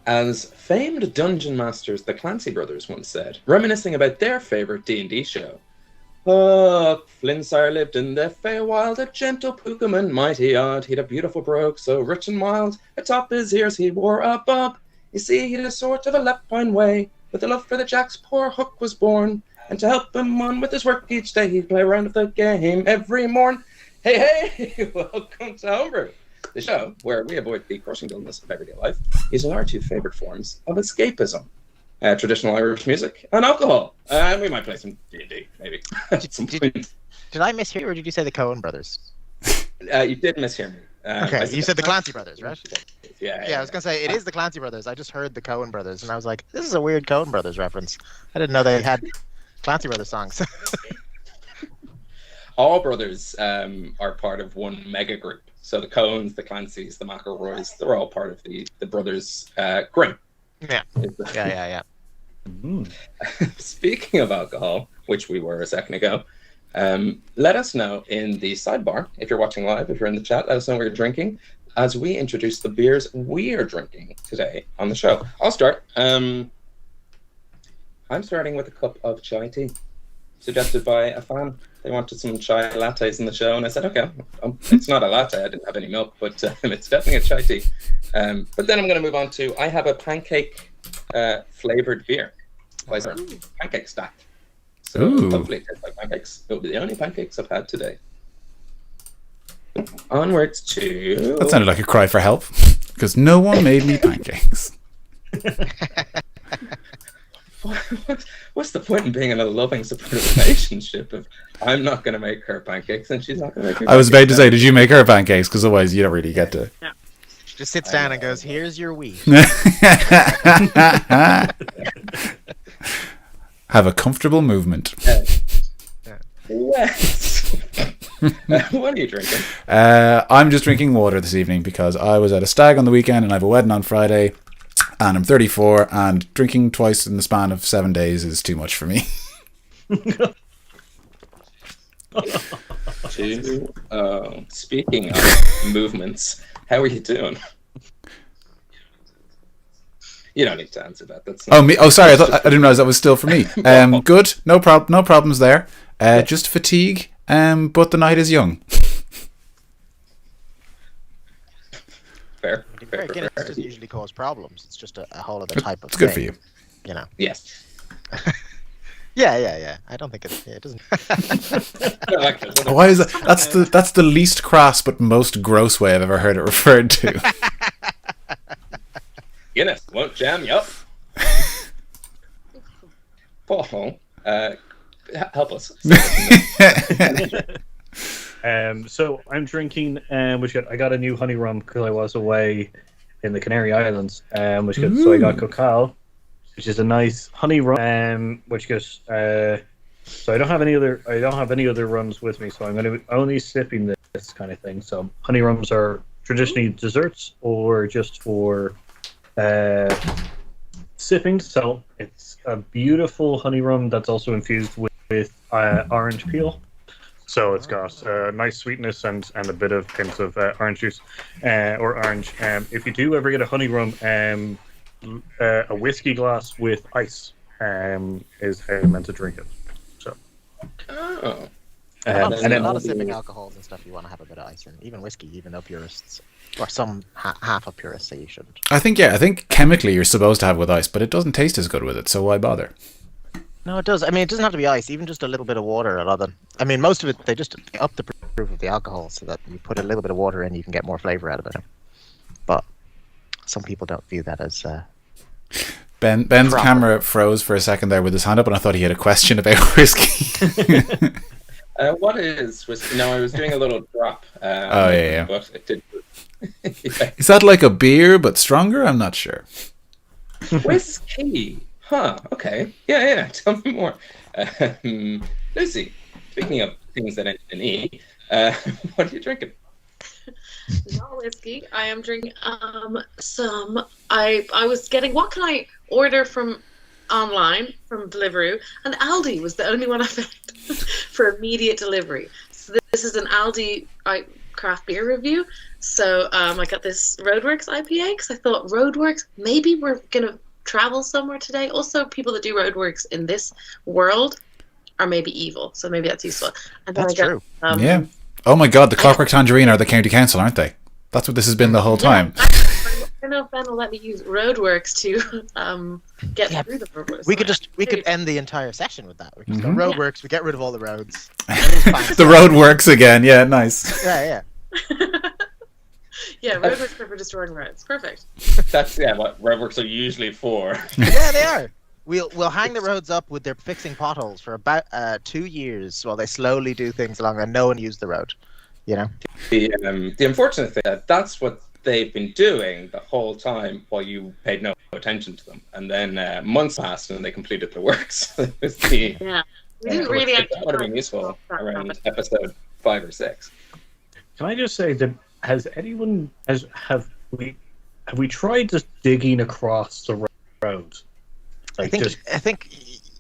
As famed dungeon masters the Clancy brothers once said, reminiscing about their favourite D&D show, Huck, Flintsire lived in the Feywild, a gentle Pookaman, mighty odd. He'd a beautiful brogue, so rich and mild. Atop his ears he wore a bob. You see, he'd a sort of a Lepine way. With a love for the jacks, poor Huck was born. And to help him on with his work each day, he'd play a round of the game every morn. Hey, welcome to Homebrew, the show where we avoid the crushing dullness of everyday life using our two favourite forms of escapism. Traditional Irish music and alcohol. And we might play some D&D, maybe, at some point. Did I mishear you, or did you say the Coen brothers? You did mishear me. Okay, you said the Clancy brothers, right? Yeah, I was going to say, it is the Clancy brothers. I just heard the Coen brothers, and I was like, this is a weird Coen brothers reference. I didn't know they had Clancy brothers songs. All brothers are part of one mega group. So the Coens, the Clancys, the McElroys, they're all part of the brothers Grimm. Yeah. Speaking of alcohol, which we were a second ago, let us know in the sidebar, if you're watching live, if you're in the chat, let us know what you're drinking as we introduce the beers we are drinking today on the show. I'll start. I'm starting with a cup of chai tea, suggested by a fan. They wanted some chai lattes in the show, and I said, okay, it's not a latte, I didn't have any milk, but it's definitely a chai tea. But then I'm going to move on to, I have a pancake flavoured beer. Pancake stack. So hopefully it tastes like pancakes. It'll be the only pancakes I've had today. Onwards to... That sounded like a cry for help, because no one made me pancakes. What's the point in being in a loving, supportive relationship if I'm not going to make her pancakes and she's not going to make me pancakes? I was about to say, did you make her pancakes? Because otherwise you don't really get to... Yeah. She just sits down and goes, here's your wheat. Have a comfortable movement. Yes. What are you drinking? I'm just drinking water this evening because I was at a stag on the weekend and I have a wedding on Friday. And I'm 34, and drinking twice in the span of 7 days is too much for me. Speaking of movements, how are you doing? You don't need to answer that. That's not me. Oh, sorry. I didn't realize that was still for me. Good. No problems there. Just fatigue. But the night is young. Fair. Guinness doesn't usually cause problems. It's just a whole other type of thing. It's good for you. You know. Yes. Yeah. I don't think it doesn't. Why is that? That's the least crass but most gross way I've ever heard it referred to. Guinness won't jam you up. Paul, help us. So I'm drinking, I got a new honey rum because I was away in the Canary Islands, so I got Cacao, which is a nice honey rum, so I don't have any other rums with me, so I'm going to be only sipping this kind of thing. So honey rums are traditionally desserts or just for sipping. So it's a beautiful honey rum that's also infused with orange peel. So it's got nice sweetness and a bit of hints of orange juice or orange. If you do ever get a honey rum, a whiskey glass with ice is how you're meant to drink it. So. Oh. And then a lot of sipping alcohols and stuff, you want to have a bit of ice in. Even whiskey, even though purists, or some half of purists say you shouldn't. I think chemically you're supposed to have it with ice, but it doesn't taste as good with it, so why bother? No, it does. I mean, it doesn't have to be ice. Even just a little bit of water. Most of it, they just up the proof of the alcohol so that you put a little bit of water in, you can get more flavor out of it. But some people don't view that as. Ben's proper. Camera froze for a second there with his hand up, and I thought he had a question about whiskey. What is whiskey? No, I was doing a little drop. Yeah. But it did. Yeah. Is that like a beer but stronger? I'm not sure. Whiskey. Huh, okay. Yeah, tell me more. Lucy, speaking of things that end in E, what are you drinking? Not whiskey. I am drinking some... I was getting... What can I order from online, from Deliveroo? And Aldi was the only one I found for immediate delivery. So this is an Aldi craft beer review. So I got this Roadworks IPA because I thought Roadworks, maybe we're gonna travel somewhere today. Also, people that do Roadworks in this world are maybe evil, so maybe that's useful. And then That's true. Yeah. Oh my God, the Clockwork Tangerine are the county council, aren't they? That's what this has been the whole time. I don't know if Ben will let me use Roadworks to get through the Roadworks. We could end the entire session with that. We could go Mhm. Roadworks. We get rid of all the roads. The road works again. Yeah, nice. Yeah. Yeah, Roadworks are for destroying roads. Perfect. That's what roadworks are usually for. Yeah, they are. We'll hang the roads up with their fixing potholes for about 2 years while they slowly do things along and no one used the road. You know. The unfortunate thing that's what they've been doing the whole time while you paid no attention to them, and then months passed and they completed the works. Yeah, we didn't really. That would have been useful around episode 5 or 6. Can I just say that have we tried just digging across the road? I think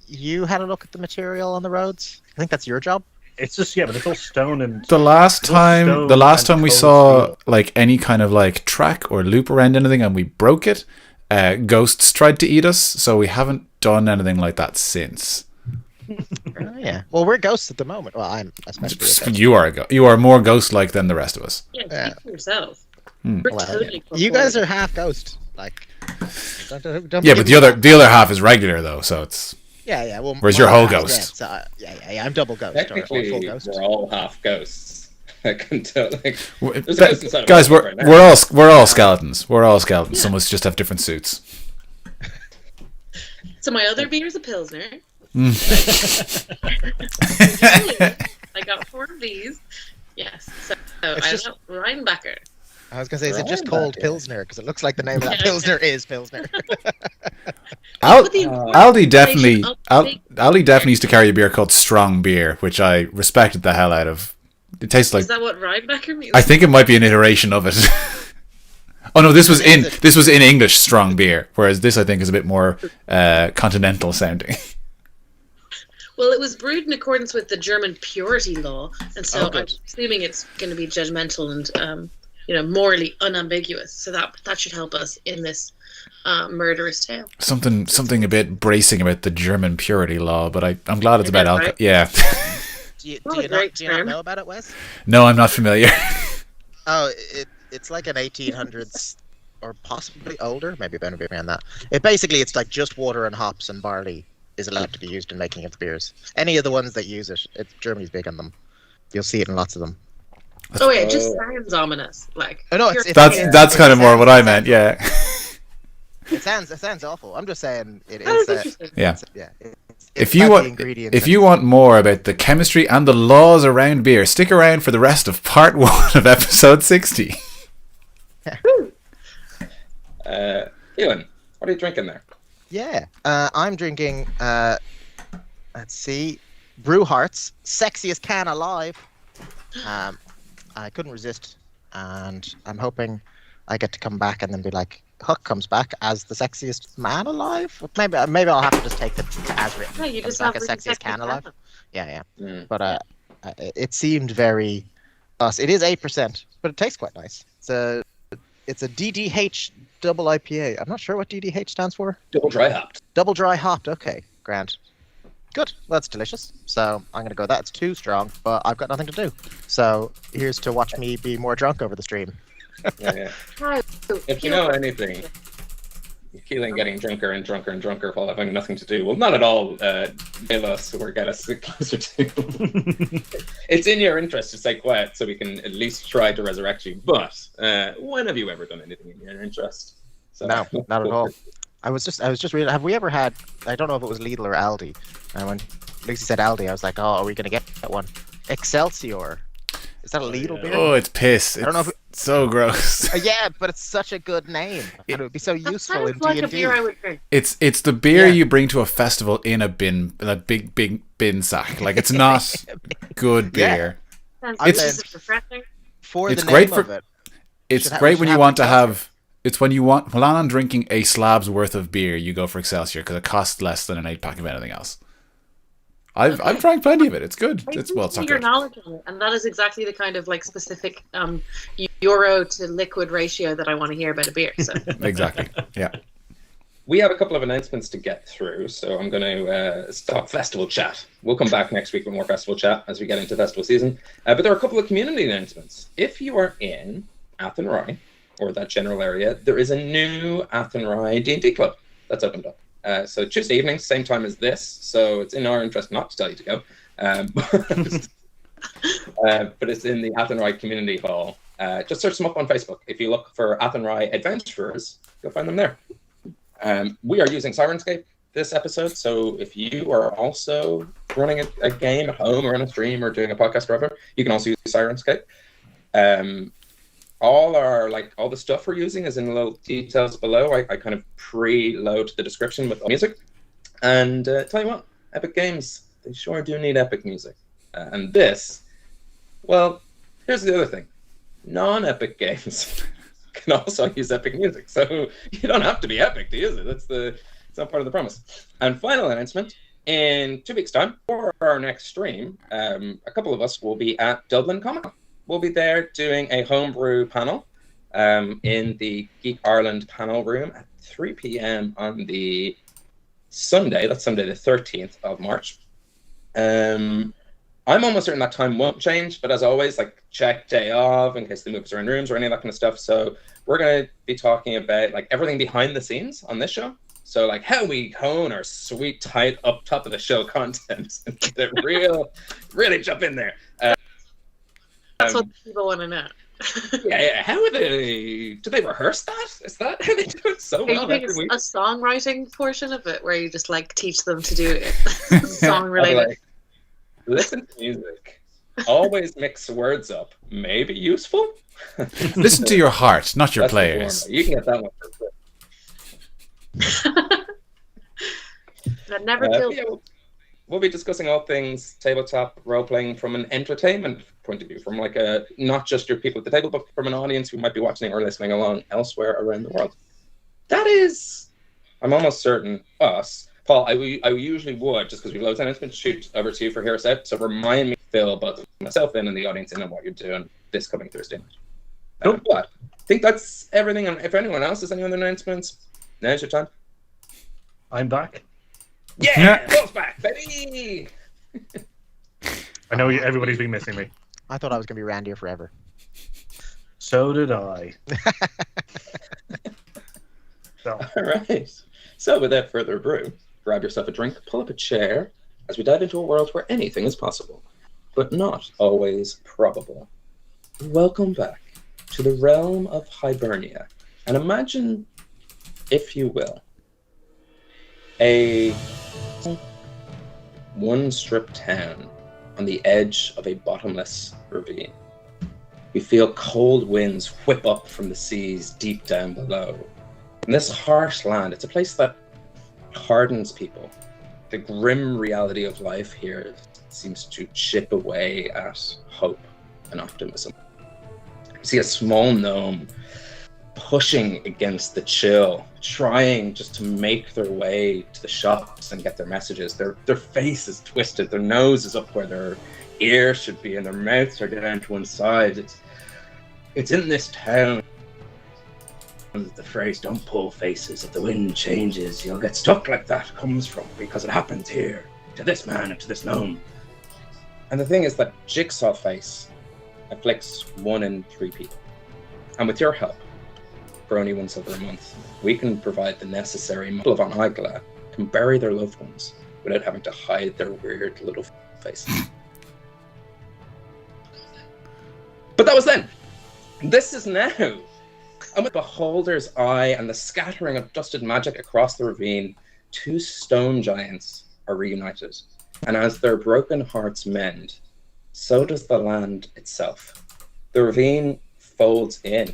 you had a look at the material on the roads. I think that's your job. It's just but it's all stone and The last time we cold saw steel. like any kind of like track or loop around anything and we broke it, ghosts tried to eat us, so we haven't done anything like that since. Oh, yeah. Well, we're ghosts at the moment. Well, I'm especially. a ghost. You are more ghost-like than the rest of us. Yeah, speak for yourself. Hmm. We're Well, totally. you guys are half ghost. Like. Don't Yeah, give but me that. the other half is regular though, so it's. Yeah. Well, Where's your my whole half, ghost? Yeah. I'm double ghost or Technically, full ghost. we're all half ghosts. I can tell. There's a ghost inside of Guys, us we're right now. we're all skeletons. We're all skeletons. Yeah. Some of us just have different suits. So my other beer is a Pilsner. Mm. I got 4 of these. Yes. So It's I just- love Rheinbacher. I was gonna say, is it just Right, called yeah. Pilsner? Because it looks like the name of that Pilsner is Pilsner. But the important Aldi definitely information of the Aldi definitely used to carry a beer called Strong Beer, which I respected the hell out of. It tastes like Is that what Rheinbacher means? I think it might be an iteration of it. Oh no, this was in English Strong Beer, whereas this I think is a bit more continental sounding. Well, it was brewed in accordance with the German purity law, and so I'm good. assuming it's going to be judgmental and morally unambiguous. So that should help us in this murderous tale. Something a bit bracing about the German purity law, but I'm glad it's about Is that alcohol. right? Yeah. Do you Well, not great term. know about it, Wes? No, I'm not familiar. Oh, it's like an 1800s or possibly older, maybe a bit around that. It's like just water and hops and barley is allowed to be used in making of the beers. Any of the ones that use it, Germany's big on them. You'll see it in lots of them. Oh yeah, it just sounds ominous. Like Oh no, That's kind of more what I meant. Yeah. It sounds awful. I'm just saying it that is is. interesting. Yeah. It's If you about the want, ingredients if and- you want more about the chemistry and the laws around beer, stick around for the rest of part 1 of episode 60. Ewan, what are you drinking there? Yeah, I'm drinking. Let's see, Brew Hearts, sexiest can alive. I couldn't resist, and I'm hoping I get to come back and then be like, Huck comes back as the sexiest man alive. Maybe I'll have to just take the as written. Yeah, you comes just back have as really sexiest sexy can alive. can. Yeah. Mm. But it seemed very. It is 8%, but it tastes quite nice. It's a DDH double IPA. I'm not sure what DDH stands for. Double dry hopped. Double dry hopped. Okay, grand. Good. Well, that's delicious. So I'm going to go that. It's too strong, but I've got nothing to do. So here's to watch me be more drunk over the stream. Yeah. Hi. If you know anything, Keelan getting drunker and drunker and drunker while having nothing to do will not at all kill us or get us closer to. It's in your interest to stay quiet so we can at least try to resurrect you. But when have you ever done anything in your interest? So, No, not at all. I was just reading. Have we ever had? I don't know if it was Lidl or Aldi. And when Lucy said Aldi, I was like, oh, are we going to get that one? Excelsior. Is that a Lidl beer? Oh, it's piss. I don't know if It's so gross. Yeah, but it's such a good name. And it would be so That useful in sounds like a D&D. beer I would drink. It's the beer Yeah. you bring to a festival in a bin, in a big bin sack. Like it's not good Yeah. beer. Sounds I'd delicious say- and refreshing. For It's the great name for- of it. It's Should great should when you have want to Excelsior. have. It's when you plan on drinking a slab's worth of beer, you go for Excelsior because it costs less than an 8-pack of anything else. I've drank plenty of it. It's good. I It's well, it's not your good. knowledge of it, and that is exactly the kind of like specific euro to liquid ratio that I want to hear about a beer. So Exactly. Yeah. We have a couple of announcements to get through, so I'm going to stop festival chat. We'll come back next week with more festival chat as we get into festival season. But there are a couple of community announcements. If you are in Athenry, or that general area, there is a new Athenry D&D club that's opened up. So Tuesday evening, same time as this, so it's in our interest not to tell you to go. But it's in the Athenry Community Hall. Just search them up on Facebook. If you look for Athenry Adventurers, you'll find them there. We are using Syrinscape this episode, so if you are also running a game at home or on a stream or doing a podcast or whatever, you can also use Syrinscape. All the stuff we're using is in the little details below. I kind of preload the description with music. And tell you what, Epic Games, they sure do need epic music. And this, well, here's the other thing. Non-epic games can also use epic music. So you don't have to be epic to use it. It's not part of the promise. And final announcement, in 2 weeks' time, for our next stream, a couple of us will be at Dublin Comic Con. We'll be there doing a homebrew panel in the Geek Ireland panel room at 3 p.m. on the Sunday. That's Sunday the 13th of March. I'm almost certain that time won't change, but as always, check day off in case they move us around rooms or any of that kind of stuff. So we're going to be talking about everything behind the scenes on this show. So how we hone our sweet, tight, up top of the show content and get it really jump in there. that's what people want to know. Yeah. How are they? Do they rehearse that? Is that how they do it so well every week? A songwriting portion of it where you just teach them to do it. Song related. Listen to music. Always mix words up. Maybe useful. Listen to your heart, not your players. You can get that one for free. That never killed. Yeah, we'll be discussing all things tabletop role-playing from an entertainment point of view, from not just your people at the table, but from an audience who might be watching or listening along elsewhere around the world. That is, I'm almost certain, us. Paul, I usually would, just because we've loads of announcements, shoot over to you for Here's Out, so remind me, Phil, both myself and the audience in on what you're doing this coming Thursday night. But I think that's everything. And if anyone else has any other announcements, now's your time. I'm back. Yeah, Phil's back, baby! I know everybody's been missing me. I thought I was going to be around here forever. So did I. All right. So without further ado, grab yourself a drink, pull up a chair, as we dive into a world where anything is possible, but not always probable. Welcome back to the realm of Hibernia, and imagine, if you will, a one-strip town on the edge of a bottomless ravine. We feel cold winds whip up from the seas deep down below. In this harsh land, it's a place that hardens people. The grim reality of life here seems to chip away at hope and optimism. You see a small gnome pushing against the chill, trying just to make their way to the shops and get their messages. Their face is twisted, their nose is up where their ears should be, and their mouths are down to one side. It's in this town. The phrase, don't pull faces, if the wind changes, you'll get stuck like that, comes from, because it happens here, to this man and to this gnome. And the thing is that Jigsaw Face afflicts 1 in 3 people. And with your help, for only 1 silver a month, we can provide the necessary people of An Eagla can bury their loved ones without having to hide their weird little faces. But that was then. This is now. And with Beholder's Eye and the scattering of dusted magic across the ravine, 2 stone giants are reunited. And as their broken hearts mend, so does the land itself. The ravine folds in,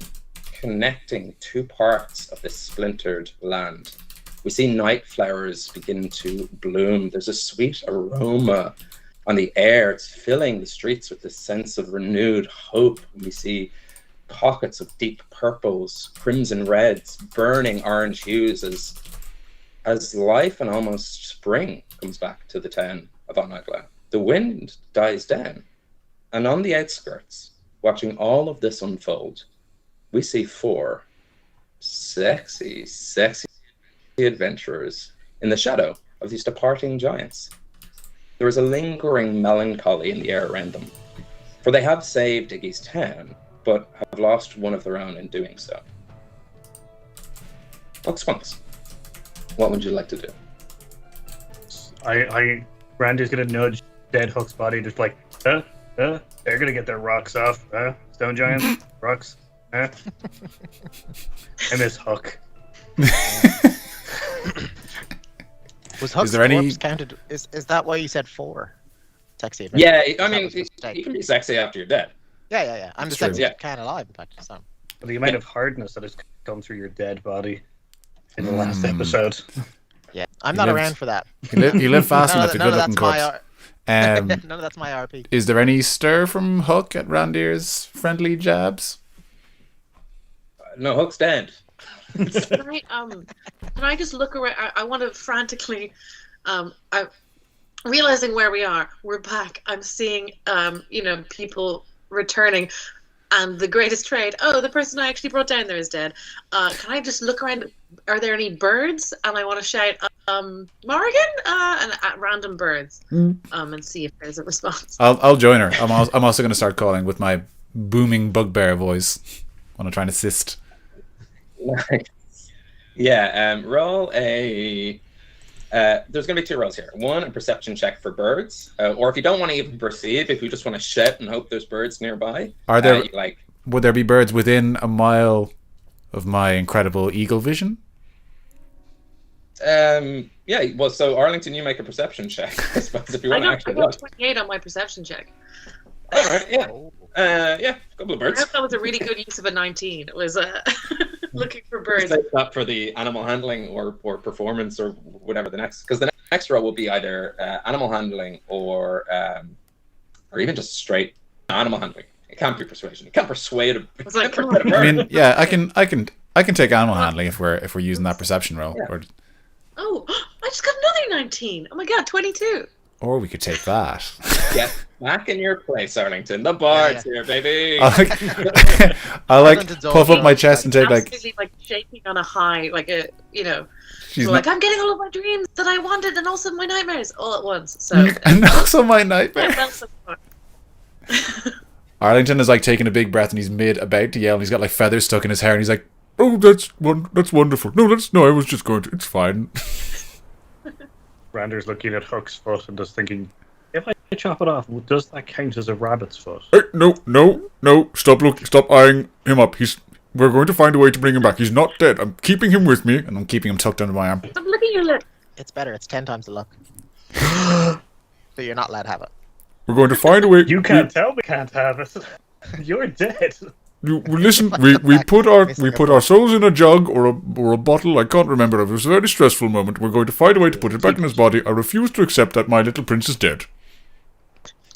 connecting 2 parts of this splintered land. We see night flowers begin to bloom. There's a sweet aroma on the air. It's filling the streets with this sense of renewed hope. We see pockets of deep purples, crimson reds, burning orange hues as life and almost spring comes back to the town. of An Eagla, the wind dies down. And on the outskirts, watching all of this unfold, we see 4 sexy, sexy adventurers in the shadow of these departing giants. There is a lingering melancholy in the air around them, for they have saved Iggy's town, but have lost one of their own in doing so. Spunks, what would you like to do? Randy's gonna nudge dead Huck's body, just like, they're gonna get their rocks off, stone giants, rocks, I miss Huck. Was Huck's there any- corpse counted? Is that why you said 4? Sexy adventure. Yeah, I That mean, was a mistake. you can be sexy after you're dead. Yeah. I'm the It's true. sexiest Yeah. can alive, in fact. So. The amount of hardness that has come through your dead body in the last episode. Yeah, I'm He not lived- around for that. You live fast None enough of to good looking that's my corpse. Um, none of that's my RP. is there any stir from Huck at Randir's friendly jabs? No, Hook's dead. Can I just look around? I want to frantically. I'm realizing where we are. We're back. I'm seeing, people returning, and the greatest trade. Oh, the person I actually brought down there is dead. Can I just look around? Are there any birds? And I want to shout, Morrigan, and at random birds, and see if there's a response. I'll join her. I'm also going to start calling with my booming bugbear voice when I try and assist. Yeah, roll a... there's going to be 2 rolls here. One, a perception check for birds. Or if you don't want to even perceive, if you just want to shout and hope there's birds nearby. Are there... like... Would there be birds within a mile of my incredible eagle vision? Yeah, well, so Arlington, you make a perception check, I suppose, if you I want to actually got look. 28 on my perception check. All right, yeah. Oh. Yeah, a couple of I birds. hope that was a really good use of a 19. It was looking for birds. Save that for the animal handling or performance or whatever the next, because the next row will be either animal handling or even just straight animal handling. It can't be persuasion. You can't persuade a was like, can't come persuade a I bird. mean, yeah, I can take animal handling if we're using that perception roll, Yeah. Oh, I just got another 19. Oh my god, 22. or we could take that. Get back in your place, Arlington. The bard's here, baby. I Arlington's puff up my also, chest and take Absolutely, like shaking on a high, like a, she's like not, I'm getting all of my dreams that I wanted and also my nightmares all at once. So, and also my nightmare. well, so far. Arlington is like taking a big breath and he's about to yell and he's got like feathers stuck in his hair and he's like, "Oh, that's wonderful. No, I was just going to. It's fine." Rander's looking at Huck's foot and just thinking, if I chop it off, does that count as a rabbit's foot? Hey, no! Stop eyeing him up. We're going to find a way to bring him back. He's not dead. I'm keeping him with me, and I'm keeping him tucked under my arm. Stop looking at your lip. It's better. It's 10 times the luck. So you're not allowed to have it. We're going to find a way. You can't tell me can't have it. You're dead. Listen, we put our souls in a jug or a bottle. I can't remember. It was a very stressful moment. We're going to find a way to put it back in his body. I refuse to accept that my little prince is dead.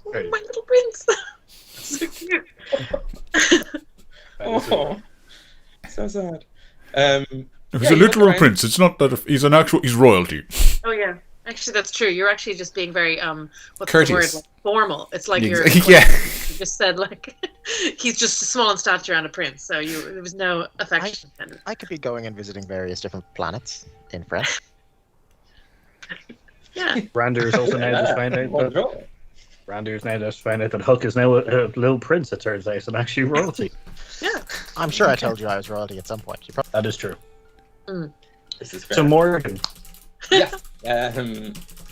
Oh, my little prince. So cute. Oh, so sad. He's Yeah, a you look literal around. prince. It's not that he's royalty. Oh yeah, actually that's true. You're actually just being very what's Courteous. the word? Like, formal. It's like you're. Yeah. You just said like he's just small in stature and a prince. So there was no affection. I could be going and visiting various different planets in France. Yeah. Rander's also now just found out that Wonderful. Rander's now just found out that Huck is now a little prince. It turns out, and actually royalty. Yeah. I'm sure I told you I was royalty at some point. You probably That is true. This is fair. So Morgan, Yeah.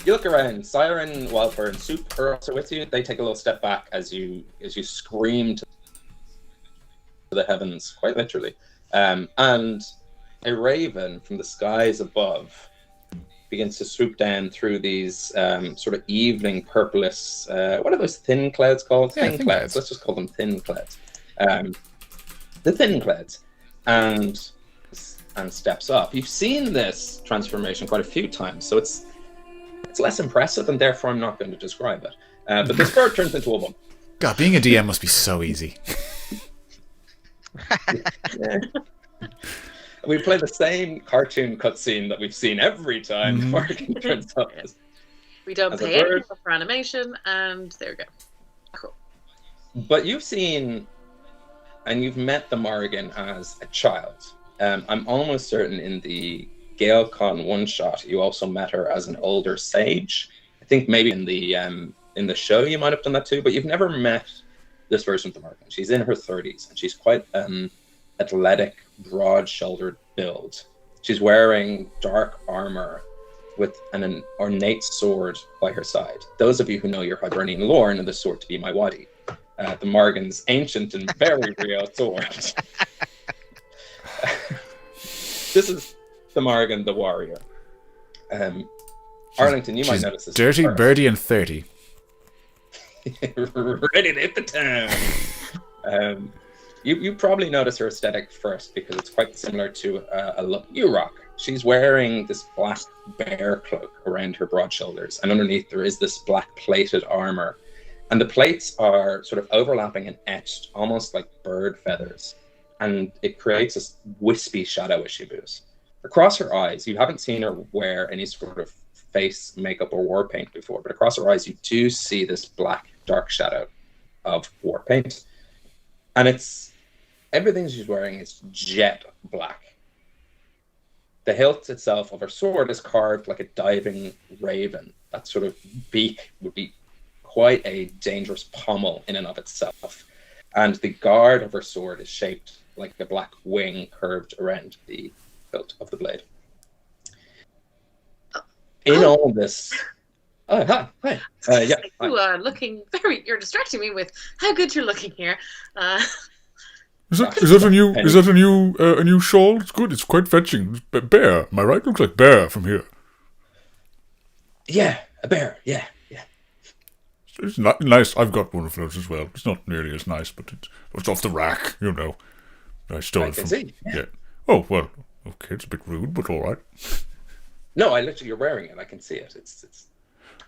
You look around. Siren, Wildfire, and Soup are also with you. They take a little step back as you scream to the heavens, quite literally. And a raven from the skies above begins to swoop down through these sort of evening purplish. What are those thin clouds called? Yeah, Thin thin clouds. clouds. Let's just call them thin clouds. The thin clouds, and steps up. You've seen this transformation quite a few times, so it's less impressive, and therefore I'm not going to describe it. But this bird turns into a woman. God, being a DM must be so easy. Yeah. We play the same cartoon cutscene that we've seen every time Morgan turns up. We don't As a pay bird. anything for animation, and there we go. Cool. But you've seen and you've met the Morrigan as a child. I'm almost certain in the GaleCon one-shot, you also met her as an older sage. I think maybe in the show you might have done that too, but you've never met this version of the Morrigan. She's in her 30s, and she's quite athletic, broad-shouldered build. She's wearing dark armor with an ornate sword by her side. Those of you who know your Hibernian lore know the sword to be my wadi. The Morrigan's ancient and very real sword. This is the Morrigan, the warrior. Arlington, you might notice this. Dirty first. birdie and 30. Ready to hit the town. You probably notice her aesthetic first because it's quite similar to a look you rock. She's wearing this black bear cloak around her broad shoulders, and underneath there is this black plated armor. And the plates are sort of overlapping and etched, almost like bird feathers. And it creates this wispy shadow as she moves. Across her eyes, you haven't seen her wear any sort of face makeup or war paint before, but across her eyes you do see this black dark shadow of war paint. And it's everything she's wearing is jet black. The hilt itself of her sword is carved like a diving raven. That sort of beak would be quite a dangerous pommel in and of itself. And the guard of her sword is shaped like a black wing curved around the hilt of the blade. In all this... Oh, hi. Yeah. You are looking you're distracting me with how good you're looking here. Is that a new shawl? It's good. It's quite fetching. Bear, am I right? Looks like bear from here. Yeah, a bear. Yeah. It's not nice. I've got one of those as well. It's not nearly as nice, but it's off the rack, you know. I stole it from. See. Yeah. Oh well. Okay, it's a bit rude, but all right. No, you're wearing it. I can see it. It's.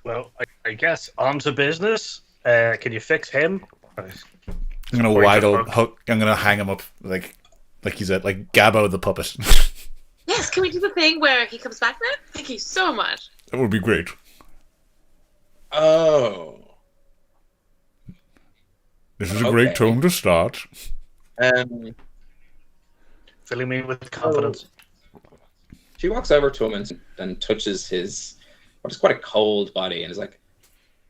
Well, I guess on to business. Can you fix him? I'm gonna wide Huck. I'm gonna hang him up like he's like Gabbo the puppet. Yes, can we do the thing where he comes back now? Thank you so much. That would be great. Oh. This is a great tone to start. Filling me with confidence. She walks over to him and touches his, what is quite a cold body, and is like,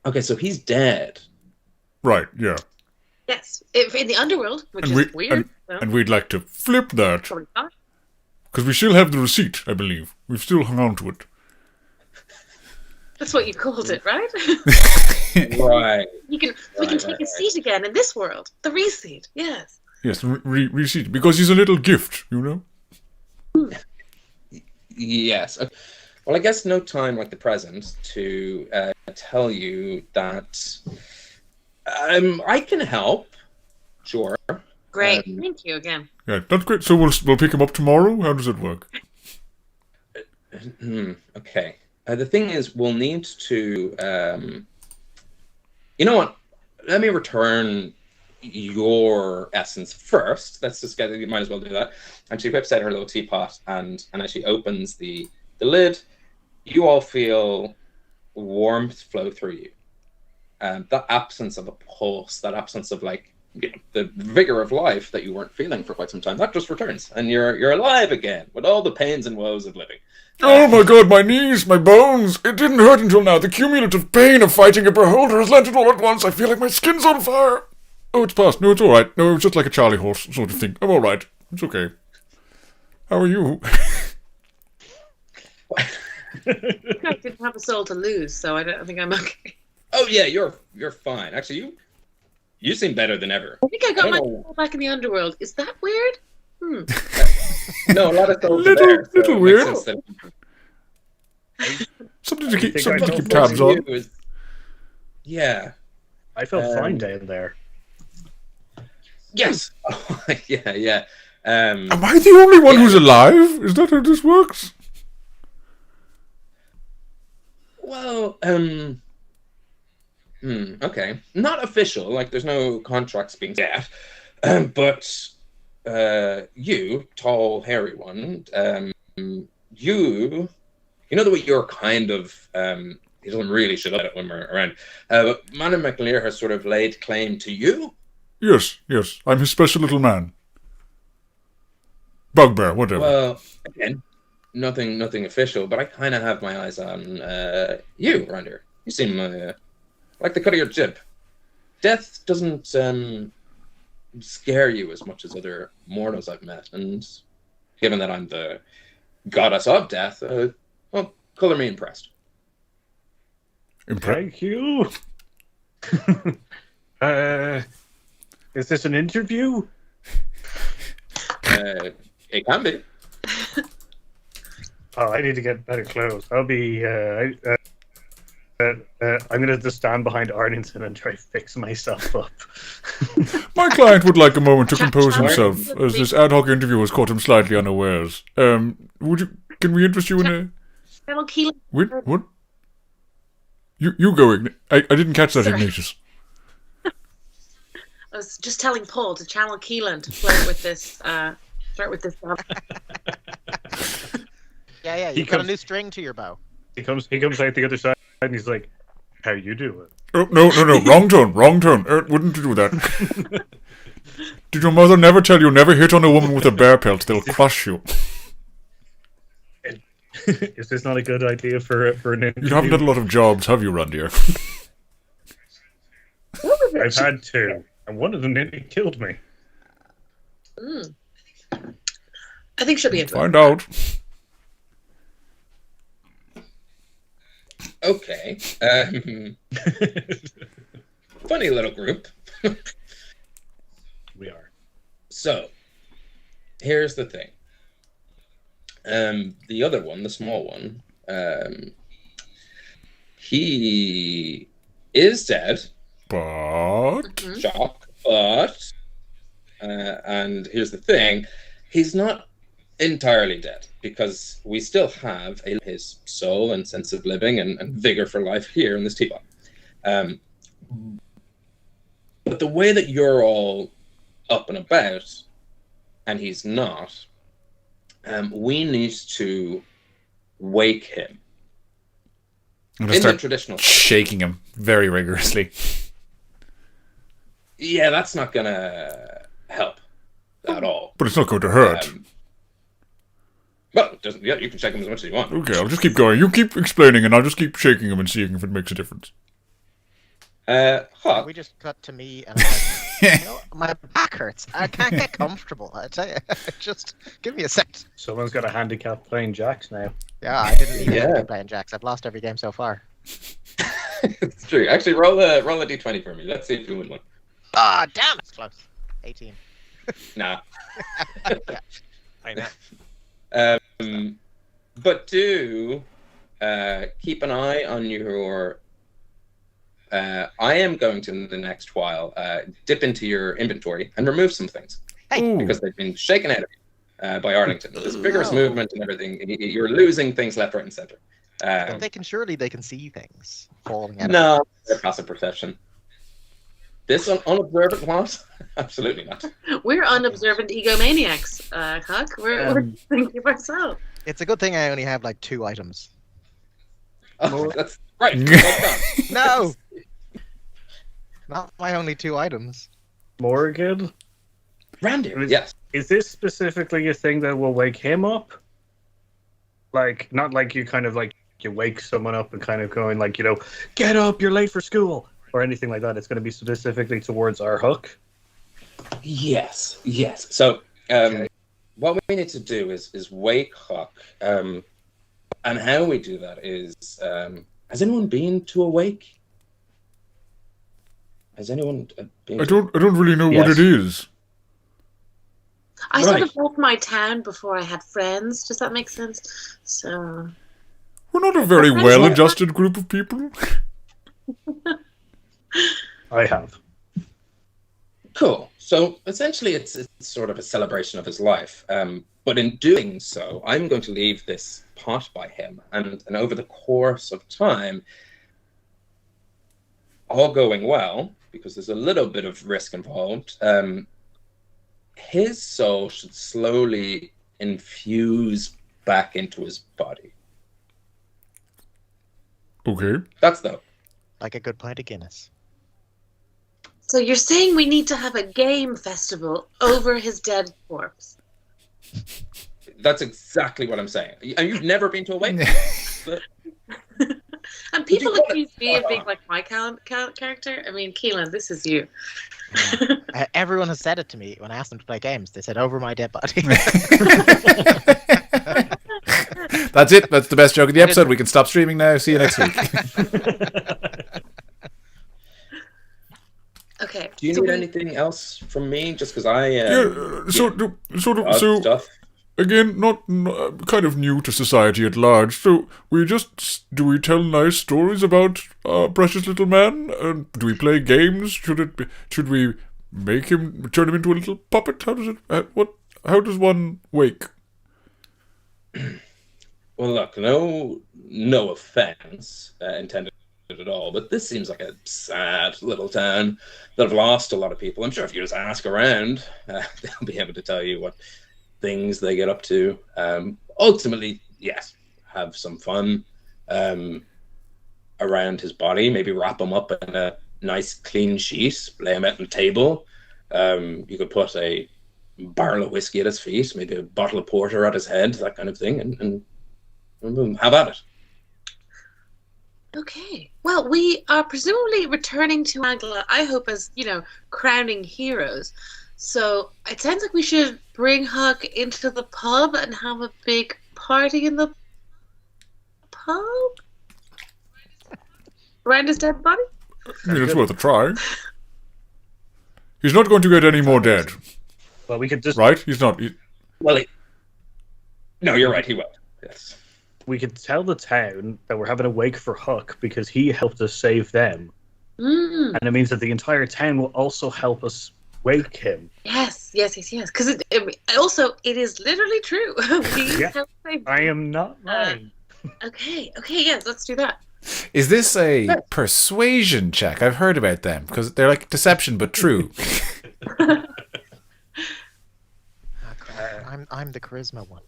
okay, so he's dead. Right, yeah. Yes, in the underworld, which is weird. And we'd like to flip that. Probably not. Because we still have the receipt, I believe. We've still hung on to it. That's what you called it, right? Right. We can take a seat again in this world. The receipt, yes. Yes, receipt. Because he's a little gift, you know? Yes. Well, I guess no time like the present to tell you that I can help. Sure. Great. Thank you again. Yeah, that's great. So we'll pick him up tomorrow? How does it work? Okay. The thing is, we'll need to... you know what? Let me return your essence first. Let's just you might as well do that. And she whips out her little teapot, and as she opens the lid, you all feel warmth flow through you. That absence of a pulse, that absence of the vigor of life that you weren't feeling for quite some time, that just returns, and you're alive again with all the pains and woes of living. Oh my god, my knees, my bones! It didn't hurt until now. The cumulative pain of fighting a beholder has landed all at once. I feel like my skin's on fire. Oh, it's past. No, it's alright. No, it's just like a Charlie horse sort of thing. I'm alright. It's okay. How are you? I didn't have a soul to lose, so I think I'm okay. Oh yeah, you're fine. Actually, you seem better than ever. I think I got my soul back in the underworld. Is that weird? No, a lot of souls Little- are there. So little it weird. makes sense that- Something to think I keep know tabs on. Yeah. I felt fine down there. Yes. Yeah. Am I the only one who's alive? Is that how this works? Well, okay. Not official, like there's no contracts being set. But you, tall, hairy one, you know the way you're kind of he doesn't really shut up when we're around. But Manny McAleer has sort of laid claim to you. Yes. I'm his special little man. Bugbear, whatever. Well, again, nothing official, but I kind of have my eyes on you around here. You seem like the cut of your jib. Death doesn't scare you as much as other mortals I've met, and given that I'm the goddess of death, well, colour me impressed. Thank you. Is this an interview? It can be. Oh, I need to get better clothes. I'll be. I'm gonna just stand behind Arlington and try to fix myself up. My client would like a moment to compose himself, as this ad hoc interview has caught him slightly unawares. Can we interest you in a... Channel Keelan. What? You go, I didn't catch that, Sorry. Ignatius. I was just telling Paul to channel Keelan to flirt with this. Yeah, He you've got a comes- new string to your bow. He comes out the other side and he's like, "How you doing?" Oh, no, wrong turn. Wouldn't you do that? Did your mother never tell you never hit on a woman with a bear pelt? They'll crush you. Is this not a good idea for an interview? You haven't had a lot of jobs, have you, Randir? I've had two, and one of them nearly killed me. I think she'll be into it. Find out. Okay. Funny little group. We are. So, here's the thing. The other one, the small one, he is dead. But... Shock. But, and here's the thing, he's not entirely dead, because we still have his soul and sense of living and vigor for life here in this teapot. But the way that you're all up and about, and he's not, we need to wake him. I'm In gonna the start traditional shaking him very rigorously. Yeah, that's not gonna help at all. But it's not going to hurt. Well, it doesn't, yeah, you can check him as much as you want. Okay, I'll just keep going. You keep explaining, and I'll just keep shaking him and seeing if it makes a difference. Huck, We just cut to me and I'm like, my back hurts. I can't get comfortable. I tell you, just give me a sec. Someone's got a handicap playing jacks now. Yeah, I didn't even Yeah. be playing jacks. I've lost every game so far. it's true. Actually, roll a d20 for me. Let's see if you win one. Ah, damn it! Close. 18. Nah. Yeah, I know. But do keep an eye on your. I am going to, in the next while, dip into your inventory and remove some things Hey. because they've been shaken out of you by Arlington. There's vigorous No. movement and everything. You're losing things left, right, and center. They can see things falling out. No, they're passive perception. This unobservant what? Absolutely not. We're unobservant egomaniacs, Huck. We're thinking of ourselves. It's a good thing I only have like 2 items. Oh, that's right. Well done. No, not my only 2 items. Morgan? Randy, yes. Is this specifically a thing that will wake him up? Like, not like you kind of like, you wake someone up and kind of going like, get up, you're late for school, or anything like that. It's going to be specifically towards our Huck. Yes. So, what we need to do is wake Huck. And how we do that is, has anyone been to a wake? Has anyone been? I don't really know what Yes. it is. I sort Right. of left my town before I had friends. Does that make sense? So We're not a very Friends, well-adjusted group of people. I have. Cool. So essentially, it's sort of a celebration of his life. But in doing so, I'm going to leave this pot by him, and over the course of time, all going well, because there's a little bit of risk involved, his soul should slowly infuse back into his body. Okay. That's the hope. Like a good pint of Guinness. So you're saying we need to have a game festival over his dead corpse? That's exactly what I'm saying. And you've never been to a wake? And people accuse me of being like my character. I mean, Keelan, this is you. Everyone has said it to me when I asked them to play games. They said, over my dead body. That's it. That's the best joke of the episode. We can stop streaming now. See you next week. Okay. Do you need anything else from me? Just because I So stuff. again, not kind of new to society at large. So do we tell nice stories about our precious little man? Do we play games? Should we turn him into a little puppet? How does one wake? Well, look, no offense intended at all, but this seems like a sad little town that have lost a lot of people. I'm sure if you just ask around, they'll be able to tell you what things they get up to. Ultimately, yes, have some fun around his body. Maybe wrap him up in a nice clean sheet, lay him out on the table. You could put a barrel of whiskey at his feet, maybe a bottle of porter at his head, that kind of thing, and have at it. Okay. Well, we are presumably returning to An Eagla, I hope, as, crowning heroes. So it sounds like we should bring Huck into the pub and have a big party in the pub? Around his dead body? I mean, it's worth a try. He's not going to get any more dead. Well, we could just... Right? He's not... No, you're right, he will. Yes. We could tell the town that we're having a wake for Huck because he helped us save them. Mm. And it means that the entire town will also help us wake him. Yes. Because it is literally true. I am not lying. Okay, yes, let's do that. Is this a persuasion check? I've heard about them, because they're like deception, but true. I'm the charisma one.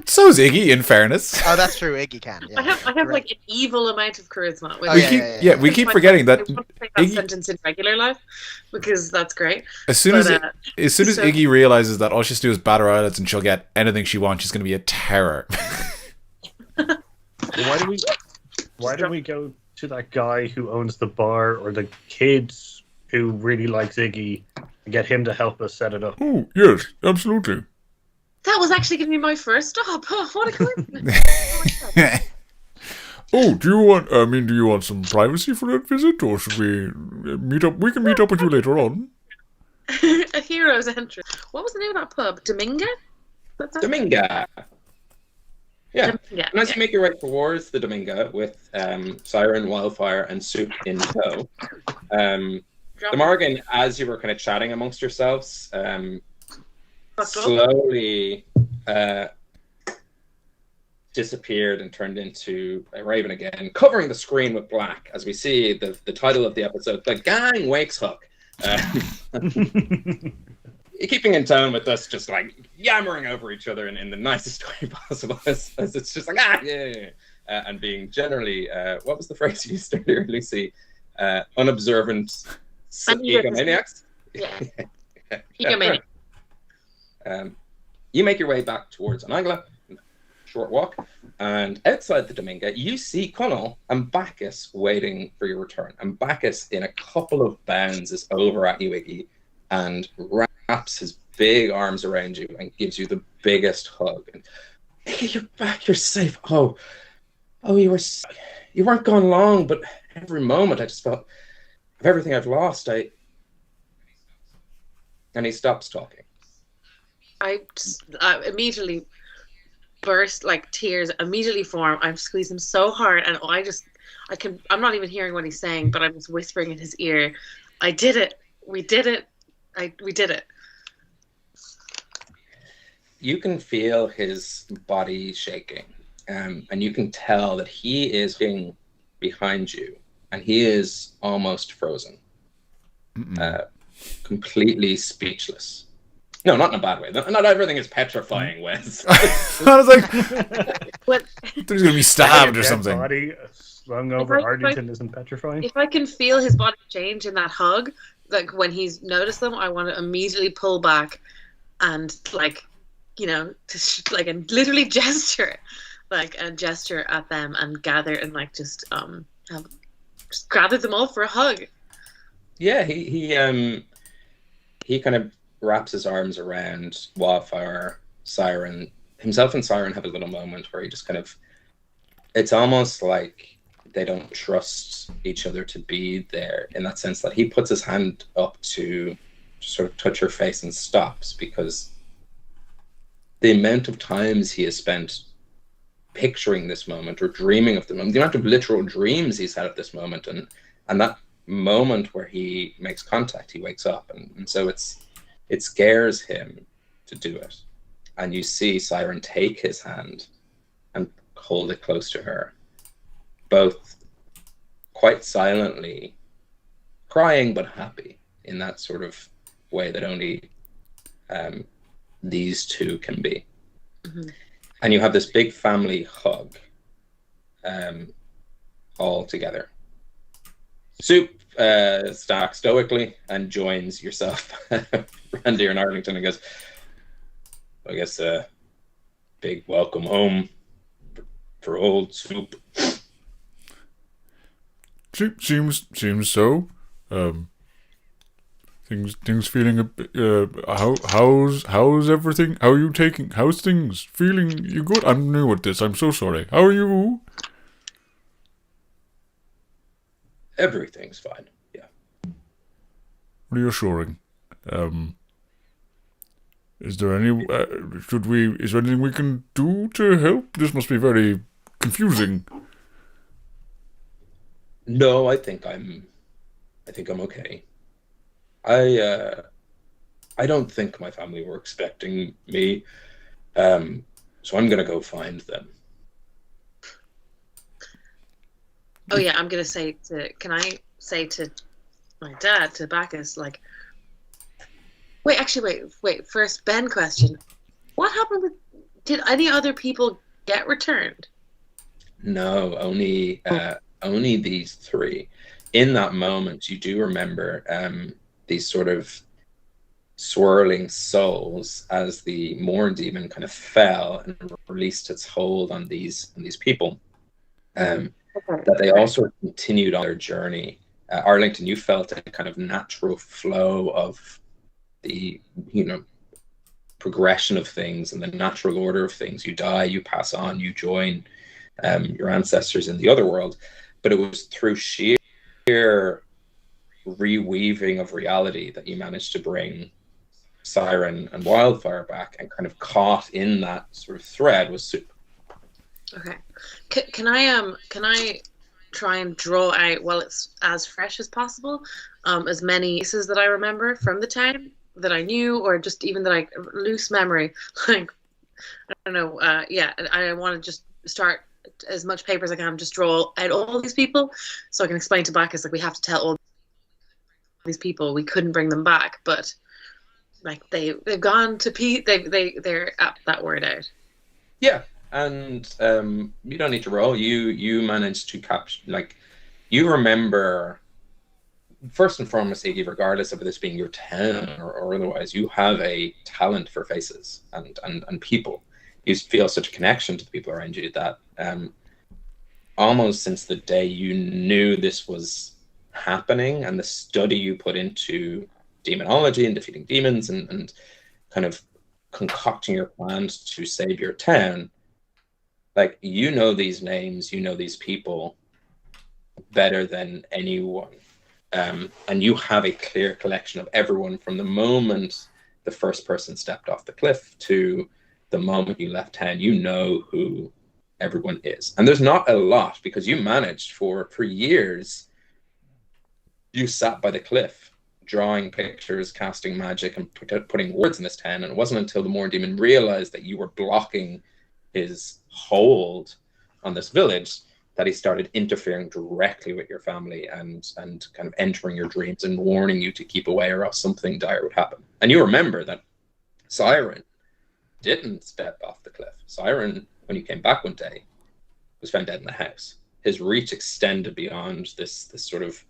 So's Iggy, in fairness. Oh, that's true. Iggy can. Yeah. I have like an evil amount of charisma. We keep forgetting that. I want to take that sentence in regular life because that's great. As soon as Iggy realizes that all she has to do is batter eyelids and she'll get anything she wants, she's going to be a terror. Why do we go to that guy who owns the bar or the kids who really likes Iggy and get him to help us set it up? Oh, yes, absolutely. That was actually going to be my first stop. Oh, what a coincidence. Do you want some privacy for that visit, or should we meet up? We can meet up with you later on. A hero's entrance. What was the name of that pub? Dominga? Dominga. Yeah. Dominga. And as you make your way towards the Dominga with Siren, Wildfire, and Soup in tow, the Morgan, as you were kind of chatting amongst yourselves, slowly disappeared and turned into a raven again, covering the screen with black as we see the title of the episode, The Gang Wakes Huck. Keeping in tone with us just like yammering over each other in the nicest way possible, as it's just like, and being generally, what was the phrase you used earlier, Lucy? Unobservant egomaniacs? Yeah. Egomaniacs. You make your way back towards An Eagla, short walk, and outside the Dominga, you see Connell and Bacchus waiting for your return. And Bacchus, in a couple of bounds, is over at you, Iggy, and wraps his big arms around you and gives you the biggest hug. And, Iggy, you're back, you're safe. Oh, you weren't gone long, but every moment I just felt of everything I've lost. And he stops talking. I immediately burst, like tears immediately form. I'm squeezing him so hard, and I'm not even hearing what he's saying, but I'm just whispering in his ear, I did it. We did it. We did it. You can feel his body shaking, and you can tell that he is behind you, and he is almost frozen, completely speechless. No, not in a bad way. Not everything is petrifying, Wes. I was like, I But thought he was going to be stabbed or Dead something. body slung over If I- Ardington isn't petrifying. if I can feel his body change in that hug, like when he's noticed them, I want to immediately pull back and like, like and literally gesture, like a gesture at them and gather and like just gather them all for a hug. Yeah, he kind of wraps his arms around Wildfire, Siren. Himself and Siren have a little moment where he just kind of, it's almost like they don't trust each other to be there, in that sense that he puts his hand up to sort of touch her face and stops, because the amount of times he has spent picturing this moment or dreaming of the moment, the amount of literal dreams he's had of this moment, and that moment where he makes contact, he wakes up, and so it scares him to do it. And you see Siren take his hand and hold it close to her, both quite silently crying but happy in that sort of way that only these two can be. Mm-hmm. And you have this big family hug all together. Soup stack stoically and joins yourself, Randy and Arlington, and goes, I guess a big welcome home for old Soup. Seems so. Things feeling a bit. How's everything? How are you taking? How's things feeling? You good? I'm new at this. I'm so sorry. How are you? Everything's fine. Yeah. Reassuring. Is there any? Is there anything we can do to help? This must be very confusing. No, I think I'm okay. I don't think my family were expecting me, so I'm gonna go find them. Oh yeah, I'm gonna say to. Can I say to my dad, to Bacchus, like, wait. First, Ben question. What happened with? Did any other people get returned? No, only these three. In that moment, you do remember these sort of swirling souls as the Moor demon kind of fell and released its hold on these people. That they also continued on their journey. Arlington, you felt a kind of natural flow of the progression of things and the natural order of things. You die, you pass on, you join your ancestors in the other world, but it was through sheer reweaving of reality that you managed to bring Siren and Wildfire back, and kind of caught in that sort of thread was Soup. Okay. Can I try and draw out, while it's as fresh as possible, as many pieces that I remember from the town that I knew, or just even that I loose memory, like I don't know. I want to just start as much paper as I can, just draw out all these people, so I can explain to Bacchus, like, we have to tell all these people we couldn't bring them back, but like they've gone to they're at that word out. Yeah, and you don't need to roll. You managed to capture, like, you remember, first and foremost, Iggy, regardless of this being your town or otherwise, you have a talent for faces and people. You feel such a connection to the people around you that almost since the day you knew this was happening, and the study you put into demonology and defeating demons and kind of concocting your plans to save your town, like, you know these names, you know these people better than anyone, and you have a clear collection of everyone from the moment the first person stepped off the cliff to the moment you left town. You know who everyone is, and there's not a lot, because you managed for years. You sat by the cliff drawing pictures, casting magic, and putting words in this town, and it wasn't until the Moor demon realized that you were blocking his hold on this village that he started interfering directly with your family and kind of entering your dreams and warning you to keep away, or else something dire would happen. And you remember that Siren didn't step off the cliff. Siren, when he came back one day, was found dead in the house. His reach extended beyond this sort of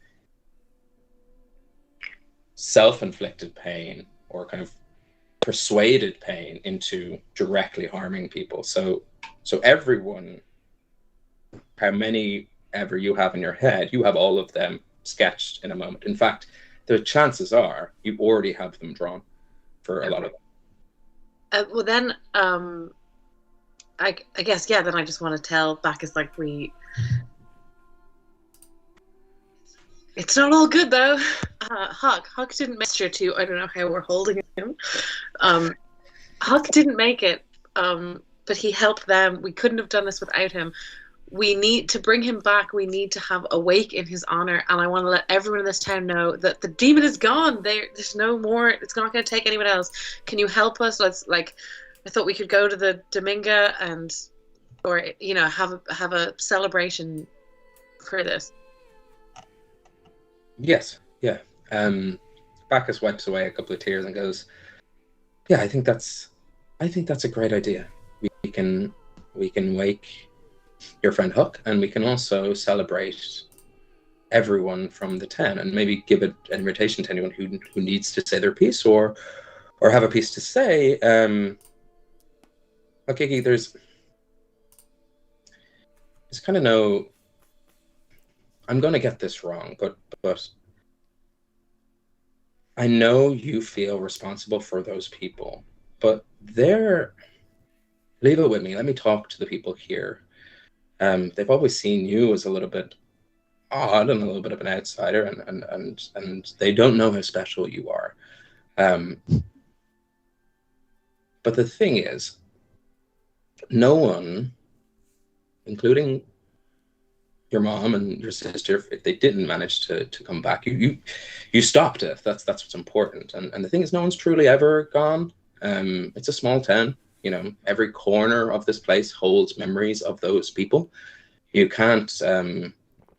self-inflicted pain or kind of persuaded pain into directly harming people. So everyone, how many ever you have in your head, you have all of them sketched in a moment. In fact, the chances are you already have them drawn for a lot of them. Well, then, I guess, yeah, then I just want to tell Bacchus, like, it's not all good, though. Huck didn't make it to, I don't know how we're holding him. Huck didn't make it, but he helped them. We couldn't have done this without him. We need to bring him back. We need to have a wake in his honor, and I want to let everyone in this town know that the demon is gone. There's no more. It's not going to take anyone else. Can you help us? I thought we could go to the Dominga or have a celebration for this. Yes, yeah. Bacchus wipes away a couple of tears and goes, "Yeah, I think that's a great idea. We can wake your friend Huck, and we can also celebrate everyone from the town, and maybe give an invitation to anyone who needs to say their piece or have a piece to say." Okay, there's kind of no. I'm going to get this wrong, but I know you feel responsible for those people, but leave it with me. Let me talk to the people here. They've always seen you as a little bit odd and a little bit of an outsider, and they don't know how special you are. But the thing is, no one, including your mom and your sister, if they didn't manage to come back, you stopped it. That's what's important. And the thing is, no one's truly ever gone. It's a small town. Every corner of this place holds memories of those people. You can't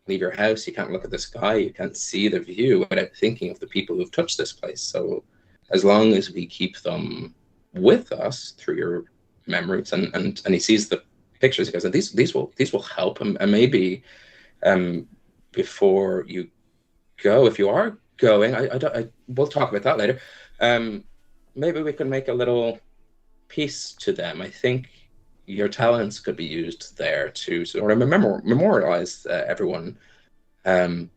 leave your house. You can't look at the sky. You can't see the view without thinking of the people who've touched this place. So as long as we keep them with us through your memories, and he sees the pictures, he goes, these will help him. And maybe before you go, if you are going, we'll talk about that later. Maybe we can make a little piece to them. I think your talents could be used there to sort of memorialize everyone, and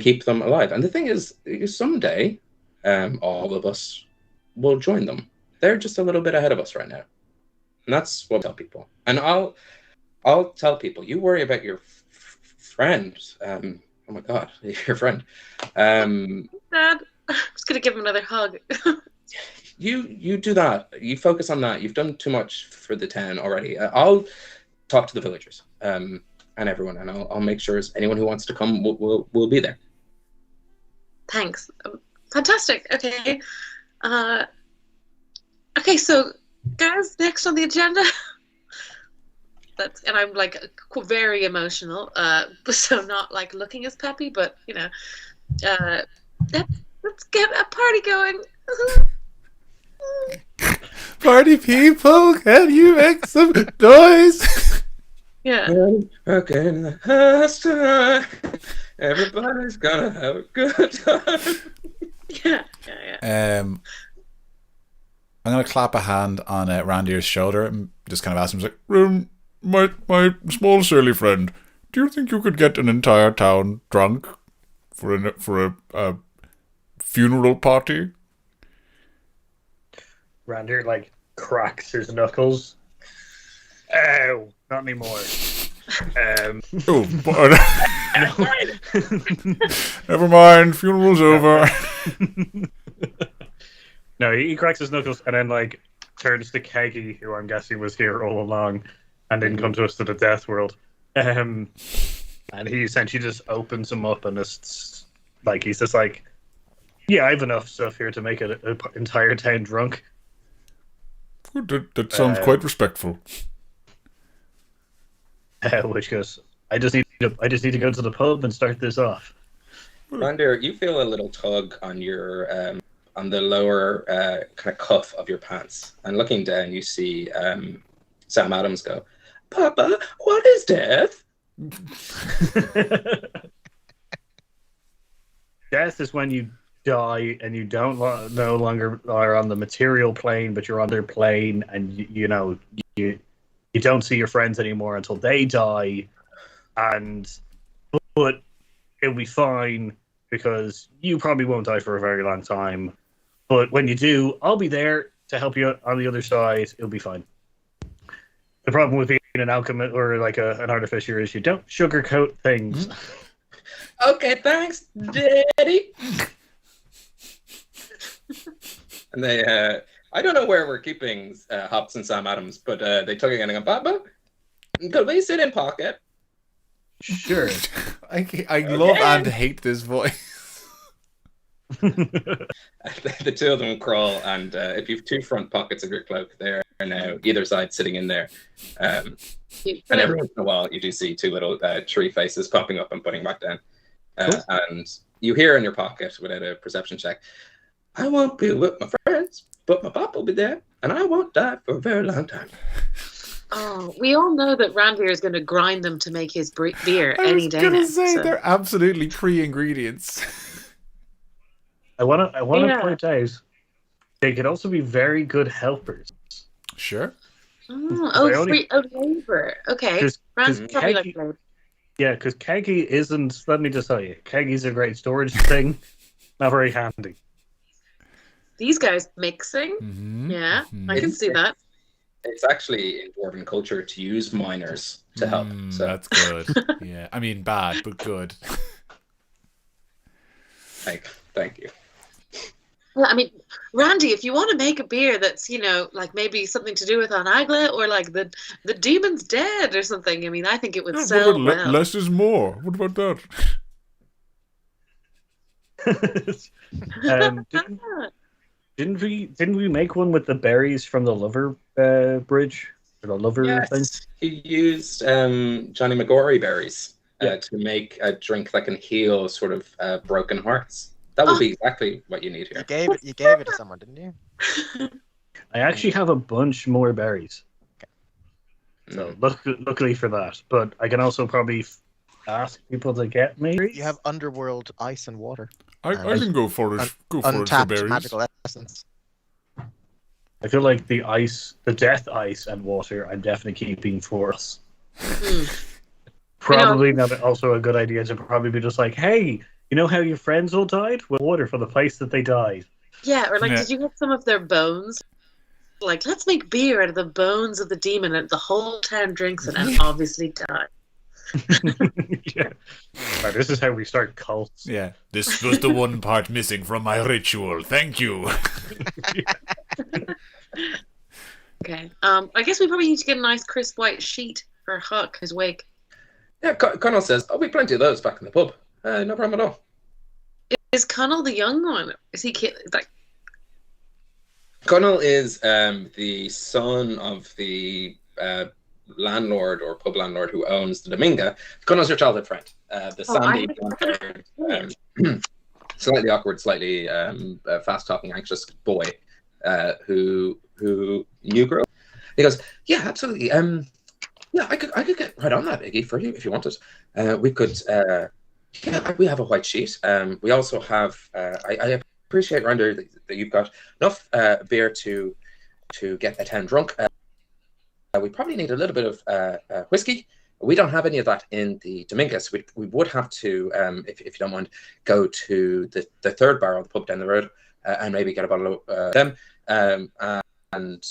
keep them alive. And the thing is, someday all of us will join them. They're just a little bit ahead of us right now. And that's what I tell people. And I'll tell people, you worry about your friend. Oh my God, your friend. Dad, I'm just going to give him another hug. You do that. You focus on that. You've done too much for the town already. I'll talk to the villagers and everyone, and I'll make sure anyone who wants to come will be there. Thanks. Fantastic. Okay. Okay, so guys, next on the agenda. And I'm like very emotional, so not like looking as peppy, but let's get a party going. Party people, can you make some noise? Yeah. Okay, in the house tonight. Everybody's gonna have a good time. Yeah. I'm gonna clap a hand on Randir's shoulder and just kind of ask him, like, my small surly friend, do you think you could get an entire town drunk for a funeral party? Randir like cracks his knuckles. Oh, not anymore. Oh, never mind. Funeral's over. No, he cracks his knuckles and then like turns to Keggy, who I'm guessing was here all along and didn't come to us to the death world. And he essentially just opens him up and he's just like, yeah, I have enough stuff here to make an entire town drunk. Good, that sounds quite respectful. Which goes, I just need to go to the pub and start this off. Randir, you feel a little tug on your on the lower kind of cuff of your pants. And looking down, you see Sam Adams go, "Papa, what is death?" Death is when you die and you don't no longer are on the material plane, but you're on their plane, and you don't see your friends anymore until they die, but it'll be fine because you probably won't die for a very long time. But when you do, I'll be there to help you on the other side. It'll be fine. The problem with being an alchemist or like an artificer is you don't sugarcoat things. Okay, thanks, Daddy. And they, I don't know where we're keeping Hops and Sam Adams, but they took again and go, "Papa, could we sit in pocket?" Sure. I love and hate this voice. The two of them crawl, and if you have two front pockets of your cloak, they're now either side sitting in there. And every once in a while, you do see two little tree faces popping up and putting back down. Cool. And you hear in your pocket, without a perception check, "I won't be with my friends, but my pop will be there, and I won't die for a very long time." Oh, we all know that Randveer is going to grind them to make his beer any day now. I was going to say, they're absolutely pre-ingredients. I want to point out, they could also be very good helpers. Sure. Labor. Okay. Because probably like flavor. Yeah, because keggy isn't, let me just tell you, keggy's a great storage thing, not very handy. These guys mixing, yeah, I can see that. It's actually in dwarven culture to use miners to help. So that's good. Yeah, I mean bad, but good. Thank you. Well, I mean, Randy, if you want to make a beer that's, like maybe something to do with An Eagla or like the demon's dead or something, I mean, I think it would sell well. Less is more. What about that? Didn't we make one with the berries from the Lover bridge or the Lover thing? He used Johnny McGorry berries to make a drink that can heal sort of broken hearts. That would be exactly what you need here. You gave it to someone, didn't you? I actually have a bunch more berries. Okay. So luckily for that, but I can also probably ask people to get me. You have underworld ice and water. I can go for it. Untapped berries. magical essence. I feel like the death ice and water, I'm definitely keeping for us. Probably not also a good idea to probably be just like, hey, you know how your friends all died? With water for the place that they died. Yeah, or did you get some of their bones? Like, let's make beer out of the bones of the demon, and the whole town drinks it and obviously die. Yeah. Right, this is how we start cults. Yeah. This was the one part missing from my ritual. Thank you. Okay. I guess we probably need to get a nice crisp white sheet for Huck, his wig. Yeah, Connell says, "Oh, we plenty of those back in the pub. No problem at all." Is Connell the young one? Is he like? Connell is the son of the landlord or pub landlord who owns the Dominga. Connell's your childhood friend. The sandy, slightly awkward, slightly fast-talking, anxious boy who you grew up. He goes, "Yeah, absolutely. Yeah, I could get right on that, Iggy, for you if you wanted. We could. Yeah, we have a white sheet. We also have. I appreciate, Render, that you've got enough beer to get a town drunk. We probably need a little bit of whiskey. We don't have any of that in the Dominguez. We would have to, if you don't mind, go to the third bar of the pub down the road and maybe get a bottle of them. And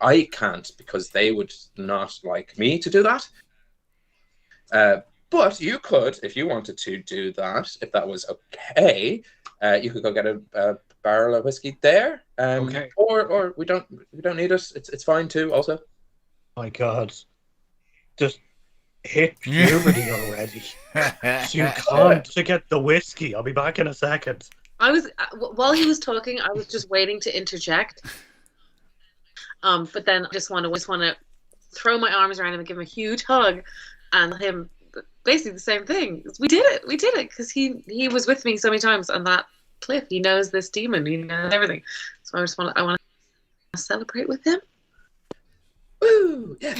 I can't because they would not like me to do that. But you could, if you wanted to do that, if that was okay, you could go get a barrel of whiskey there. Okay. Or we don't need it. It's fine too. Also. My God, just hit puberty already. You can't to get the whiskey. I'll be back in a second. I was while he was talking, I was just waiting to interject. But then I just want to throw my arms around him and give him a huge hug, and basically the same thing. We did it because he was with me so many times, and that cliff. He knows this demon. He knows everything. So I want to celebrate with him. Woo! Yeah.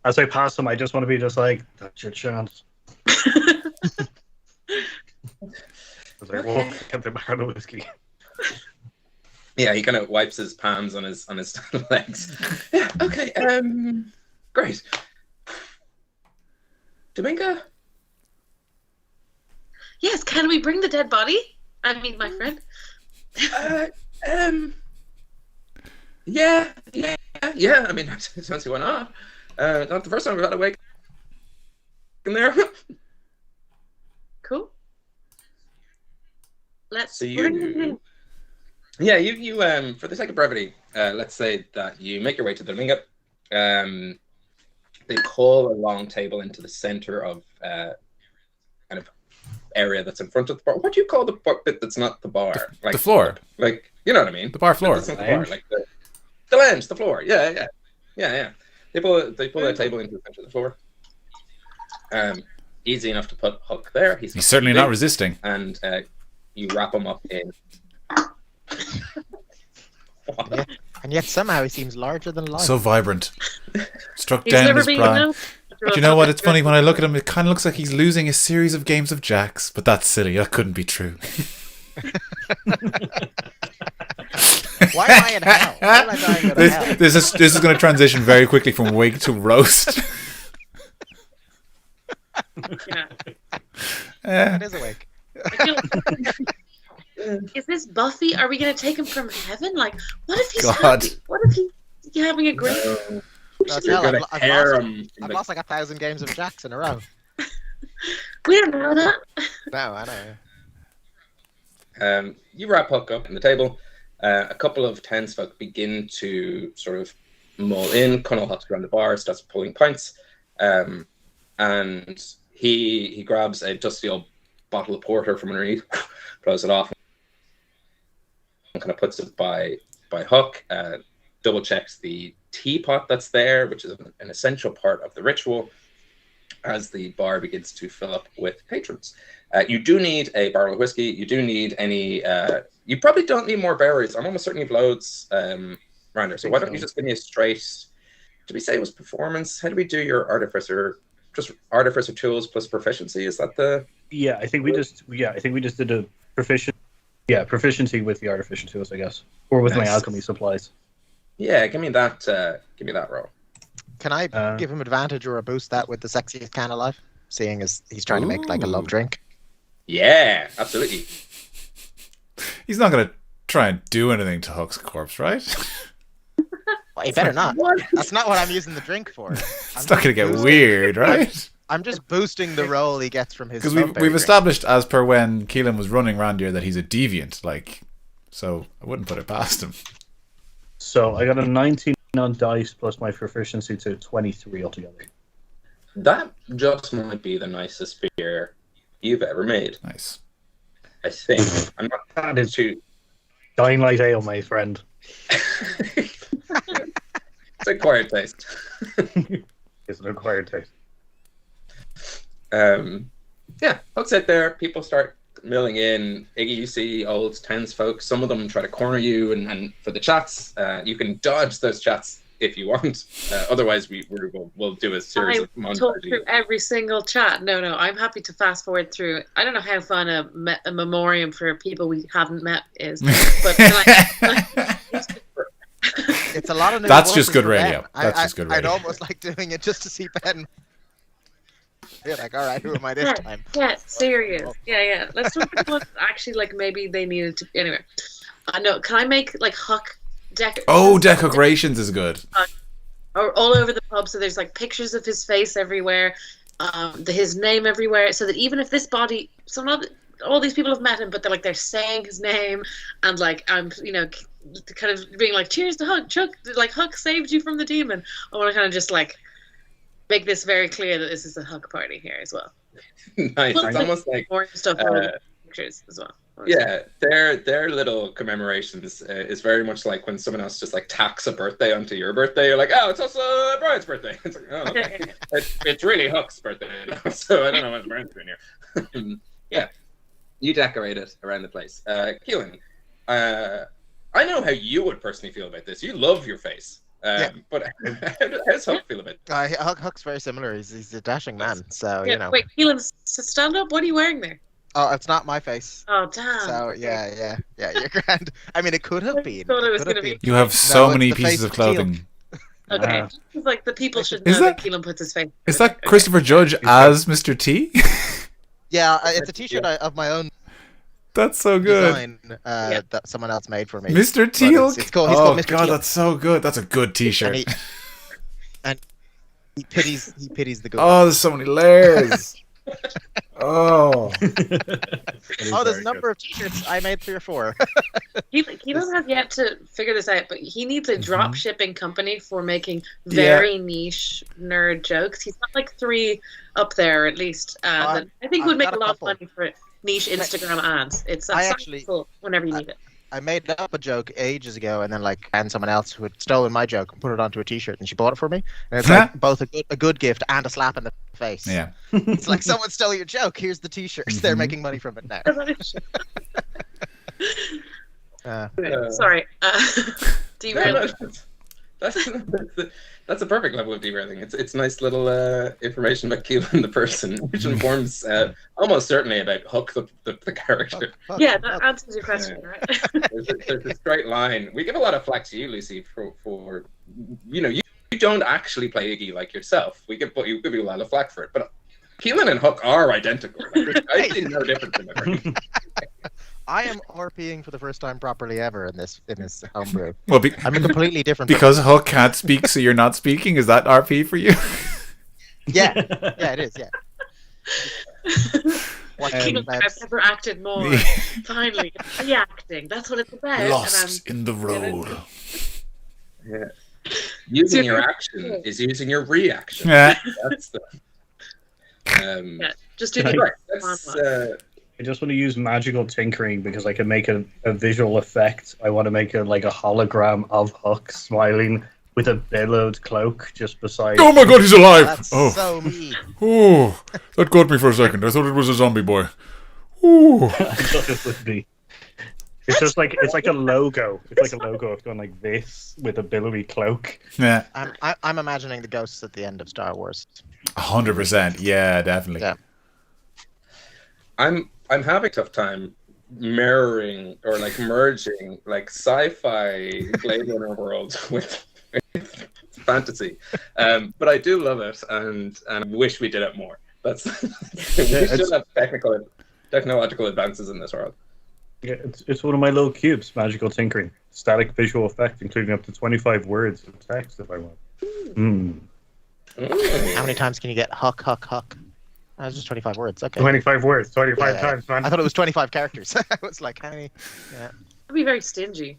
As I pass him, I just want to be just like, that's your chance. As I walk at the bar of whiskey. Yeah, he kind of wipes his palms on his legs. Yeah, okay. Great. Dominga? Yes, can we bring the dead body? I mean, my friend. Yeah. I mean, I don't see why not. Not the first time we've had a wake in there. Cool. Let's So bring him in. Yeah, you for the sake of brevity, let's say that you make your way to the Dominga. They call a long table into the center of kind of area that's in front of the bar. What do you call the bit that's not the bar? The floor. Like, you know what I mean? The bar floor. That's not the bar. Like the lounge, the floor. Yeah. They pull a table into the center of the floor. Easy enough to put Huck there. He's certainly not resisting. And you wrap him up in. And yet somehow he seems larger than life. So vibrant. Struck He's down in never his been prime. enough. Do you know what? It's funny when I look at him. It kind of looks like he's losing a series of games of jacks, but that's silly. That couldn't be true. Why am I in hell? Why am I dying out of hell? This is going to transition very quickly from wig to roast. Yeah. It is awake. Is this Buffy? Are we going to take him from heaven? Like, what if he's God. happy? What if he's having a great... That's You're hell. gonna tear him. I've lost like 1,000 games of jacks in a row. We don't know that. No, I know. You wrap Huck up in the table. A couple of townsfolk begin to sort of mull in. Colonel Huck's around the bar, starts pulling pints, and he grabs a dusty old bottle of porter from underneath, throws it off, and kind of puts it by Huck. Double checks the teapot that's there, which is an essential part of the ritual, as the bar begins to fill up with patrons. You do need a barrel of whiskey. You do need any... you probably don't need more berries. I'm almost certain you've loads around there. So why don't you just give me a straight... Did we say it was performance? How do we do your artificer? Just artificer tools plus proficiency? Is that the... Yeah, I think we just did a proficiency with the artificial tools, I guess. Or with my alchemy supplies. Yeah, give me that roll. Can I give him advantage or a boost that with the sexiest can alive? Seeing as he's trying to make like a love drink. Yeah, absolutely. He's not going to try and do anything to Huck's corpse, right? Well, he better not. That's not what I'm using the drink for. It's not going to get weird, right? I'm just boosting the roll he gets from his. Because we've established, as per when Keelan was running around here, that he's a deviant. Like, so I wouldn't put it past him. So I got a 19 on dice plus my proficiency to 23 altogether. That just might be the nicest beer you've ever made. Nice. I think. I'm not That is too... Dying Light Ale, my friend. It's a quiet taste. It's an acquired taste. Yeah, Huck's out there. People start milling in. Iggy, you see old townsfolk. Some of them try to corner you, and for the chats, you can dodge those chats if you want. Otherwise, we'll do a series of I talk montages. through every single chat. No, I'm happy to fast forward through it. I don't know how fun a memoriam for people we haven't met is, but it's a lot of new That's just voices good for radio. Ben. That's just good radio. I'd almost like doing it just to see Ben. You're like, all right, who am I this time? Yeah, serious. Yeah. Let's talk about actually, like, maybe they needed to. Anyway, no. Can I make like Huck decorations is good. Or all over the pub, so there's like pictures of his face everywhere, his name everywhere, so that even if this body, all these people have met him, but they're saying his name, and like I'm, kind of being like, cheers to Huck, Chuck, like Huck saved you from the demon. I want to kind of just like make this very clear that this is a Huck party here as well. Nice. It's almost like more stuff all over the pictures as well. Yeah, their little commemorations is very much like when someone else just like tacks a birthday onto your birthday. You're like, oh, it's also Brian's birthday. It's like, oh, okay. It's really Huck's birthday, so I don't know what Brian's doing here. Yeah, You decorate it around the place. Keelan, I know how you would personally feel about this. You love your face. But how does Huck feel about it? Huck's very similar. He's a dashing man, so you know. Wait, Keelan, stand up. What are you wearing there? Oh, it's not my face. Oh, damn. So yeah, you're grand. I mean, it could have been. Thought it was gonna be. You have so many the pieces face of of clothing. Okay, it's like the people should Is know that- that Keelan puts his face. Is that Christopher Judge as Mr. T? Yeah, it's a T-shirt of my own That's so good. design that someone else made for me. Mr. But Teal? It's called Oh Mr. god, Teal. that's so good. That's a good T-shirt. And he pities the good. Oh, there's so many layers. Oh. There's a number of T-shirts. I made 3 or 4. Keelan has yet to figure this out, but he needs a drop shipping company for making very niche nerd jokes. He's got like 3 up there at least. That I think would I've make got a a lot of couple. money for niche Instagram ads. It's I accessible whenever you need it. I made up a joke ages ago, and then and someone else who had stolen my joke and put it onto a T-shirt, and she bought it for me. And it's like both a good gift and a slap in the face. Yeah. It's like someone stole your joke. Here's the T-shirt. They're making money from it now. Sorry. Derailed. That's a perfect level of derailing. It's nice little information about Keelan the person, which informs almost certainly about Huck the character. Huck, Yeah, that answers your question, right? There's a straight line. We give a lot of flack to you, Lucy, for you don't actually play Iggy like yourself. We give you a lot of flack for it, but Keelan and Huck are identical. Like, I see no difference in them. I am RPing for the first time properly ever in this homebrew. Well, I'm a completely different. because Huck can't speak, so you're not speaking. Is that RP for you? Yeah, it is. Yeah. Keelan, I've never acted more. Finally, reacting. That's what it's about. Lost in the road. Yeah. Using your action is using your reaction. Yeah. That's the. Just do Right. the That's, I just want to use magical tinkering because I can make a visual effect. I want to make a hologram of Huck smiling with a billowed cloak just beside. Oh my god, he's alive! That's so mean. Oh, that got me for a second. I thought it was a zombie boy. Ooh. I thought it would be. It's just like it's like a logo. It's like a logo. It's going like this with a billowy cloak. Yeah. I'm imagining the ghosts at the end of Star Wars. 100%. Yeah, definitely. Yeah. I'm having a tough time mirroring or merging sci-fi Blade Runner world with fantasy, but I do love it and wish we did it more. We should have technological advances in this world. Yeah, it's one of my little cubes. Magical tinkering, static visual effect, including up to 25 words of text if I want. How many times can you get Huck, Huck, Huck? That was just 25 words. Okay. 25 words, 25 Yeah. times, man. I thought it was 25 characters. I was like, how many? Yeah. I'd be very stingy.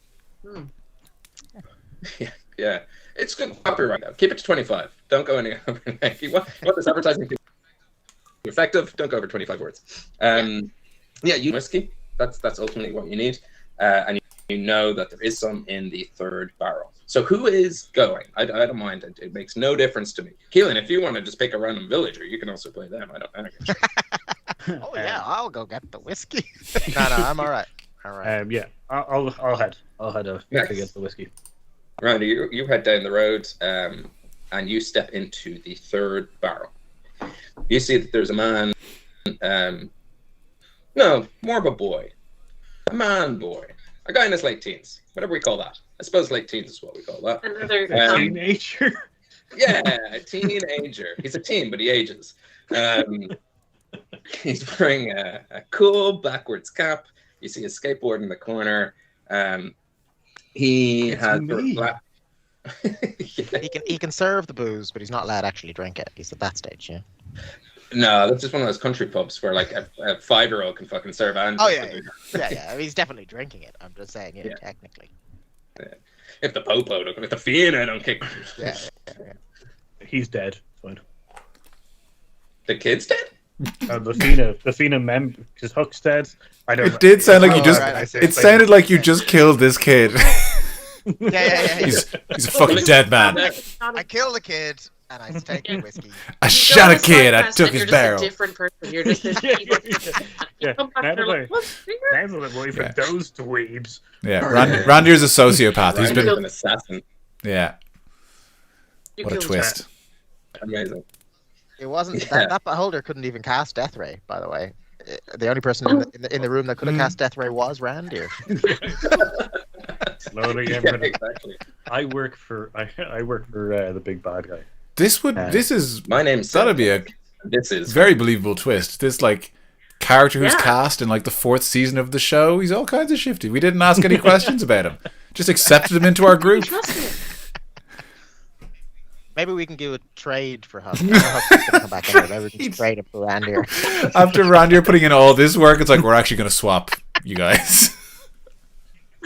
Yeah, it's good copyright though. Keep it to 25. Don't go any over. If you want this advertising to be effective, don't go over 25 words. You whiskey. That's ultimately what you need, and you know that there is some in the 3rd barrel. So who is going? I don't mind. It makes no difference to me. Keelan, if you want to just pick a random villager, you can also play them. I don't. Oh yeah, I'll go get the whiskey. No, I'm all right. All right. Yeah, I'll head. I'll head to get the whiskey. Randy, you head down the road, and you step into the 3rd barrel. You see that there's a man. No, more of a boy. A man boy. A guy in his late teens. Whatever we call that. I suppose late teens is what we call that. Another Teenager. Yeah, a teenager. He's a teen, but he ages. He's wearing a cool backwards cap. You see his skateboard in the corner. He has black. Yeah. He can serve the booze, but he's not allowed to actually drink it. He's at that stage, yeah. No, that's just one of those country pubs where a 5-year-old can fucking serve and. Oh yeah. I mean, he's definitely drinking it. I'm just saying, yeah. Technically. Yeah. If the popo don't, if the Fiona don't kick. Yeah. He's dead. Fine. The kid's dead. The Fiona member, because Huck's dead. I don't. It did sound like you just. Right, It sounded like you just killed this kid. Yeah. He's a fucking dead man. I killed the kid, and I take the whiskey. I You shot go a on kid. side I quest took and his you're barrel. just a different person. You're just this Yeah. come back Now and you're that like, "What's here?" Now that I'm away from those dweebs. Yeah, Randier's a sociopath. He's Randy's been. an assassin. Yeah. You What a killed twist. Amazing. It wasn't Yeah. that beholder couldn't even cast Death Ray, by the way. The only person in the room that could have cast Death Ray was Randir. Slowly, Yeah, everybody. exactly. I work for the big bad guy. This is My name's that'd be a This is very believable twist. This like character who's Yeah. cast in like the 4th season of the show. He's all kinds of shifty. We didn't ask any questions about him. Just accepted him into our group. Trust me. Maybe we can do a trade for Huck. I know Huck's gonna come back anyway. Maybe we can just trade him for Randir. After Randir putting in all this work, it's like we're actually going to swap you guys.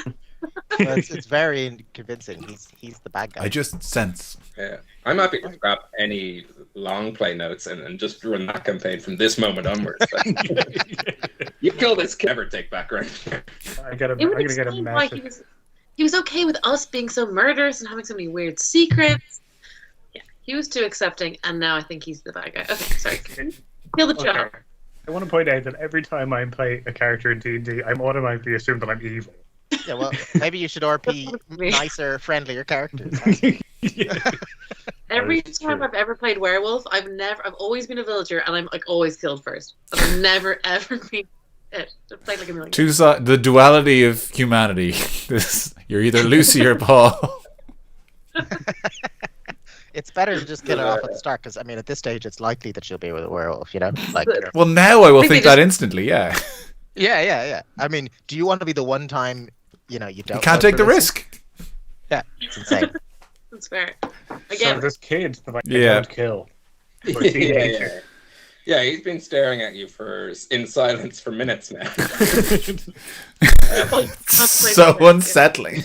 Well, it's very convincing. He's the bad guy. I just sense. Yeah. I'm happy to scrap any long play notes and just run that campaign from this moment onwards. You kill this kid, never take back right. It would I'm gonna get a explain why message. he was okay with us being so murderous and having so many weird secrets. Yeah, he was too accepting, and now I think he's the bad guy. Okay, sorry. Kill the child. Okay. I want to point out that every time I play a character in D&D, I'm automatically assumed that I'm evil. Yeah, well, maybe you should RP nicer, friendlier characters. Every That is time true. I've ever played werewolf, I've always been a villager, and I'm like always killed first. I've never ever been it. I've played like a million. The duality of humanity. You're either Lucy or Paul. It's better to just kill her off at the start, because I mean, at this stage, it's likely that she'll be with a werewolf. You know, like. Well, now I will think think they that just- instantly. Yeah, Yeah. I mean, do you want to be the one time you don't? you can't take the risk. Yeah, it's insane. That's fair. So Again, this kid that I Yeah. don't kill. Or Yeah, teenager. yeah, he's been staring at you in silence for minutes now. So unsettling.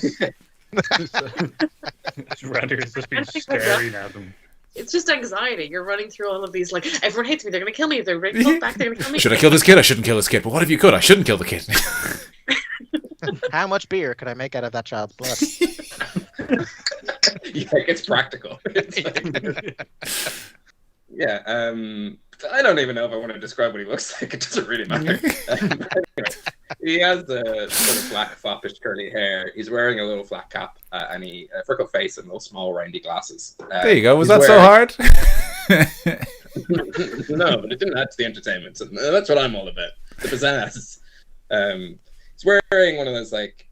Randir has just been I think that's staring at him. it's just anxiety. You're running through all of these, like, everyone hates me, they're going to kill me, they're going to come back, they're going to kill me. Should I kill this kid? I shouldn't kill this kid. But what if you could? I shouldn't kill the kid. How much beer could I make out of that child's blood? Yeah, it's practical. It's like- yeah, I don't even know if I want to describe what he looks like. It doesn't really matter. Anyway, he has a sort of black, foppish, curly hair. He's wearing a little flat cap and a freckled face and little small, roundy glasses. There you go. Was he's that so hard? No, but it didn't add to the entertainment. So that's what I'm all about. The pizzazz. He's wearing one of those like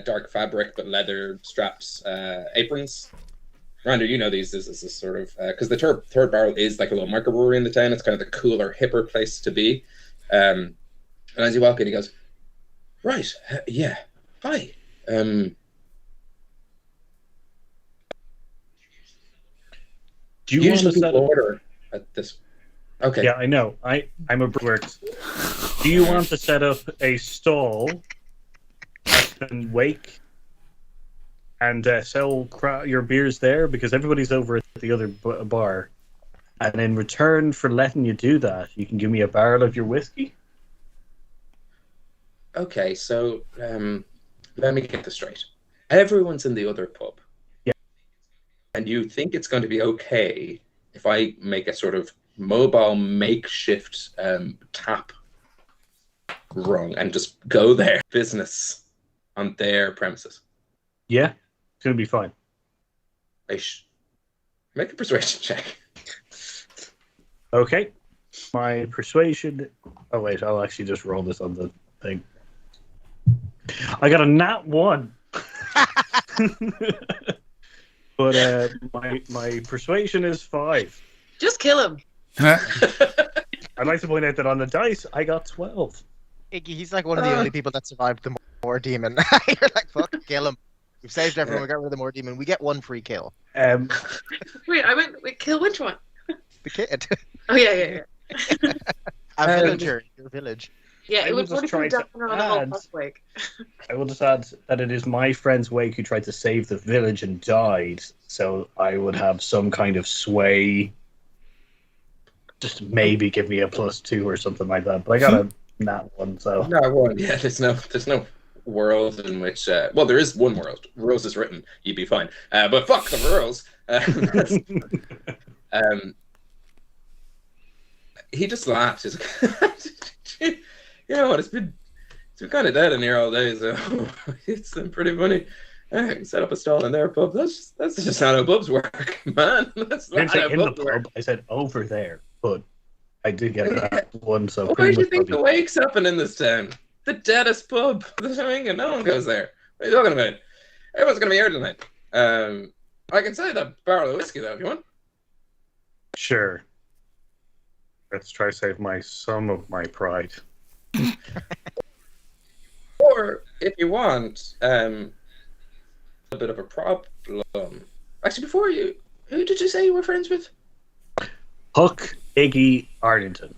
dark fabric but leather straps aprons. Randy, you know these. This is a sort of because the third barrel is like a little microbrewery in the town. It's kind of the cooler, hipper place to be. And as you walk in, he goes, "Right, yeah, hi." Do you want Usually to set people up? order at this. Okay. Yeah, I know. I'm a works. Do you want to set up a stall and wake and sell your beers there? Because everybody's over at the other bar. And in return for letting you do that, you can give me a barrel of your whiskey? Okay, so let me get this straight. Everyone's in the other pub. Yeah. And you think it's going to be okay if I make a sort of mobile makeshift tap rung and just go there, business on their premises? Yeah, it's going to be fine. Make a persuasion check. Okay. My persuasion... Oh, wait, I'll actually just roll this on the thing. I got a nat 1. But my persuasion is 5. Just kill him. I'd like to point out that on the dice, I got 12. Iggy, he's like one of the only people that survived the Moor Demon. You're like, fuck, kill him. We've saved everyone. We got rid of the Moor Demon. We get one free kill. Wait, kill which one? The kid. Oh, yeah. A villager in your village. Yeah, I it would was just probably trying be to down on a whole add- wake. I will just add that it is my friend's Wake who tried to save the village and died, so I would have some kind of sway. Just maybe give me a +2 or something like that. But I got a nat 1, so... No, well, yeah, there's no world in which... well, there is one world. Rules is written. You'd be fine. But fuck the rules. He just laughed. He's like, you know what? It's been kind of dead in here all day, so it's been pretty funny. I can set up a stall in there, pub. That's just not how pubs work, man. That's I not didn't say how in the pubs work. pub. I said over there, but I did get that one. So Why pretty do you much think the probably- wakes happen in this town? The deadest pub. No one goes there. What are you talking about? Everyone's gonna be here tonight. I can say that barrel of whiskey though, if you want. Sure. Let's try save some of my pride. Or if you want, a bit of a problem. Actually, who did you say you were friends with? Huck, Iggy, Arlington.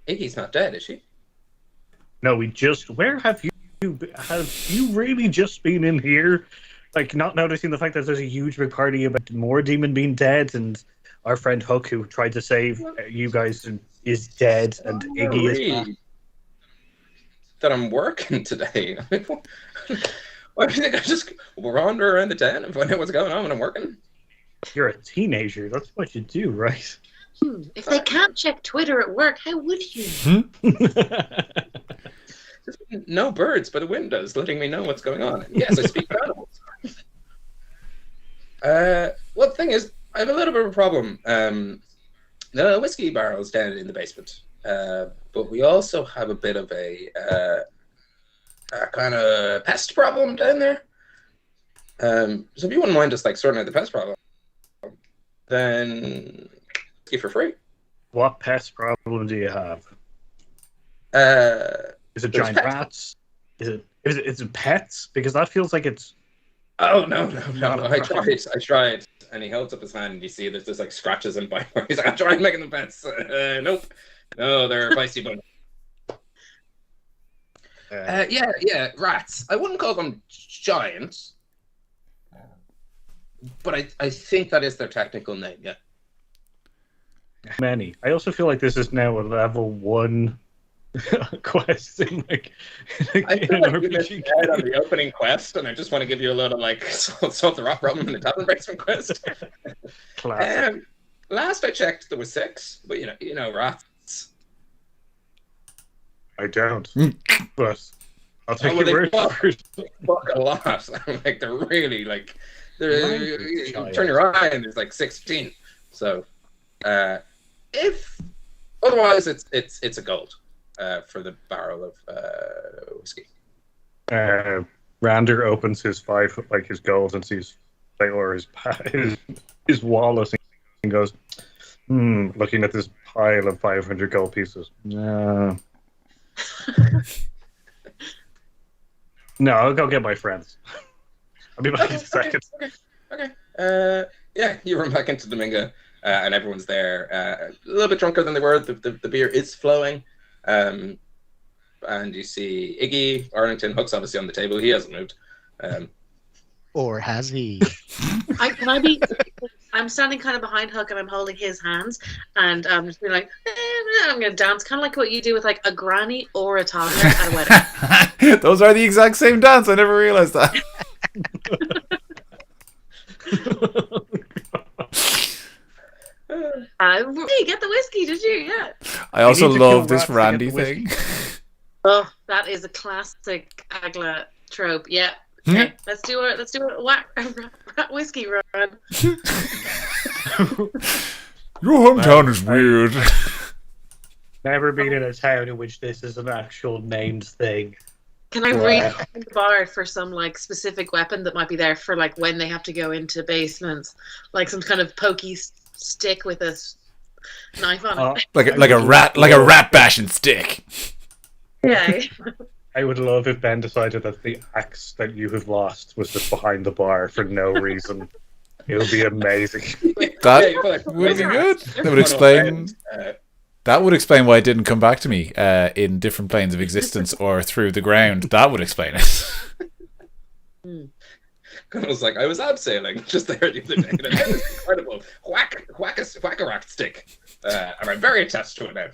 Iggy's not dead, is she? No, where have you really just been in here? Like, not noticing the fact that there's a huge big party about more demon being dead, and our friend Huck, who tried to save you guys, is dead, and Iggy is back. That I'm working today. Why do you think I just wander around the town and find out what's going on when I'm working? You're a teenager. That's what you do, right? If they can't check Twitter at work, how would you? No birds by the windows letting me know what's going on. And yes, I speak to animals. Well, the thing is, I have a little bit of a problem. The whiskey barrel's down in the basement, but we also have a bit of a kind of pest problem down there. So if you wouldn't mind just like sorting out the pest problem, then whiskey for free. What pest problem do you have? Is it There's giant pets. rats? Is it pets? Because that feels like it's. Oh no! I tried, and he holds up his hand, and you see there's just like scratches and bite marks. He's like, I tried making them pets. Nope, no, they're feisty bunch. Yeah, rats. I wouldn't call them giant, but I think that is their technical name. Yeah. Many. I also feel like this is now a level 1 quest in like I in feel an like you missed RPG out on game. the opening quest, and I just want to give you a little like solve the rock problem in the tavern basement quest. Classic. Last I checked, there was 6, but you know rats. I don't, but I'll take Oh, well, your word they for it. Fuck a lot. Like they're really like you Giant. turn your eye and there's like 16. So if otherwise it's a gold for the barrel of whiskey. Rander opens his his gold and sees or his wallet and goes, looking at this pile of 500 gold pieces. No, I'll go get my friends. I'll be back in a second. Okay. Yeah, you run back into Domingo, and everyone's there. A little bit drunker than they were. The beer is flowing. And you see Iggy, Arlington, Huck's obviously on the table. He hasn't moved. Or has he? I'm standing kind of behind Huck and I'm holding his hands and I'm just being like, I'm going to dance, kind of like what you do with like a granny or a toddler at a wedding. Those are the exact same dance. I never realized that. Hey, get the whiskey, did you? Yeah. I also need to kill love this rats to get Randy the whiskey. thing. Oh, that is a classic Agla trope. Yeah. Okay, let's do a rat whiskey run. Your hometown is weird. Never been in a town in which this is an actual named thing. Can I Wow. read the bar for some like specific weapon that might be there for like when they have to go into basements, like some kind of pokey stick with a knife on it? like a rat bashing stick. Yeah. I would love if Ben decided that the axe that you have lost was just behind the bar for no reason. It would be amazing. That Yeah, like, would be good. That would Everyone explain. around, That would explain why it didn't come back to me in different planes of existence or through the ground. That would explain it. I was like, I was abseiling just there the other day. And it was incredible. Whack a rack stick. And I'm very attached to it now.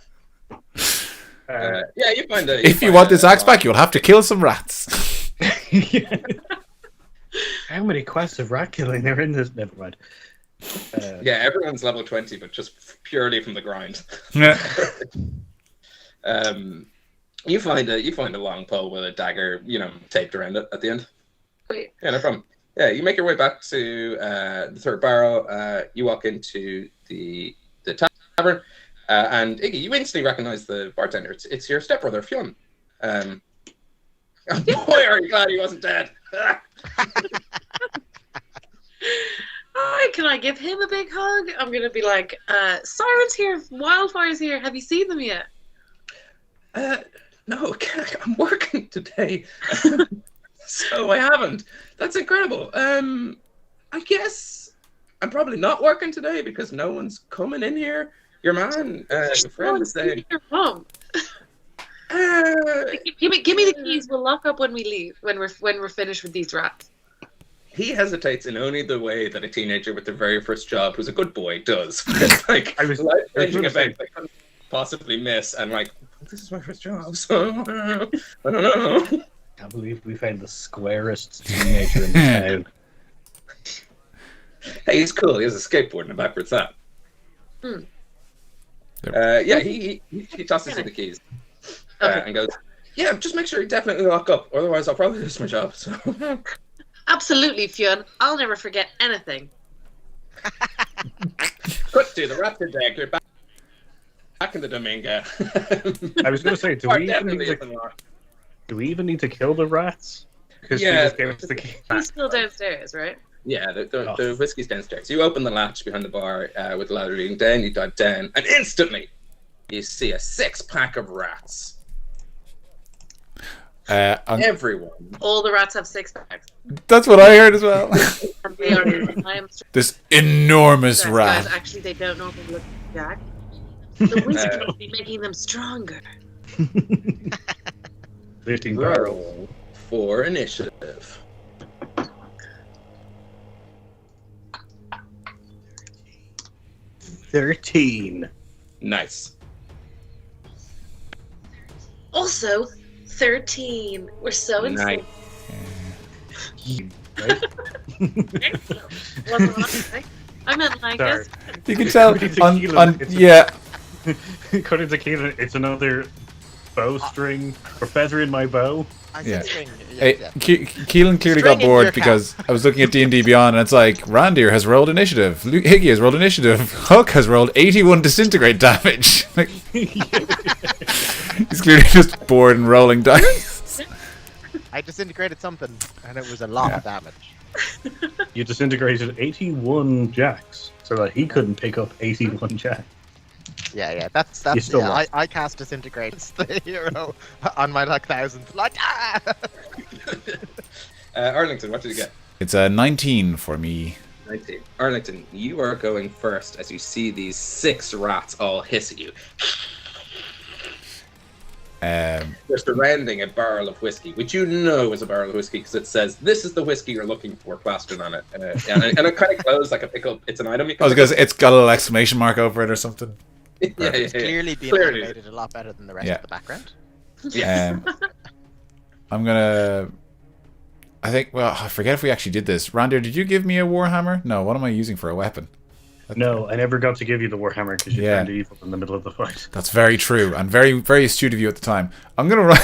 Yeah, you find a. If you want this axe back, you'll have to kill some rats. How many quests of rat killing are in this? Never mind. Yeah, everyone's level 20, but just purely from the grind. Yeah. You find a long pole with a dagger, taped around it at the end. Wait. Yeah, no problem. Yeah, you make your way back to the third barrel. You walk into the tavern, and Iggy, you instantly recognize the bartender. It's your stepbrother, Fionn. Boy, are you glad he wasn't dead. Can I give him a big hug? I'm gonna be like, Sirens here, wildfires here. Have you seen them yet? No, I'm working today, so I haven't. That's incredible. I guess I'm probably not working today because no one's coming in here. Your man, your friend is saying. Your mom. Give me the keys. We'll lock up when we leave. When we're finished with these rats. He hesitates in only the way that a teenager with their very first job, who's a good boy, does. It's like I was thinking about I couldn't possibly miss, and like, this is my first job, so I don't know. I can't believe we found the squarest teenager in town. Hey, he's cool. He has a skateboard and a backwards hat. Yeah, he tosses you the keys and goes, "Yeah, just make sure you definitely lock up, otherwise I'll probably lose my job." So. Absolutely, Fionn. I'll never forget anything. Cut to the rats are dead. You're back in the Dominga. I was going to say, do we even need to kill the rats? Because Yeah. we just gave us the key. He's still downstairs, right? Yeah, the whiskey's downstairs. You open the latch behind the bar with loud reading. Then you dive down, and instantly you see a 6-pack of rats. Everyone. All the rats have 6 packs. That's what I heard as well. And they are. I am This enormous stressed, rat. guys. Actually, they don't normally look like Jack. The whiskey will be making them stronger. 15 barrels. Roll for initiative. 13. Nice. Also, 13. We're so Nice. insane. Right? Wasn't right? I meant like Sorry. this. You can tell According to on Keelan, it's- yeah. According to Keelan, it's another bowstring or feather in my bow. I Yeah. said string. Hey, Yeah. Keelan clearly got String into your bored cap. because I was looking at D&D Beyond and it's like Randir has rolled initiative, Higgy has rolled initiative, Huck has rolled 81 disintegrate damage. Like, he's clearly just bored and rolling dice. I disintegrated something, and it was a lot of damage. You disintegrated 81 jacks so that he couldn't pick up 81 jacks. Yeah, that's You still yeah, lost. I cast disintegrate as the hero on my like 1000th. Like Arlington, what did you get? It's a 19 for me. 19. Arlington, you are going first as you see these 6 rats all hiss at you. They're surrounding a barrel of whiskey, which you know is a barrel of whiskey because it says, "This is the whiskey you're looking for," plastered on it. And it kind of closes like a pickup. It's an item you can I was because it's got a little exclamation mark over it or something. it's clearly being Clearly. animated a lot better than the rest Yeah. of the background. I'm gonna. I think. Well, I forget if we actually did this. Randir, did you give me a warhammer? No. What am I using for a weapon? No, I never got to give you the Warhammer because you Yeah. turned evil in the middle of the fight. That's very true and very, very astute of you at the time. I'm gonna run.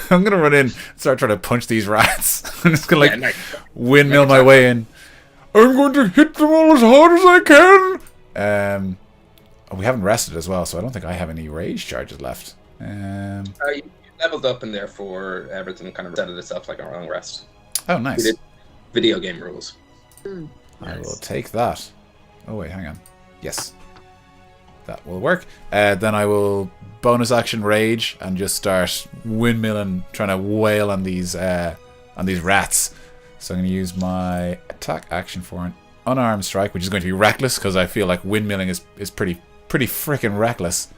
I'm gonna run in, and start trying to punch these rats. I'm just gonna like nice. windmill my way in. I'm going to hit them all as hard as I can. We haven't rested as well, so I don't think I have any rage charges left. You leveled up and therefore everything kind of set it itself like a long rest. Oh, We nice. did video game rules. I will take that. Oh wait, hang on. Yes, that will work. Then I will bonus action rage and just start windmilling, trying to wail on these rats. So I'm going to use my attack action for an unarmed strike, which is going to be reckless because I feel like windmilling is pretty freaking reckless.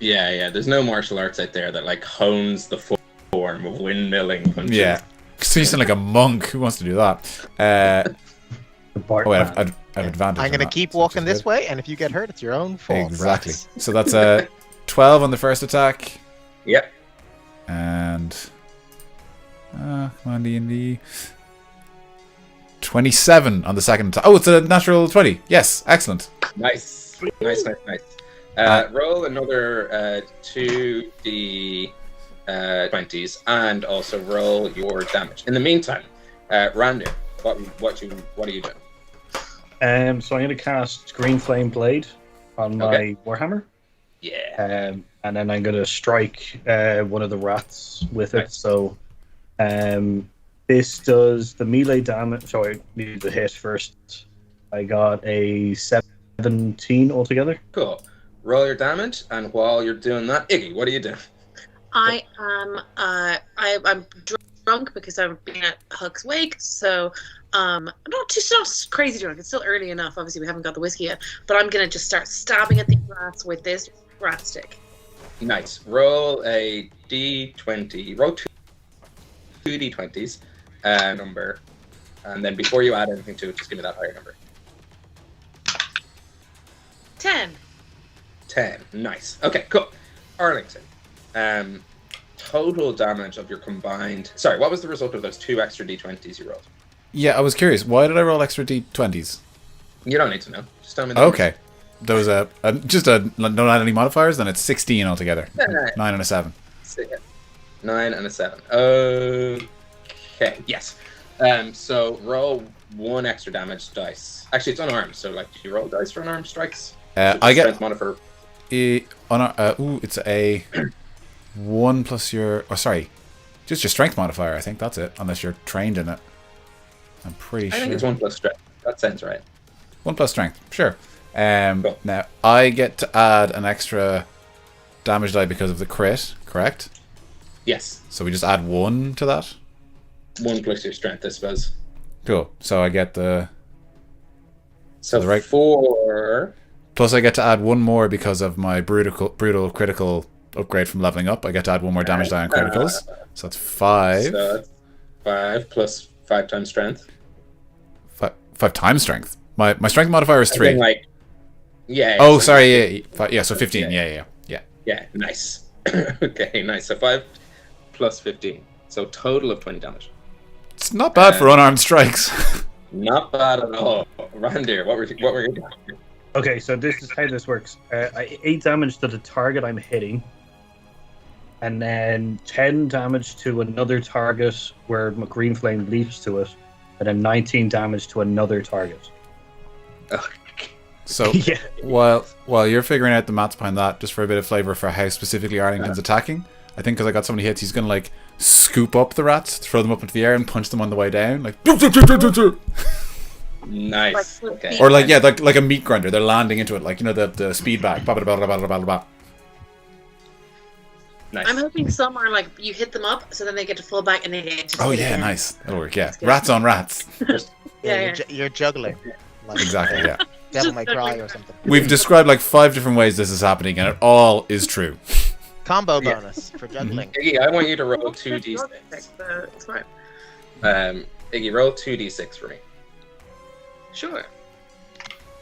Yeah. There's no martial arts out there that like hones the form of windmilling punches. Yeah. So you sound like a monk. Who wants to do that? The Bart Oh wait, man. I have advantage. I'm on gonna that, keep so walking which is this way, and if you get hurt, it's your own fault. Exactly. rats. So that's a 12 on the first attack. Yep. And come on, D&D. 27 on the second. Oh, it's a natural 20. Yes, excellent. Nice. Roll another 2d 20s and also roll your damage. In the meantime, Randy, what are you doing? So I'm going to cast Green Flame Blade on my Warhammer. Yeah. And then I'm going to strike one of the rats with it. So this does the melee damage. So I need the hit first. I got a 17 altogether. Cool. Roll your damage, and while you're doing that, Iggy, what are you doing? I am. I'm drunk because I've been at Huck's wake, so I'm not crazy drunk. It's still early enough. Obviously, we haven't got the whiskey yet, but I'm gonna just start stabbing at these rats with this rat stick. Nice. Roll a d20. Roll two d20s number, and then before you add anything to it, just give me that higher number. 10. 10. Nice. Okay, cool. Arlington. Total damage of your combined... Sorry, what was the result of those 2 extra d20s you rolled? Yeah, I was curious. Why did I roll extra d20s? You don't need to know. Just tell me the Okay. There was don't add any modifiers, then it's 16 altogether. 9 and a 7. 9 and a 7. Okay, yes. So roll 1 extra damage dice. Actually, it's unarmed, so do you roll dice for unarmed strikes? I get... Strength modifier. It's a 1 plus your... Oh, sorry. Just your strength modifier, I think that's it. Unless you're trained in it. I'm pretty sure. I think it's 1 plus strength. That sounds right. 1 plus strength, sure. Cool. Now, I get to add an extra damage die because of the crit, correct? Yes. So we just add 1 to that? 1 plus your strength, I suppose. Cool. So I get the... So right. 4... Plus I get to add 1 more because of my brutal critical upgrade from leveling up. I get to add 1 more damage die on criticals. So that's 5. So that's 5 plus 5 times strength. 5 times strength? My strength modifier is 3. Yeah. Oh, sorry. Yeah, so 15. Yeah. Yeah, nice. Okay, nice. So 5 plus 15. So total of 20 damage. It's not bad for unarmed strikes. Not bad at all. Randir, what were you doing? Okay, so this is how this works. 8 damage to the target I'm hitting, and then 10 damage to another target where my green flame leaps to it, and then 19 damage to another target. So Yeah. while you're figuring out the maths behind that, just for a bit of flavour for how specifically Arlington's attacking, I think because I got so many hits, he's gonna scoop up the rats, throw them up into the air, and punch them on the way down, Nice. Okay. Or like a meat grinder. They're landing into it, the speed bag. Nice. I'm hoping some are you hit them up, so then they get to fall back and they get to Oh yeah, nice. That'll work. Yeah, rats on rats. Yeah. You're juggling. Exactly. Yeah. Devil May Cry or something. We've described 5 different ways this is happening, and it all is true. Combo bonus for juggling. Iggy, I want you to roll 2d6. It's fine. Iggy, roll 2d6 for me. Sure.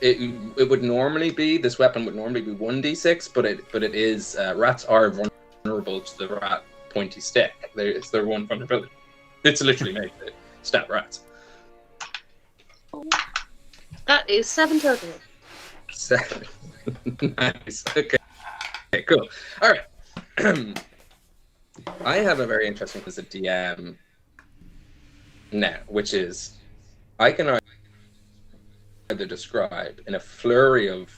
It would normally be, this weapon would normally be 1d6, but it is, rats are vulnerable to the rat pointy stick. It's their one vulnerability. It's literally made to stab rats. That is 7 total. 7. Nice. Okay, cool. All right. I have a very interesting as a DM now, which is I can either describe in a flurry of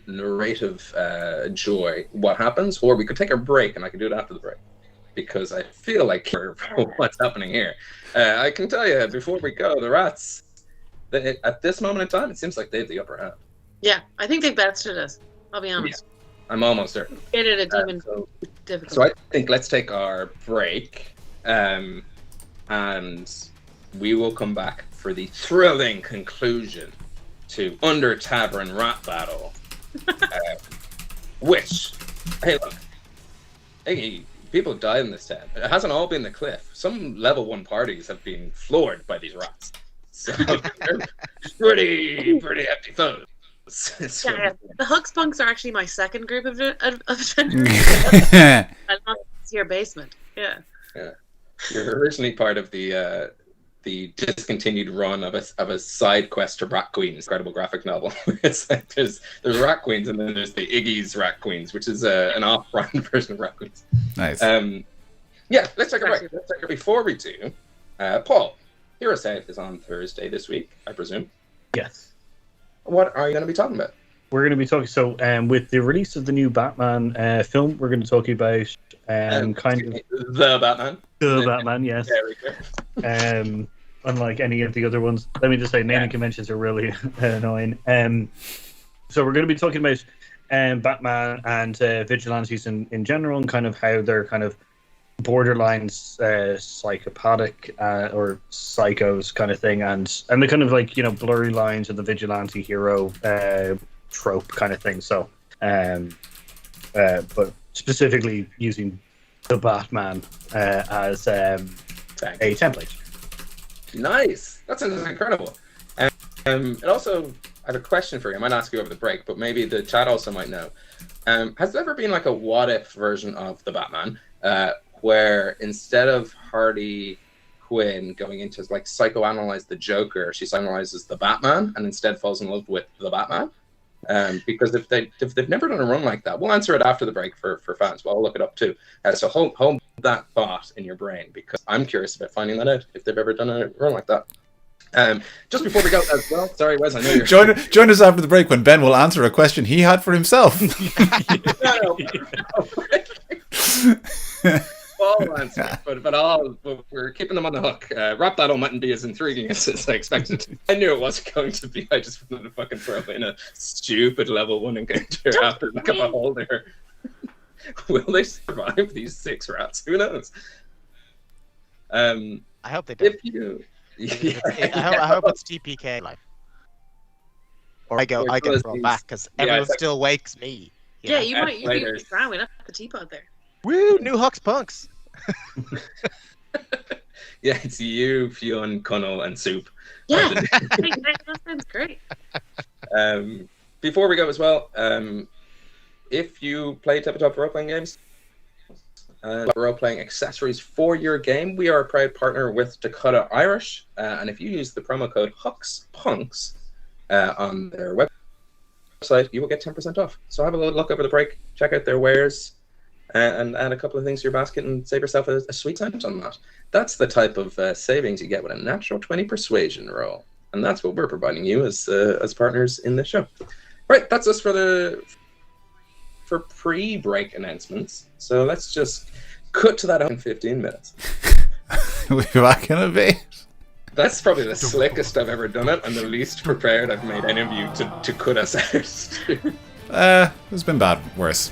narrative joy what happens, or we could take a break and I can do it after the break, because I feel like for what's happening here. I can tell you before we go, the rats, at this moment in time, it seems like they have the upper hand. Yeah, I think they bested us. I'll be honest. Yeah, I'm almost certain. It a demon difficult. So I think let's take our break, and we will come back for the thrilling conclusion to Under Tavern Rat Battle, which, hey look, people died in this town. It hasn't all been the cliff. Some level 1 parties have been floored by these rats. So they're pretty hefty foes. Yeah. The Huck Spunks are actually my second group of adventurers. I love your basement. Yeah. You're originally part of the the discontinued run of a side quest to Rat Queens, incredible graphic novel. It's like there's Rat Queens, and then there's the Iggy's Rat Queens, which is an off-brand version of Rat Queens. Nice. Yeah, let's take a break. Before we do, Paul, Heroes Out is on Thursday this week, I presume. Yes. What are you going to be talking about? We're going to be talking. So, with the release of the new Batman film, we're going to talk about kind of the Batman. The Batman, yes. There we go. Unlike any of the other ones, let me just say, naming conventions are really annoying. So we're going to be talking about Batman and vigilantes in general, and kind of how they're kind of borderline psychopathic or psychos kind of thing, and the kind of like, you know, blurry lines of the vigilante hero trope kind of thing. So, but specifically using the Batman as a template. Nice. That sounds incredible. It also, I have a question for you. I might ask you over the break, but maybe the chat also might know. Has there ever been like a what-if version of the Batman where instead of Harley Quinn going into like psychoanalyze the Joker, she psychoanalyzes the Batman and instead falls in love with the Batman? Because if they've never done a run like that, we'll answer it after the break for fans, but I'll look it up too. So hold that thought in your brain, because I'm curious about finding that out, if they've ever done a run like that. Just before we go as well, sorry Wes, I know you're join us after the break when Ben will answer a question he had for himself. All answer, but we're keeping them on the hook. Rap Battle mightn't be as intriguing as I expected. I knew it wasn't going to be. I just wanted to fucking throw in a stupid level 1 encounter after like a hole there. Will they survive these 6 rats? Who knows? I hope they do. If you, I hope it's TPK life, or I get brought back because everyone still wakes me. Yeah, you might be frowning up the teapot there. Woo! New Huck's punks. Yeah, it's you, Fionn, Connell, and Soup. Yeah, that sounds great. Before we go as well, if you play tabletop role-playing games, role-playing accessories for your game, we are a proud partner with Dakota Irish, and if you use the promo code HUCKSPUNKS on their website, you will get 10% off. So have a little look over the break, check out their wares, and add a couple of things to your basket and save yourself a sweet cent on that. That's the type of savings you get with a natural 20 persuasion roll, and that's what we're providing you as partners in this show. Right, that's us for pre-break announcements. So let's just cut to that in 15 minutes. We'll be back in a bit. That's probably the slickest I've ever done it, and the least prepared I've made any of you to cut us out. It's been bad, worse.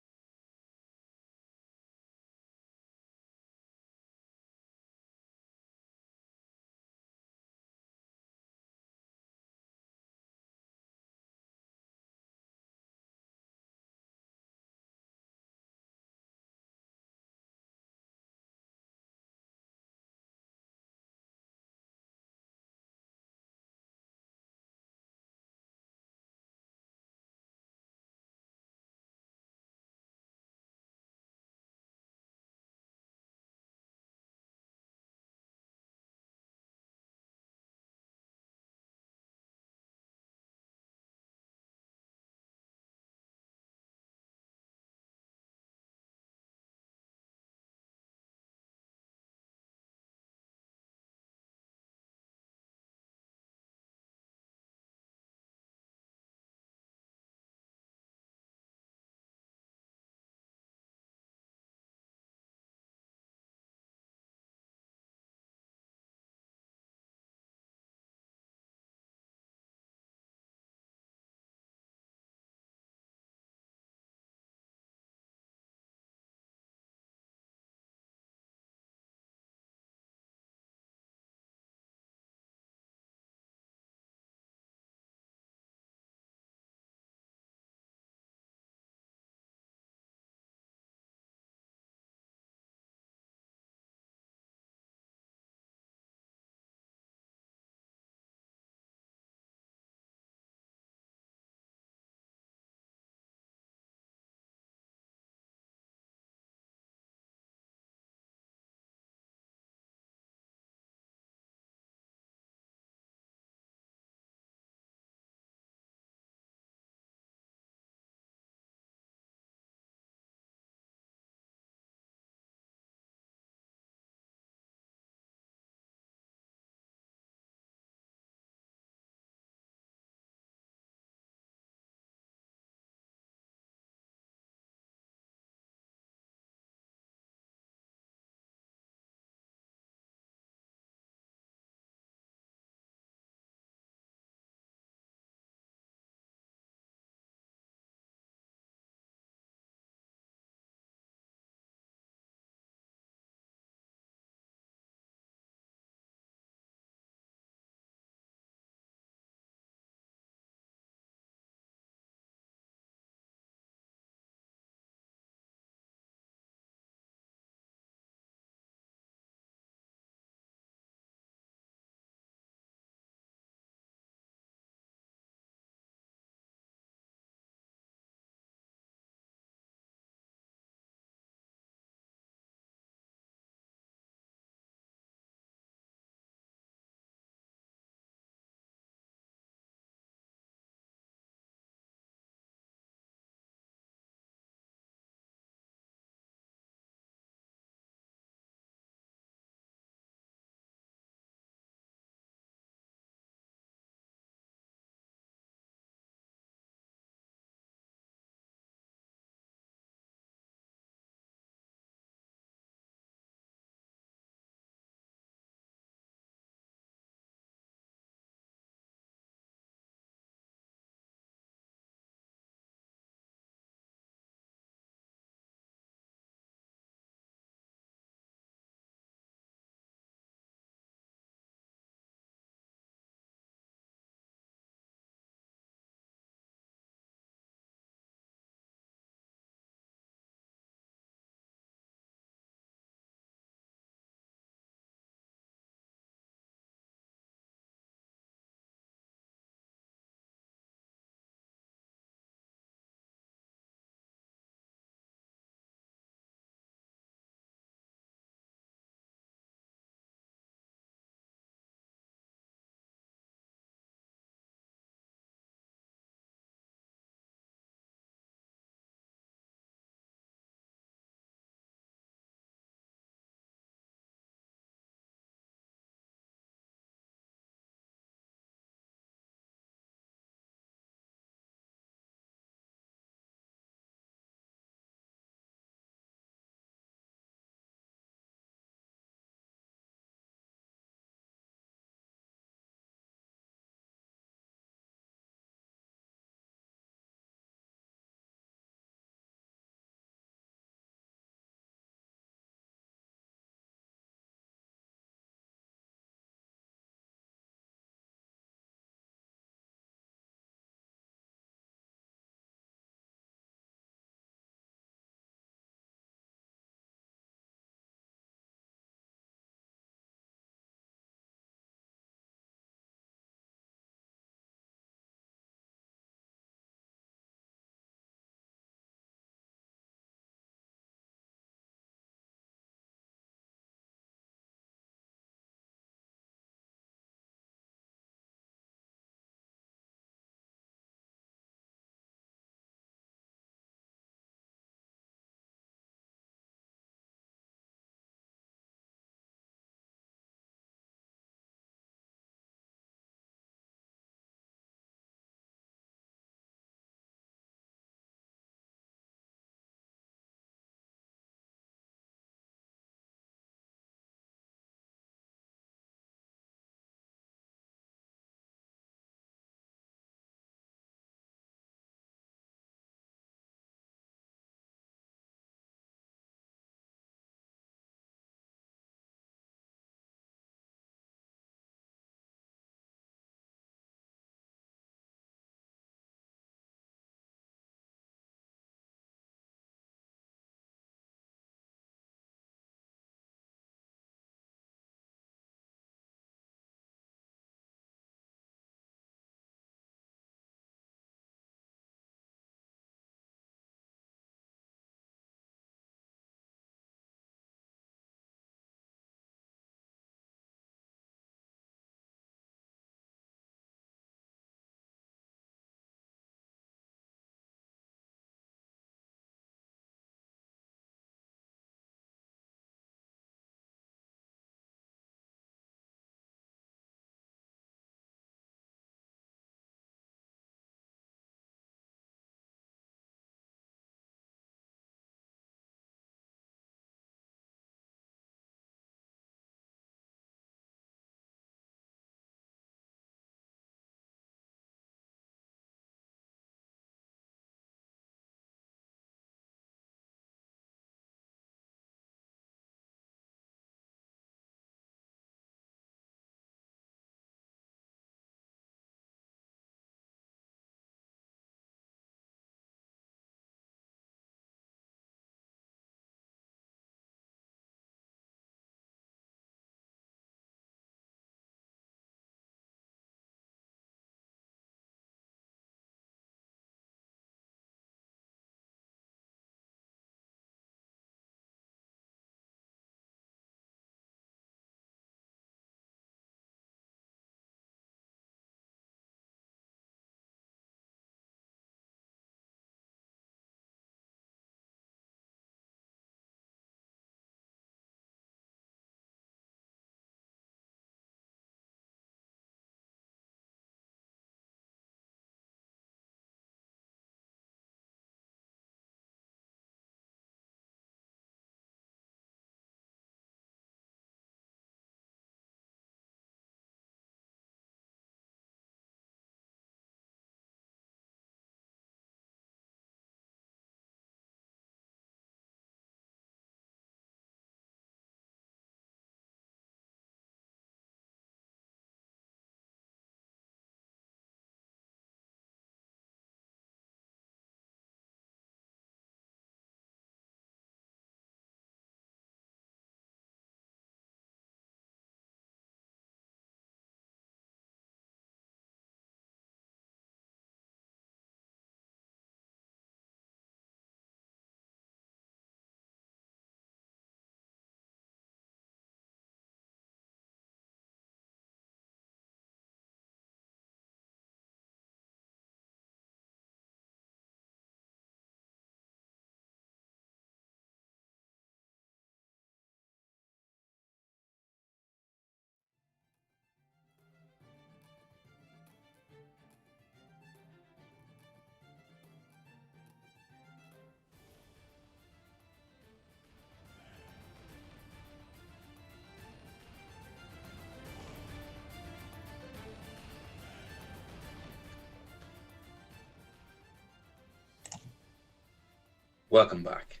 Welcome back.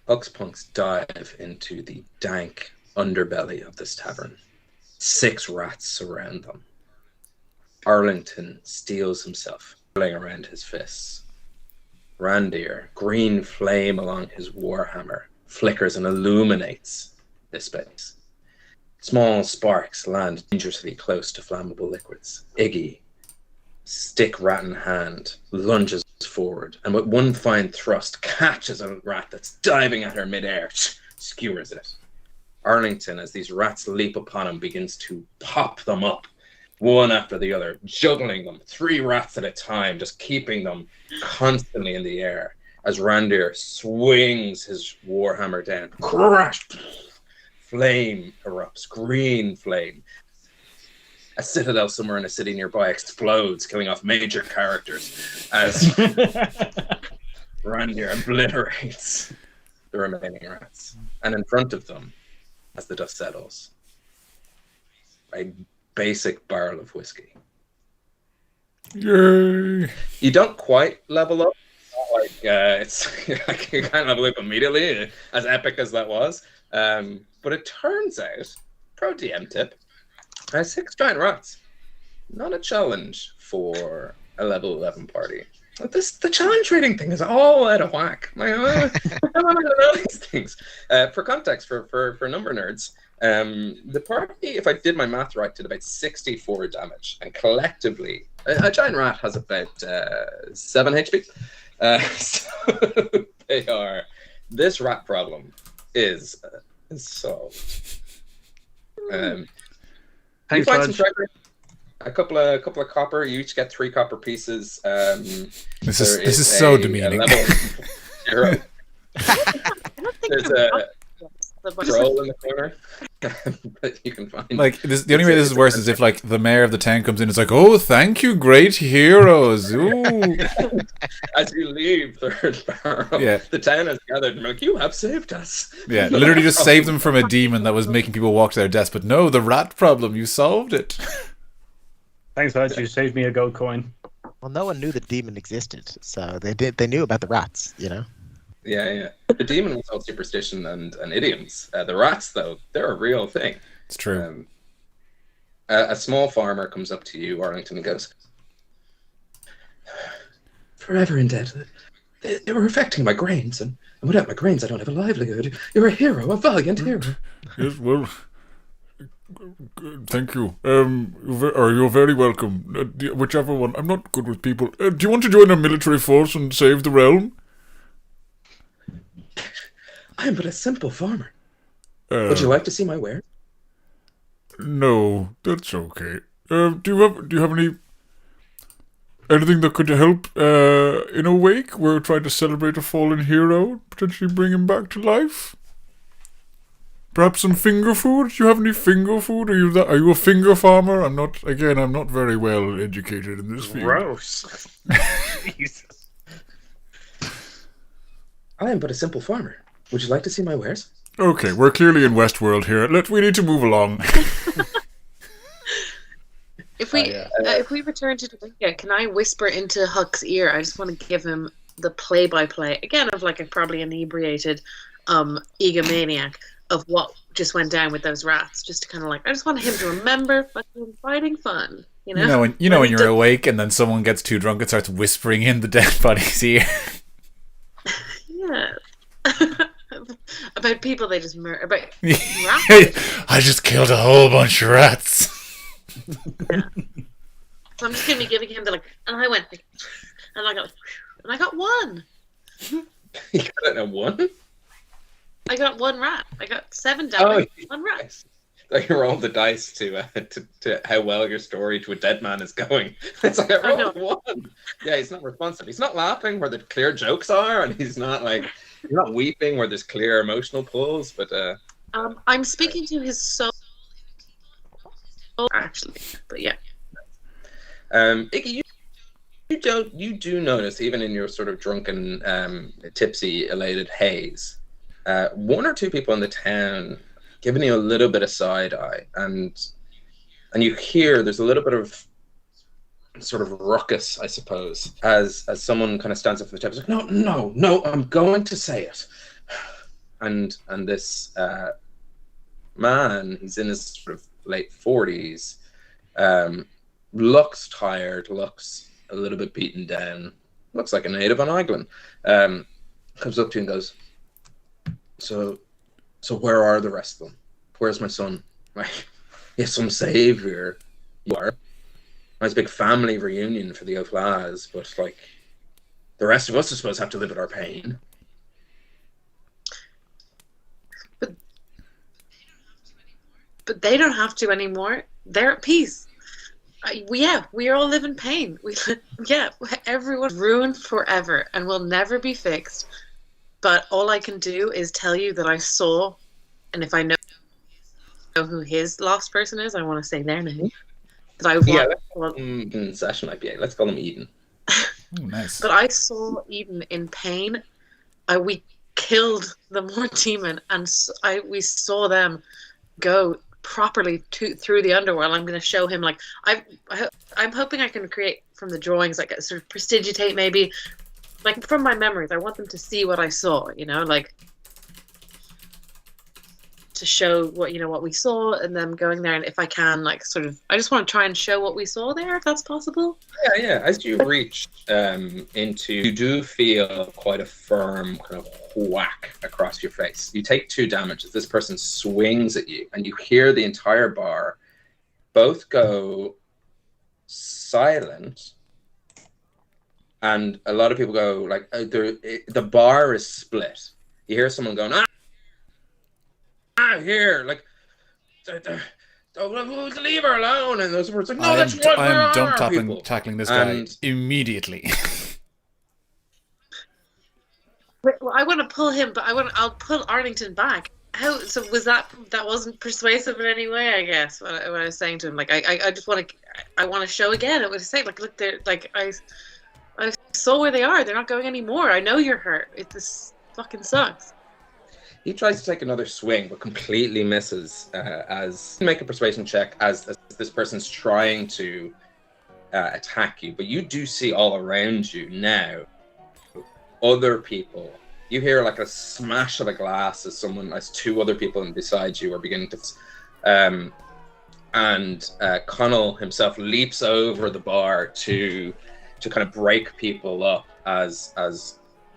Huck's punks dive into the dank underbelly of this tavern. 6 rats surround them. Arlington steels himself, pulling around his fists. Randir, green flame along his warhammer, flickers and illuminates this space. Small sparks land dangerously close to flammable liquids. Iggy, stick rat in hand, lunges forward, and with one fine thrust catches a rat that's diving at her midair, skewers it. Arlington, as these rats leap upon him, begins to pop them up, one after the other, juggling them, 3 rats at a time, just keeping them constantly in the air, as Randir swings his warhammer down. Crash! Flame erupts, green flame. A citadel somewhere in a city nearby explodes, killing off major characters as Randir obliterates the remaining rats. And in front of them, as the dust settles, a basic barrel of whiskey. Yay! You don't quite level up. It's like you can't level up immediately, as epic as that was. But it turns out, pro DM tip, 6 giant rats. Not a challenge for a level 11 party. The challenge rating thing is all out of whack. I don't know these things. For context, for number nerds, the party, if I did my math right, did about 64 damage, and collectively, a giant rat has about 7 HP. So they are. This rat problem is solved. You find some treasure, a couple of copper. You each get 3 copper pieces. This is so demeaning. There's a troll in the corner that you can find. Like the only way this is worse is if like the mayor of the town comes in. It's like, oh, thank you, great heroes. Ooh. As you leave third barrel, Yeah. the town has gathered and like, you have saved us. Yeah, literally just saved them from a demon that was making people walk to their deaths. But no, the rat problem, you solved it. Thanks, lads. You saved me a gold coin. Well, no one knew the demon existed, so they knew about the rats, you know. Yeah. The demon was all superstition and idioms. The rats, though, they're a real thing. It's true. A small farmer comes up to you, Arlington, and goes, "Forever in debt. They were affecting my grains, and without my grains, I don't have a livelihood. You're a hero, a valiant hero." Yes, well, thank you. You're very welcome. Whichever one. I'm not good with people. Do you want to join a military force and save the realm? I am but a simple farmer. Would you like to see my wares? No, that's okay. Do you have anything that could help in a wake? We're trying to celebrate a fallen hero, potentially bring him back to life. Perhaps some finger food? Do you have any finger food? Are you a finger farmer? I'm not very well educated in this field. Gross. Jesus. I am but a simple farmer. Would you like to see my wares? Okay, we're clearly in Westworld here. We need to move along. If we return to Dominica, can I whisper into Huck's ear? I just want to give him the play-by-play again of like a probably inebriated egomaniac of what just went down with those rats. Just to kind of like, I just want him to remember fucking fighting fun. You know when you're awake and then someone gets too drunk and starts whispering in the dead body's ear. Yeah. About people they just murder. About rats. I just killed a whole bunch of rats. Yeah. So I'm just gonna be giving him the like, and I went, and I got 1. You got a 1? I got 1 rat. I got 7 damage. 1 rat. Like you roll the dice to how well your story to a dead man is going. It's like I rolled 1. Yeah, he's not responsive. He's not laughing where the clear jokes are, and he's not weeping where there's clear emotional pulls. But I'm speaking to his soul actually. But yeah. Iggy, you do notice even in your sort of drunken, tipsy, elated haze, 1 or 2 people in the town giving you a little bit of side eye, and you hear there's a little bit of sort of ruckus, I suppose, as someone kind of stands up from the table. Like, no, I'm going to say it. And this man, he's in his sort of late 40s, looks tired, looks a little bit beaten down, looks like a native on Eagla. Comes up to you and goes, so where are the rest of them? Where's my son? Like, yes, some savior you are. Nice big family reunion for the O'Flaws, but like the rest of us, I suppose, have to live with our pain. But they don't have to anymore. They're at peace. We all live in pain. Everyone's ruined forever and will never be fixed. But all I can do is tell you that I saw, and if I know who his lost person is, I want to say their name. That I want. Session IPA. Let's call him Eden. Oh, nice. But I saw Eden in pain. We killed the Mort demon, and we saw them go properly through the underworld. I'm going to show him, like, I'm hoping I can create from the drawings, like a sort of prestidigitate, maybe, like from my memories. I want them to see what I saw, like to show what we saw, and them going there. And if I can, like, sort of, I just want to try and show what we saw there, if that's possible. Yeah. As you reach into, you do feel quite a firm kind of whack across your face. You take 2 damage as this person swings at you, and you hear the entire bar both go silent, and a lot of people go like, the bar is split. You hear someone going, here, like, leave her alone, and those words like, no, that's what I'm dump tackling this guy immediately. Well, I want to pull him, but I'll pull Arlington back. How? So was that wasn't persuasive in any way? I guess when I was saying to him, like, I just want to show again. I was saying, like, look, they're like, I saw where they are. They're not going anymore. I know you're hurt. This fucking sucks. He tries to take another swing, but completely misses. As make a persuasion check as this person's trying to attack you, but you do see all around you now other people. You hear like a smash of a glass as 2 other people beside you are beginning to, and Connell himself leaps over the bar to kind of break people up as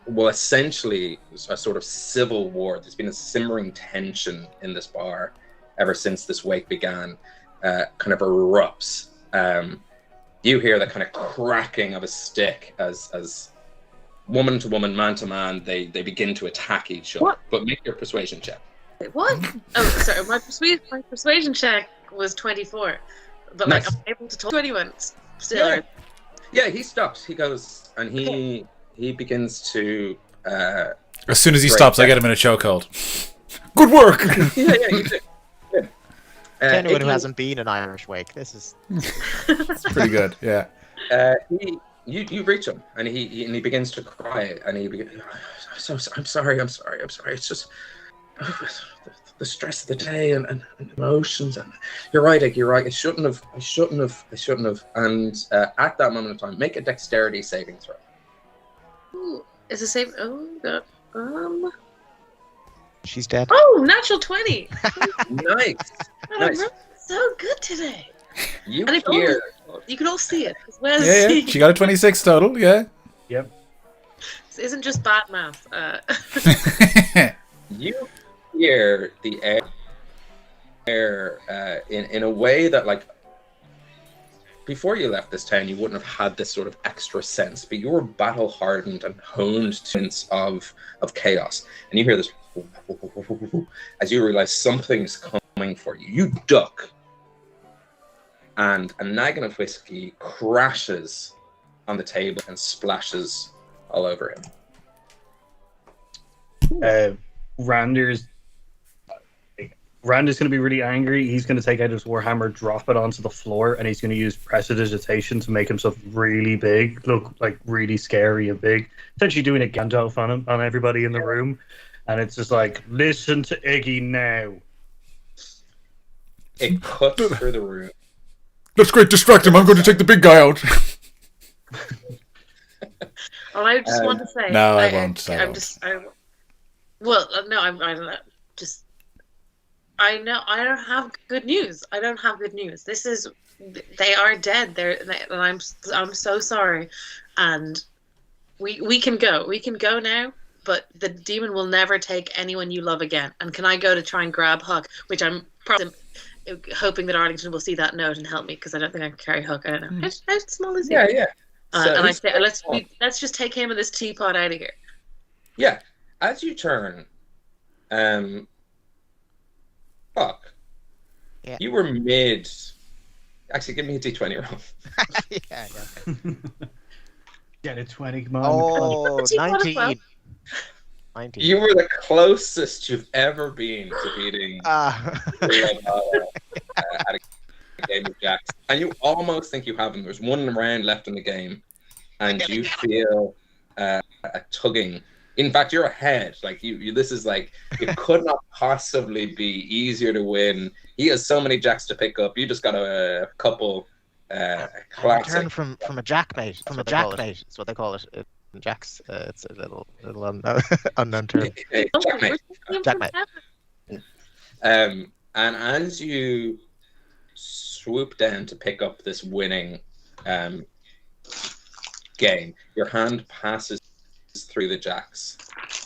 well, essentially a sort of civil war. There's been a simmering tension in this bar ever since this wake began, kind of erupts. You hear the kind of cracking of a stick as woman to woman, man to man, they begin to attack each other. What? But make your persuasion check. What? Oh, sorry. My persuasion check was 24. But nice. Like, I'm able to talk to anyone still. Yeah, he stops. He goes, and he begins to... as soon as he stops, I get him in a chokehold. Good work! yeah, you do. Yeah. Anyone who hasn't been an Irish wake, this is... It's pretty good, yeah. You reach him, and he begins to cry, and I'm sorry. It's just the stress of the day and emotions. And you're right, Ike, you're right. I shouldn't have. And at that moment of time, make a dexterity saving throw. Ooh, is it save? Oh god. She's dead. Oh, natural 20. Nice. Nice. So good today. You hear. You can all see it. Yeah. She got a 26 total, yeah. Yep. This isn't just bad math. You hear the air in a way that, like, before you left this town, you wouldn't have had this sort of extra sense, but you were battle-hardened and honed sense of chaos. And you hear this as you realize something's coming for you. You duck. And a naggin of whiskey crashes on the table and splashes all over him. Rander's going to be really angry. He's going to take out his warhammer, drop it onto the floor, and he's going to use prestidigitation to make himself really big, look like really scary and big. Essentially doing a Gandalf on everybody in the room. And it's just like, listen to Iggy now. It cuts through the room. That's great, distract him. I'm going to take the big guy out. Well, I just want to say. No, I won't. Well, no, I don't know. Just. I know I don't have good news. I don't have good news. They are dead. And I'm so sorry. And we can go. We can go now. But the demon will never take anyone you love again. And can I go to try and grab Huck? Which I'm probably hoping that Arlington will see that note and help me because I don't think I can carry Huck. I don't know. How small is he? Yeah. And I say, let's just take him and this teapot out of here. Yeah. As you turn, Huck, you were mid. Actually, give me a D20 roll. Yeah. Get a 20, come on. Oh, 19. 19. You were the closest you've ever been to beating at a game of jacks. And you almost think you have him. There's one round left in the game. And you feel a tugging. In fact, you're ahead. Like you this is like it could not possibly be easier to win. He has so many jacks to pick up. You just got a couple classic. Return from a jackmate. From a jackmate. That's what they call it. Jacks. It's a little unknown term. Jackmate. And as you swoop down to pick up this winning game, your hand passes through the jacks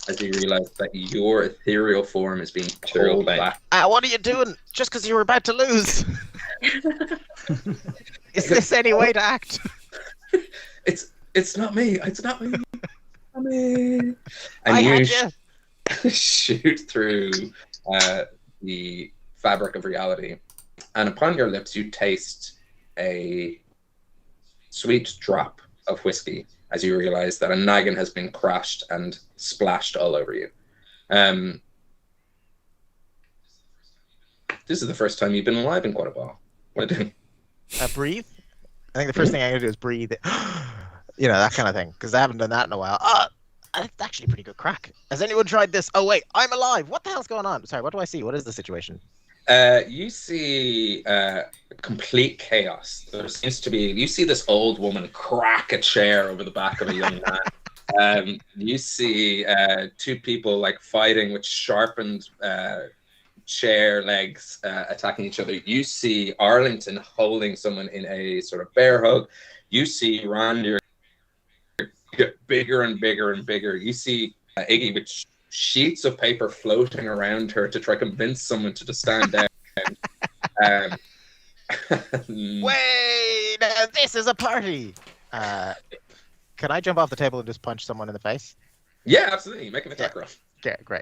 as you realize that your ethereal form is being pulled back. What are you doing? Just because you were about to lose? Is this any way to act? It's not me. It's not me. Not me. And I shoot through the fabric of reality, and upon your lips, you taste a sweet drop of whiskey as you realize that a naggin has been crashed and splashed all over you. This is the first time you've been alive in quite a while. What do you do? Breathe. I think the first thing I'm gonna do is breathe. You know, that kind of thing, because I haven't done that in a while. That's actually a pretty good crack. Has anyone tried this? Oh wait, I'm alive. What the hell's going on? Sorry, what do I see? What is the situation? You see complete chaos. There seems to be. You see this old woman crack a chair over the back of a young man. You see two people like fighting with sharpened chair legs, attacking each other. You see Arlington holding someone in a sort of bear hug. You see Randy get bigger and bigger and bigger. You see Iggy with sheets of paper floating around her to try to convince someone to just stand down. Wait, this is a party. Can I jump off the table and just punch someone in the face? Yeah, absolutely. Make an attack roll. Yeah, great.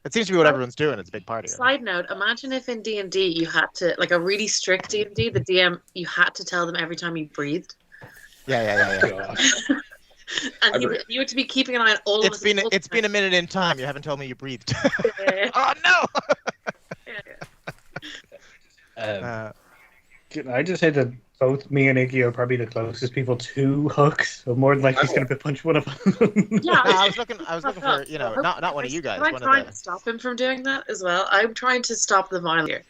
It seems to be what everyone's doing. It's a big party. Side note, imagine if in D&D you had to, like a really strict D&D, the DM, you had to tell them every time you breathed. Yeah. And you had to be keeping an eye on all of us. It's been a minute in time. You haven't told me you breathed. Oh, no! Can I just say that both me and Iggy are probably the closest people to Huck, so more than likely he's going to punch one of them. Yeah, I was looking for, not one of you guys. I'm trying to stop him from doing that as well. I'm trying to stop the violence here.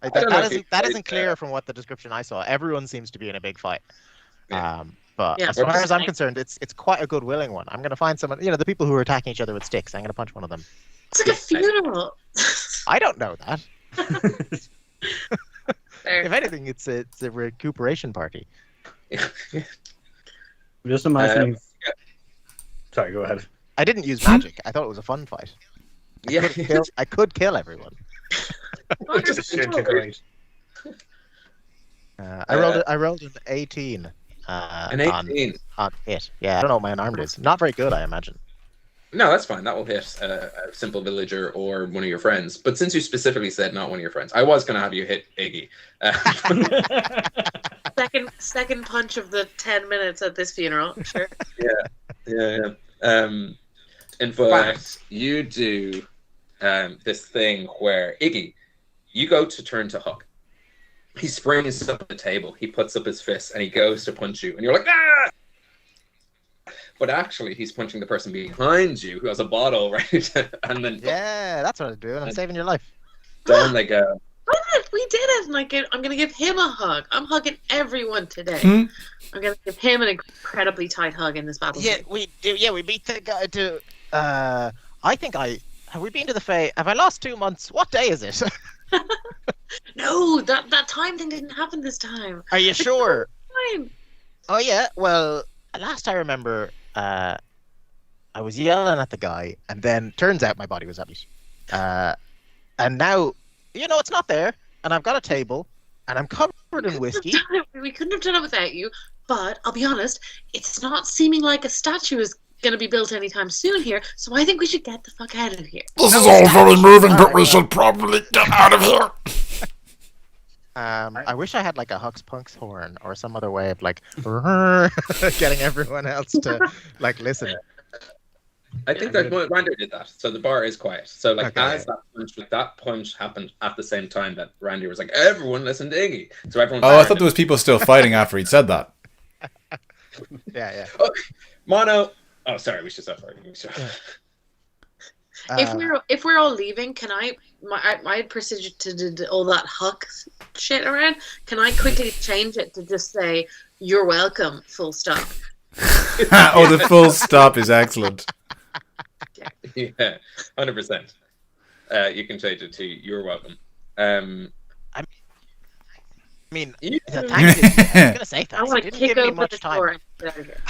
That isn't clear from what the description I saw. Everyone seems to be in a big fight. But as far as I'm concerned, it's quite a good willing one. I'm going to find someone, the people who are attacking each other with sticks, I'm going to punch one of them. It's like a funeral. I don't know that. Fair. If anything, it's a recuperation party. Just imagining. Sorry, go ahead. I didn't use magic. I thought it was a fun fight. I could kill everyone. I rolled an 18. An 18 on hit. Yeah, I don't know what my unarmed is. Not very good, I imagine. No, that's fine. That will hit a simple villager or one of your friends. But since you specifically said not one of your friends, I was going to have you hit Iggy. Second punch of the 10 minutes at this funeral. Sure. Yeah. In fact, you do this thing where Iggy, you go to turn to Huck. He springs up at the table. He puts up his fist and he goes to punch you, and you're like, ah! But actually, he's punching the person behind you who has a bottle, right? And then that's what I'm doing. I'm saving your life. Down they go. We did it! and I'm gonna give him a hug. I'm hugging everyone today. Hmm? I'm gonna give him an incredibly tight hug in this battle. Yeah, we beat the guy to. I think have we been to the Fae? Have I lost 2 months? What day is it? No, that time thing didn't happen this time. Are you sure? Time. Oh yeah. Well, last I remember, I was yelling at the guy, and then turns out my body was empty. And now, it's not there, and I've got a table, and I'm covered in whiskey. We couldn't have done it without you. But I'll be honest, it's not seeming like a statue is going to be built anytime soon here. So I think we should get the fuck out of here. This is all very moving, but we should probably get out of here. I wish I had like a Huck's Punks horn or some other way of like getting everyone else to like listen. I think that Randy did that, so the bar is quiet. So like Okay. as that punch happened at the same time that Randy was like, everyone listen to Iggy. So everyone. Oh, I thought there was people still fighting after he'd said that. Yeah. Oh, Mono. Oh, sorry. We should stop fighting. If we're all leaving, can I had proceeded all that Huck shit around. Can I quickly change it to just say "You're welcome"? Full stop. Oh, the full stop is excellent. Yeah, 100%. You can change it to "You're welcome." I mean, You- thank you. I was gonna say I thanks. You want to didn't kick give me open much the time. door and get out of here.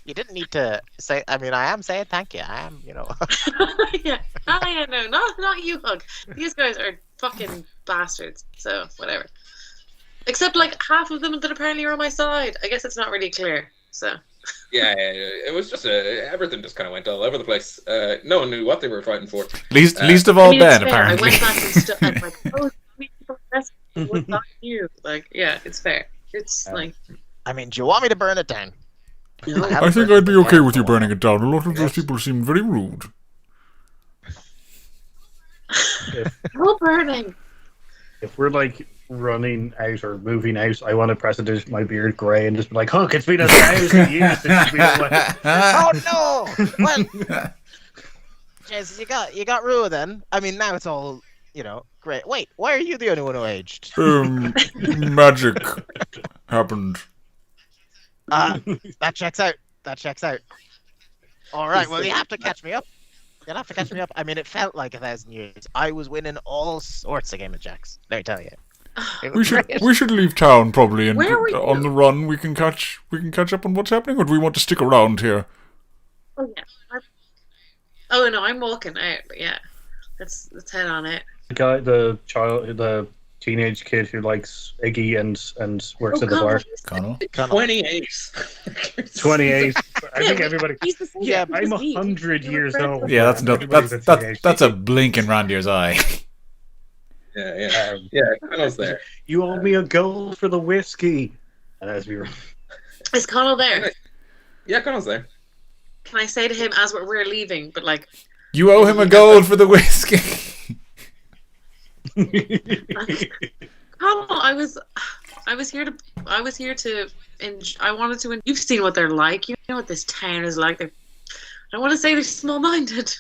You didn't need to say. I mean, I am saying thank you. I am, Yeah. Oh yeah, no, not you, Hug. These guys are fucking bastards. So whatever. Except like half of them that apparently are on my side. I guess it's not really clear. So. Yeah, it was just everything just kind of went all over the place. No one knew what they were fighting for. Least of all I mean, it's Ben, fair. apparently. I went back and stuff. I'm like, oh, what's not you? Like, yeah, it's fair. It's like. I mean, do you want me to burn it down? I think I'd be okay with you burning it down. A lot of those people seem very rude. No burning. If we're like running out or moving out, I want to press my beard grey and just be like, Huck, it's been 1,000 years since you've been away. Oh no! Well, Jesus, you got Rua then. I mean, now it's all great. Wait, why are you the only one who aged? Magic happened. That checks out. All right, well, you have to catch me up. You'll have to catch me up. I mean, it felt like 1,000 years. I was winning all sorts of game of jacks. Let me tell you. It was great. We should leave town probably, and Where were you? on the run we can catch up on what's happening. Or do we want to stick around here? Oh yeah. Oh no, I'm walking out. But yeah, let's head on it. The teenage kid who likes Iggy and works at the bar. Connell? 28. 28. I think Yeah, everybody. He's the same. Yeah, I'm 100 years old. Yeah, Everybody's a teenage. that's a blink in Randier's eye. Yeah. Connell's there. You owe me a gold for the whiskey. And as we were. Is Connell there? Yeah, Connell's there. Can I say to him as we're leaving? But like, You owe him a gold for the whiskey. Connell, I was here to. I wanted to. You've seen what they're like. You know what this town is like. I don't want to say they're small-minded,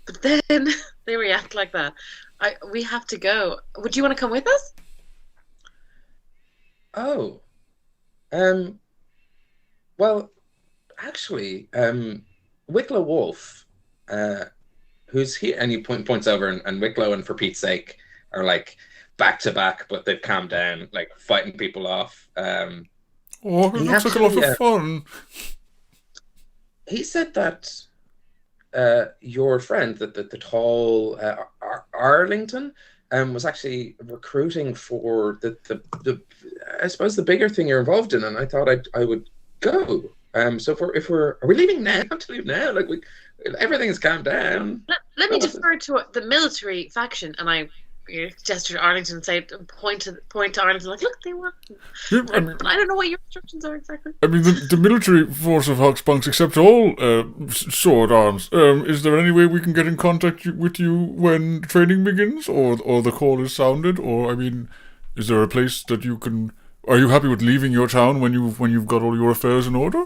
but then they react like that. We have to go. Would you want to come with us? Oh. Well, actually, Wicklow Wolf, who's here, and he points over, and Wicklow, and For Pete's Sake, are like back to back, but they've calmed down, like fighting people off. Oh, it He looks like a lot actually, of fun. He said that your friend, the tall Arlington, was actually recruiting for the I suppose the bigger thing you're involved in, and I thought I would go. So if we're are we leaving now? To leave now? Like everything's calmed down. Let me defer to the military faction, and I gesture to Arlington and say, point to Arlington, like, look, they want. Yeah, But I don't know what your instructions are exactly. I mean, the military force of Huck's Punks accepts all sword arms. Is there any way we can get in contact with you when training begins, or the call is sounded? Or, I mean, is there a place that you can... Are you happy with leaving your town when you've got all your affairs in order?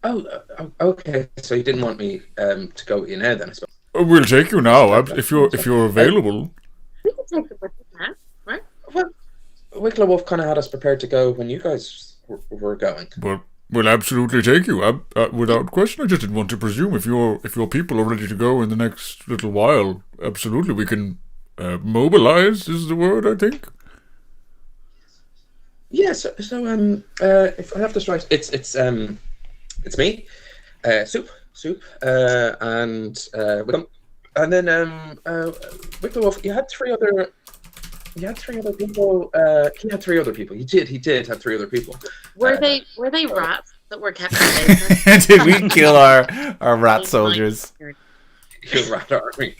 Oh, okay. So you didn't want me to go with you now, then I suppose. We'll take you now if you're available. We can take them with us now, right? Well, Wicklow Wolf kind of had us prepared to go when you guys were going. Well, we'll absolutely take you, without question. I just didn't want to presume if your people are ready to go in the next little while. Absolutely, we can mobilize. Is the word, I think. Yeah. So if I have to strike, it's me, Soup, and Wickham, and then Wicklow Wolf. You had three other people. He had three other people. He did have three other people. Were they rats that were kept in the basement? Did we kill our rat soldiers? Your rat army.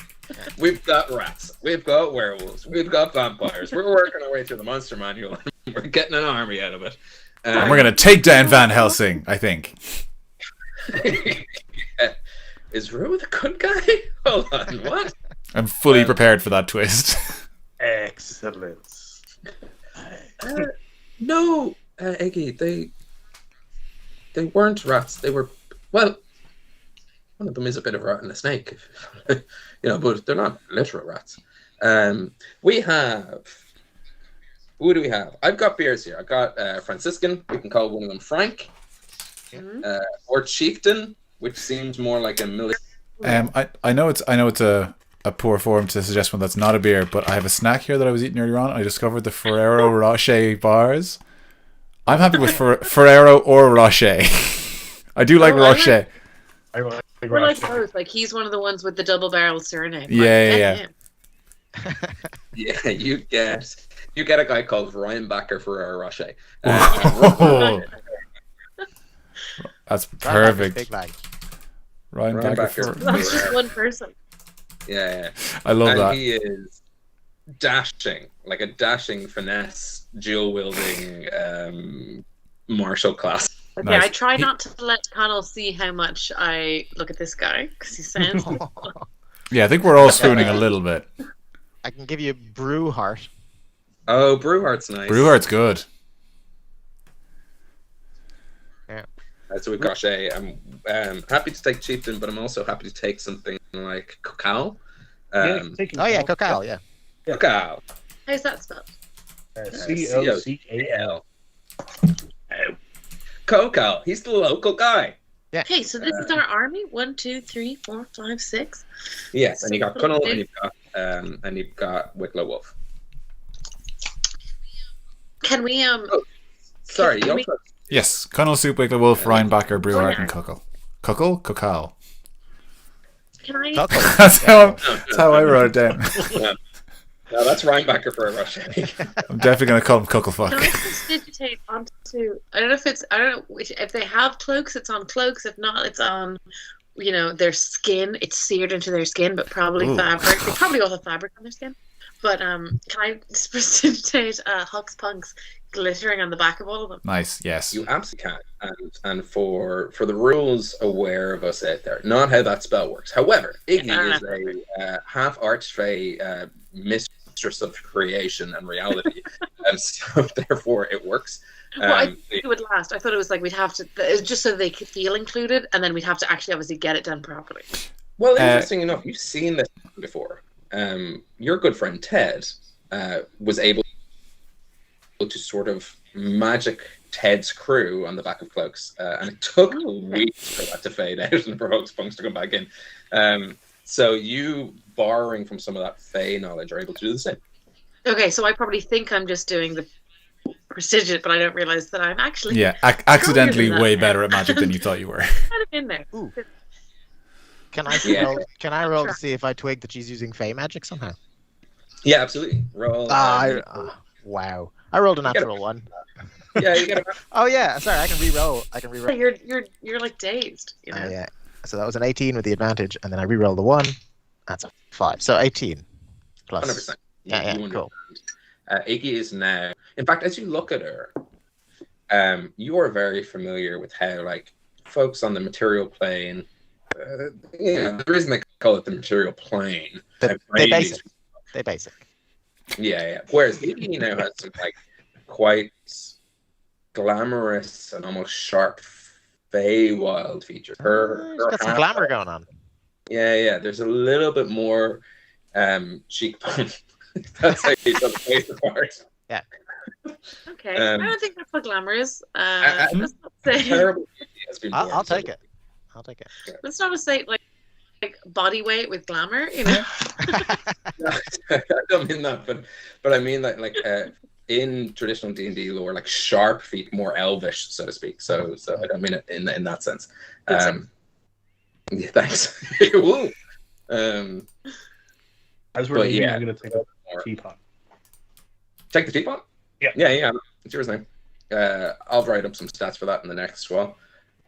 We've got rats. We've got werewolves. We've got vampires. We're working our way through the monster manual. We're getting an army out of it. And we're gonna take down Van Helsing, I think. Is Rue the good guy? Hold on, what? I'm fully prepared for that twist. Excellent. No, Iggy, they weren't rats. They were, well, one of them is a bit of a rat and a snake, but they're not literal rats. We have, who do we have? I've got beers here. I've got Franciscan. We can call one of them Frank. Or Chieftain, which seems more like a military. I know it's a poor form to suggest one that's not a beer, but I have a snack here that I was eating earlier on. I discovered the Ferrero Rocher bars. I'm happy with Ferrero or Rocher. I do like Rocher. We're like both. Like he's one of the ones with the double barrel surname. Yeah. Yeah, you get a guy called Ryan Backer Ferrero Rocher. That's perfect. Big bag. Ryan Backer. That's just one person. Yeah. I love that. He is dashing, like a dashing finesse, dual wielding martial class. Okay, Nice. I try not to let Connell see how much I look at this guy because he sounds. Yeah, I think we're all swooning a little bit. I can give you Brew Heart. Oh, Brewheart's nice. Brewheart's good. Yeah. So we've got Shay. I'm happy to take Chieftain, but I'm also happy to take something like Cacao. Cacao, yeah. Cacao. How's that spelled? Cocal. Cocal. He's the local guy. Yeah. Okay, so this is our army. 1, 2, 3, 4, 5, 6. Yes, and you got Cunnel, and you've got Wicklow Wolf. Can we Sorry, can you we- also. Yes, Connell, Soup, Wicklow Wolf, Ryan Backer, Brewheart, and Cuckle. Cuckle? Cacao. Can I? That's how I wrote it down. No, that's Ryan Backer for a rush. I'm definitely going to call him Cucklefuck. Can I prestidigitate onto? I don't know if they have cloaks, it's on cloaks. If not, it's on, their skin. It's seared into their skin, but probably fabric. They probably all have fabric on their skin. But can I prestiditate Huck's punks glittering on the back of all of them? Nice, yes. You absolutely can. And for the rules aware of us out there, not how that spell works. However, Iggy is a half archfey mistress of creation and reality, and so therefore it works. Well, I think it would last. I thought it was like we'd have to, just so they could feel included, and then we'd have to actually obviously get it done properly. Well, interesting enough, you've seen this before. Your good friend Ted was able to sort of magic Ted's crew on the back of cloaks, and it took weeks for that to fade out and for Huck's punks to come back in. So you, borrowing from some of that Fey knowledge, are able to do the same. Okay, so I probably think I'm just doing the prestigigitate, but I don't realize that I'm actually accidentally way better at magic than you thought you were. kind of in there. Ooh. Can I roll to see if I twig that she's using Fey magic somehow? Yeah, absolutely. Roll. Wow. I rolled a natural one. Yeah, you get it. Oh yeah, sorry, I can re-roll. You're like dazed. Oh yeah. So that was an 18 with the advantage, and then I re-rolled the 1. That's a 5. So 18 plus. 100%. Yeah, cool. Iggy is now. In fact, as you look at her, you are very familiar with how, like, folks on the material plane. The reason they call it the material plane. They basic. Yeah. Whereas Iggy now has some like quite glamorous and almost sharp Feywild features. Her got some glamour going on. Yeah. There's a little bit more cheekbone. That's how you tell the face apart. Yeah. Okay, I Um, don't think that's what glamour is. I- Let's not say. Terrible has been born, I'll so- take it. I'll take it. Let's not say like body weight with glamour. You know. I don't mean that, but I mean like in traditional D&D lore, like sharp feet, more elvish, so to speak. So I don't mean it in that sense. Yeah, thanks. Woo. As we're But leaving, yeah. I'm going to take a teapot. Take the teapot? Yeah. Yeah. It's yours now. I'll write up some stats for that in the next one.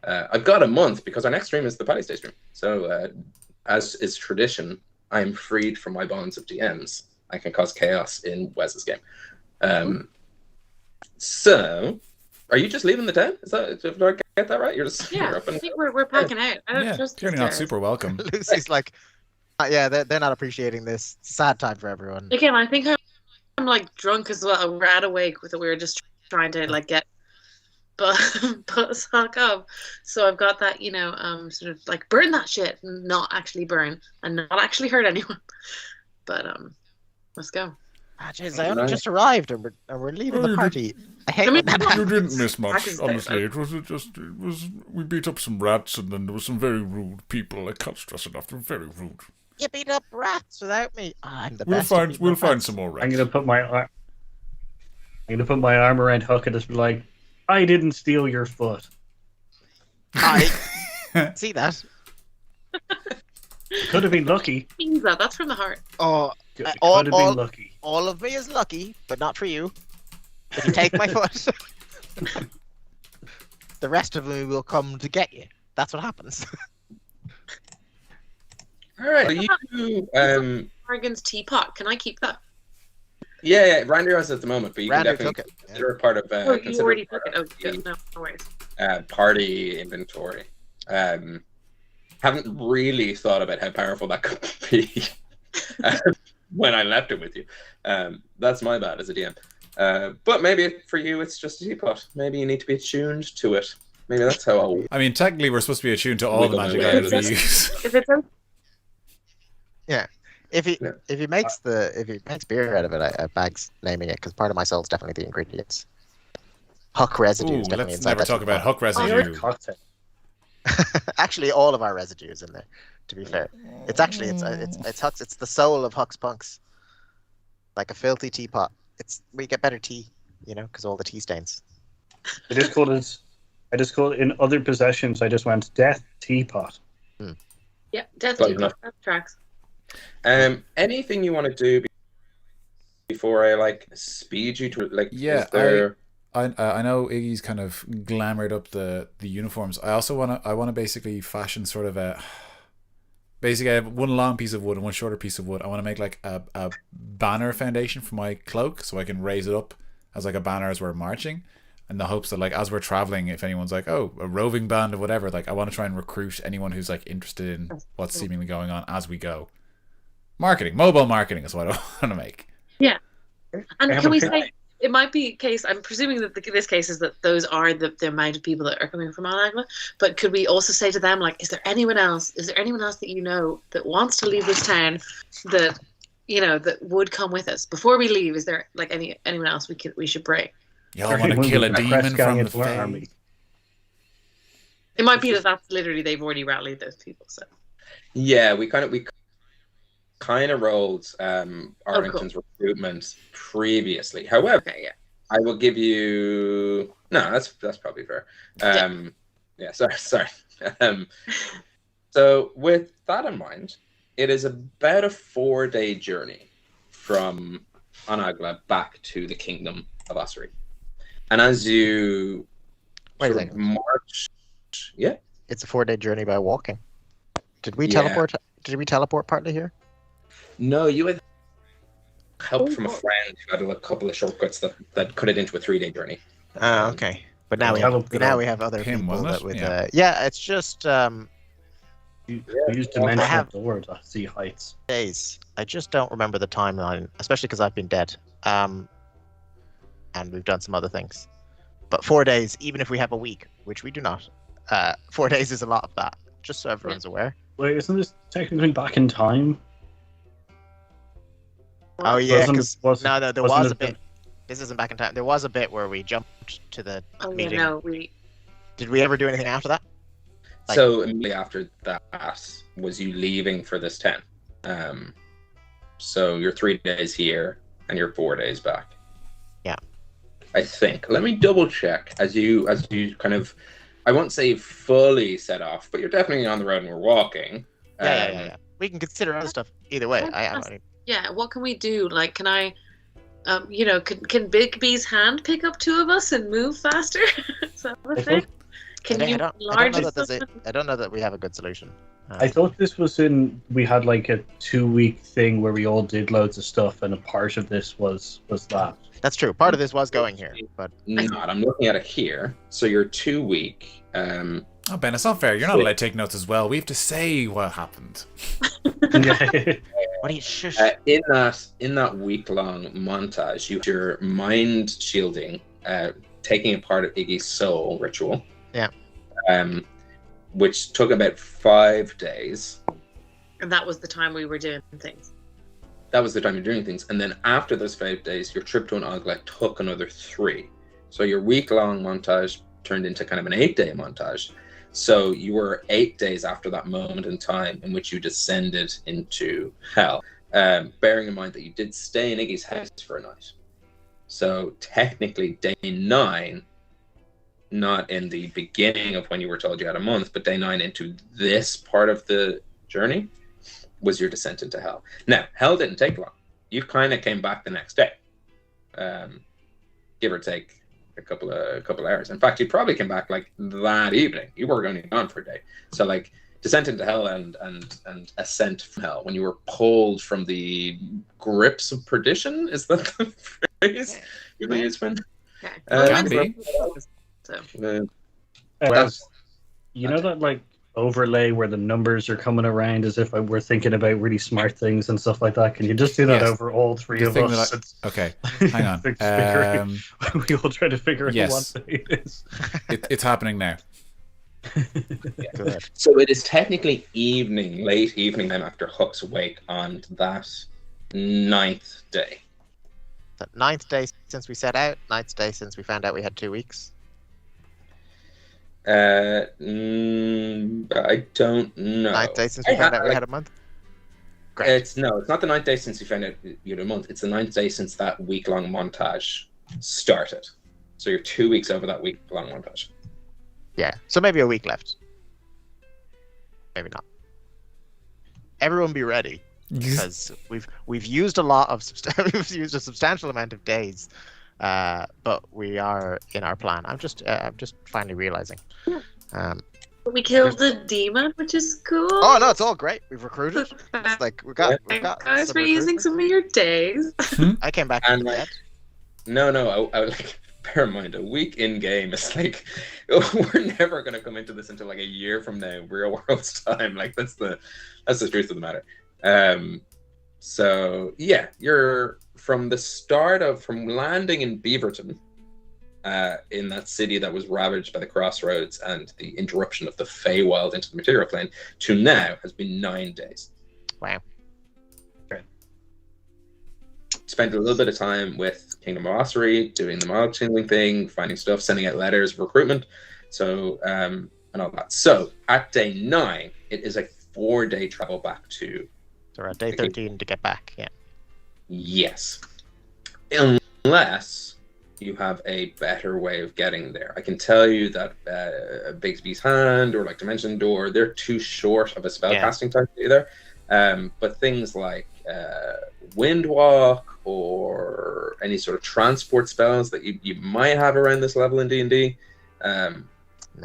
I've got a month because our next stream is the Paddy's Day stream. So, as is tradition, I'm freed from my bonds of DMs. I can cause chaos in Wes's game. So, are you just leaving the town? Did I get that right? You're just Yeah, you're up I and think we're packing out. I don't Yeah, trust clearly these not guys. super welcome. Lucy's like, yeah, they're not appreciating this. It's a sad time for everyone. Again, I think I'm like drunk as well. We're out awake with it. We were just trying to like get buzz Huck up. So I've got that, sort of like burn that shit and not actually burn and not actually hurt anyone. But let's go. Ah, jeez, I only just arrived and we're leaving the party. I hate when that You happens. didn't miss much, Practice honestly. It was we beat up some rats, and then there were some very rude people. I can't stress enough. They're very rude. You beat up rats without me. I'm the We'll best. at beating find up rats. some more rats. I'm going to put my arm around Huck and just be like, I didn't steal your foot. I see that. Could have been lucky. Means that's from the heart. Oh, Could all- have been all- lucky. all of me is lucky, but not for you. If you take my foot, the rest of me will come to get you. That's what happens. all right. You Morgan's teapot. Can I keep that? yeah, Randy has it at the moment, but you Randy can definitely took it. consider it part of Oh, you consider already it part took it. of Oh, good. No worries. party inventory. Haven't really thought about how powerful that could be when I left it with you. That's my bad as a DM. But maybe for you it's just a teapot. Maybe you need to be attuned to it. Maybe that's how I'll... I mean, technically, we're supposed to be attuned to all the Wiggle my magic way out items of we this. use. If it's If he Yeah. if he makes beer out of it, I bags naming it because part of my soul is definitely the ingredients. Huck residue Ooh, is definitely let's inside never that talk about teapot. Huck residue. Cocktail. Actually, all of our residue is in there. To be fair, it's Huck's. It's the soul of Huck's punks. Like a filthy teapot. We get better tea, because all the tea stains. I just called it in other possessions. I just went death teapot. yeah, death Good teapot. enough. That tracks. Anything you want to do before I speed you to Yeah, is there... I know Iggy's kind of glamored up the uniforms. I also want to basically fashion sort of basically I have one long piece of wood and one shorter piece of wood. I want to make like a banner foundation for my cloak so I can raise it up as like a banner as we're marching, in the hopes that like as we're traveling, if anyone's like, oh, a roving band or whatever, like I want to try and recruit anyone who's like interested in what's seemingly going on as we go. Mobile marketing is what I want to make. Yeah. And I have can a we pin- say it might be a case? I'm presuming that this case is that those are the amount of people that are coming from An Eagla. But could we also say to them, like, is there anyone else? Is there anyone else that that wants to leave this town that that would come with us before we leave? Is there like anyone else we should bring? Y'all want to kill a demon from the army. Fae? It might be that that's literally they've already rallied those people. So Yeah, we kind of rolled Arlington's cool. recruitment previously. However, okay, yeah. I will give you... No, that's probably fair. Yeah, sorry. So with that in mind, it is about a 4-day journey from An Eagla back to the Kingdom of Osiri. And as you Wait a sort of second. march... Yeah? It's a 4-day journey by walking. Did we Yeah. teleport? Did we teleport partly here? No, you had help from a friend who had a couple of shortcuts that cut it into a 3-day journey. Oh, okay. But now we have other Him, people wasn't it? that would. Yeah. Yeah, it's just We use dimension I have- of the word to see heights. days. I just don't remember the timeline, especially because I've been dead. And we've done some other things. But 4 days, even if we have a week, which we do not, 4 days is a lot of that. Just so everyone's aware. Wait, isn't this technically back in time? Oh yeah, Wasn't- because wasn't- there wasn't was it a bit. This isn't back in time. There was a bit where we jumped to the Oh yeah, meeting. no, Did we ever do anything after that? Like- So immediately after that was you leaving for this 10. So you're 3 days here and you're 4 days back. Yeah. I think. Let me double check as you kind of, I won't say fully set off, but you're definitely on the road and we're walking. Yeah. We can consider other stuff either way. Yeah, what can we do? Like, can I, can Big B's hand pick up two of us and move faster? Is that a thing? Can you enlarge it? I don't know that we have a good solution. I thought this was we had like a 2-week thing where we all did loads of stuff, and a part of this was that. That's true. Part of this was going here, but not. I'm looking at it here. So you're 2 week. Oh, Ben, it's not fair. You're not allowed to take notes as well. We have to say what happened. what do you shush? In that week-long montage, you have your mind shielding, taking a part of Iggy's soul ritual. Yeah. Which took about 5 days. And that was the time we were doing things. That was the time you're doing things. And then after those 5 days, your trip to An Eagla took another 3. So your week-long montage turned into kind of an 8-day montage. So you were 8 days after that moment in time in which you descended into hell. Bearing in mind that you did stay in Iggy's house for a night. So technically day 9, not in the beginning of when you were told you had a month, but day 9 into this part of the journey was your descent into hell. Now, hell didn't take long. You kind of came back the next day, give or take a couple hours. In fact, you probably came back like that evening. You were only gone for a day. So like descent into hell and ascent from hell, when you were pulled from the grips of perdition, is that the phrase you use when? Can be. So. You know that like overlay where the numbers are coming around as if we're thinking about really smart things and stuff like that? Can you just do that over all three of us? Okay, hang on. We all try to figure out yes. what day it is. It's happening now. So it is technically late evening then after Huck's wake on that 9th day. The 9th day since we set out, 9th day since we found out we had 2 weeks. I don't know. 9th day since we found out we had a month. Great. It's not the 9th day since you found out you had a month. It's the 9th day since that week-long montage started. So you're 2 weeks over that week-long montage. Yeah, so maybe a week left. Maybe not. Everyone be ready, because we've used a lot of we've used a substantial amount of days, but we are in our plan. I'm just finally realizing. We killed the demon, which is cool. Oh no, it's all great. We've recruited. It's like we got guys for using some of your days. I came back from the dead. No, I like. Bear in mind, a week in game is like we're never going to come into this until like a year from now, real world's time. Like that's the truth of the matter. So yeah, you're from landing in Beaverton, in that city that was ravaged by the crossroads and the interruption of the Feywild into the material plane, to now has been 9 days. Wow. Spent a little bit of time with Kingdom of Ossuary, doing the mild tingling thing, finding stuff, sending out letters of recruitment, so and all that. So at day 9, it is a 4-day travel back to. So we're at day 13 to get back. Yeah. Yes, unless you have a better way of getting there. I can tell you that Bigsby's Hand or like Dimension Door, they're too short of a spellcasting time to do there. But things like Windwalk or any sort of transport spells that you might have around this level in D&D. No,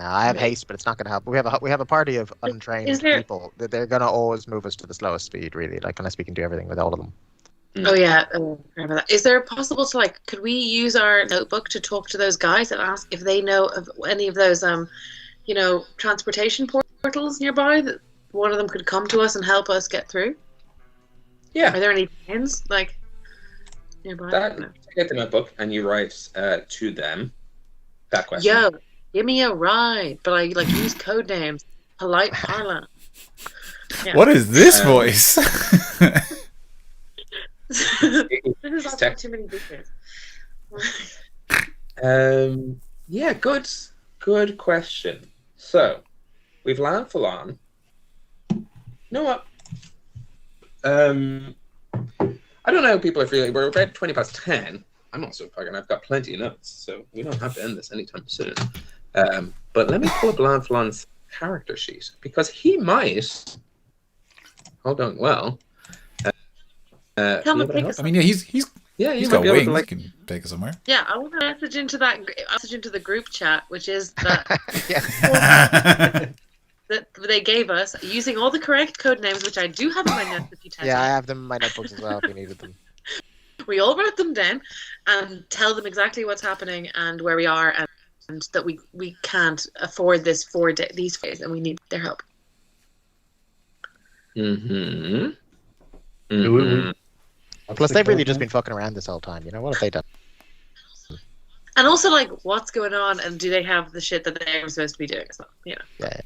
I have haste, but it's not going to help. We have a party of untrained people that they're going to always move us to the slowest speed, really. Like unless we can do everything with all of them. Oh yeah, remember that. Is there possible to could we use our notebook to talk to those guys and ask if they know of any of those transportation portals nearby that one of them could come to us and help us get through? Yeah. Are there any plans nearby? Get the notebook and you write to them that question. Yo, give me a ride, but I use code names, polite parlance. Yeah. What is this voice? This is too many details. Yeah, good question. So, we've landfall on. You know what? I don't know how people are feeling. We're about 20 past 10. I'm also fucking. I've got plenty of notes, so we don't have to end this anytime soon. But let me pull up Lanfalon's character sheet because he might. Hold on. Well, Tell me, pick I mean, yeah, he's yeah, he's might got be able wings. to, like, He can take us somewhere. Yeah, I want to message into the group chat, which is that that they gave us using all the correct code names, which I do have in my notes if you test. Yeah, I have them in my notebooks as well if you needed them. We all wrote them down and tell them exactly what's happening and where we are, and that we can't afford this these days, and we need their help. Mm-hmm. Plus, they've really just been fucking around this whole time. You know, what have they done? And also, like, what's going on, and do they have the shit that they were supposed to be doing? So, you know. Yeah.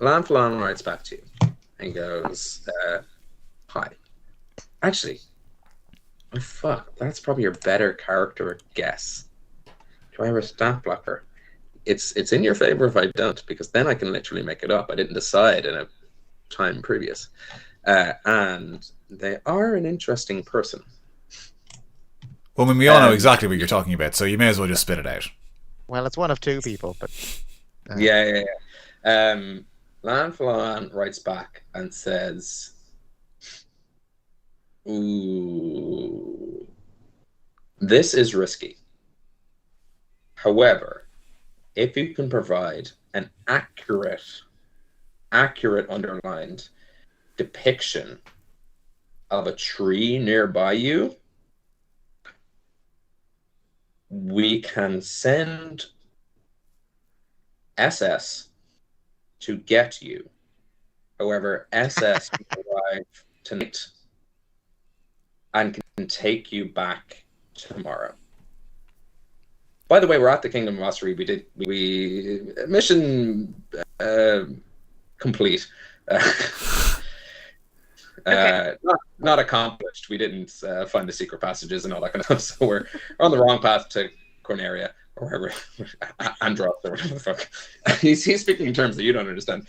Lanfalon writes back to you and goes, "Hi. Actually, oh fuck, that's probably your better character guess. Do I have a stat blocker? It's in your favor if I don't, because then I can literally make it up. I didn't decide in a time previous. And they are an interesting person." Well, I mean, we all know exactly what you're talking about, so you may as well just spit it out. Well, it's one of two people, but Yeah. Lanfalon writes back and says, "Ooh, this is risky. However, if you can provide an accurate underlined depiction of a tree nearby you, we can send SS to get you. However, SS can arrive tonight and can take you back tomorrow." By the way, we're at the Kingdom of Ossery. We mission complete. Not accomplished. We didn't find the secret passages and all that kind of stuff. So we're on the wrong path to Corneria or wherever, Andros or whatever the fuck. He's speaking in terms that you don't understand.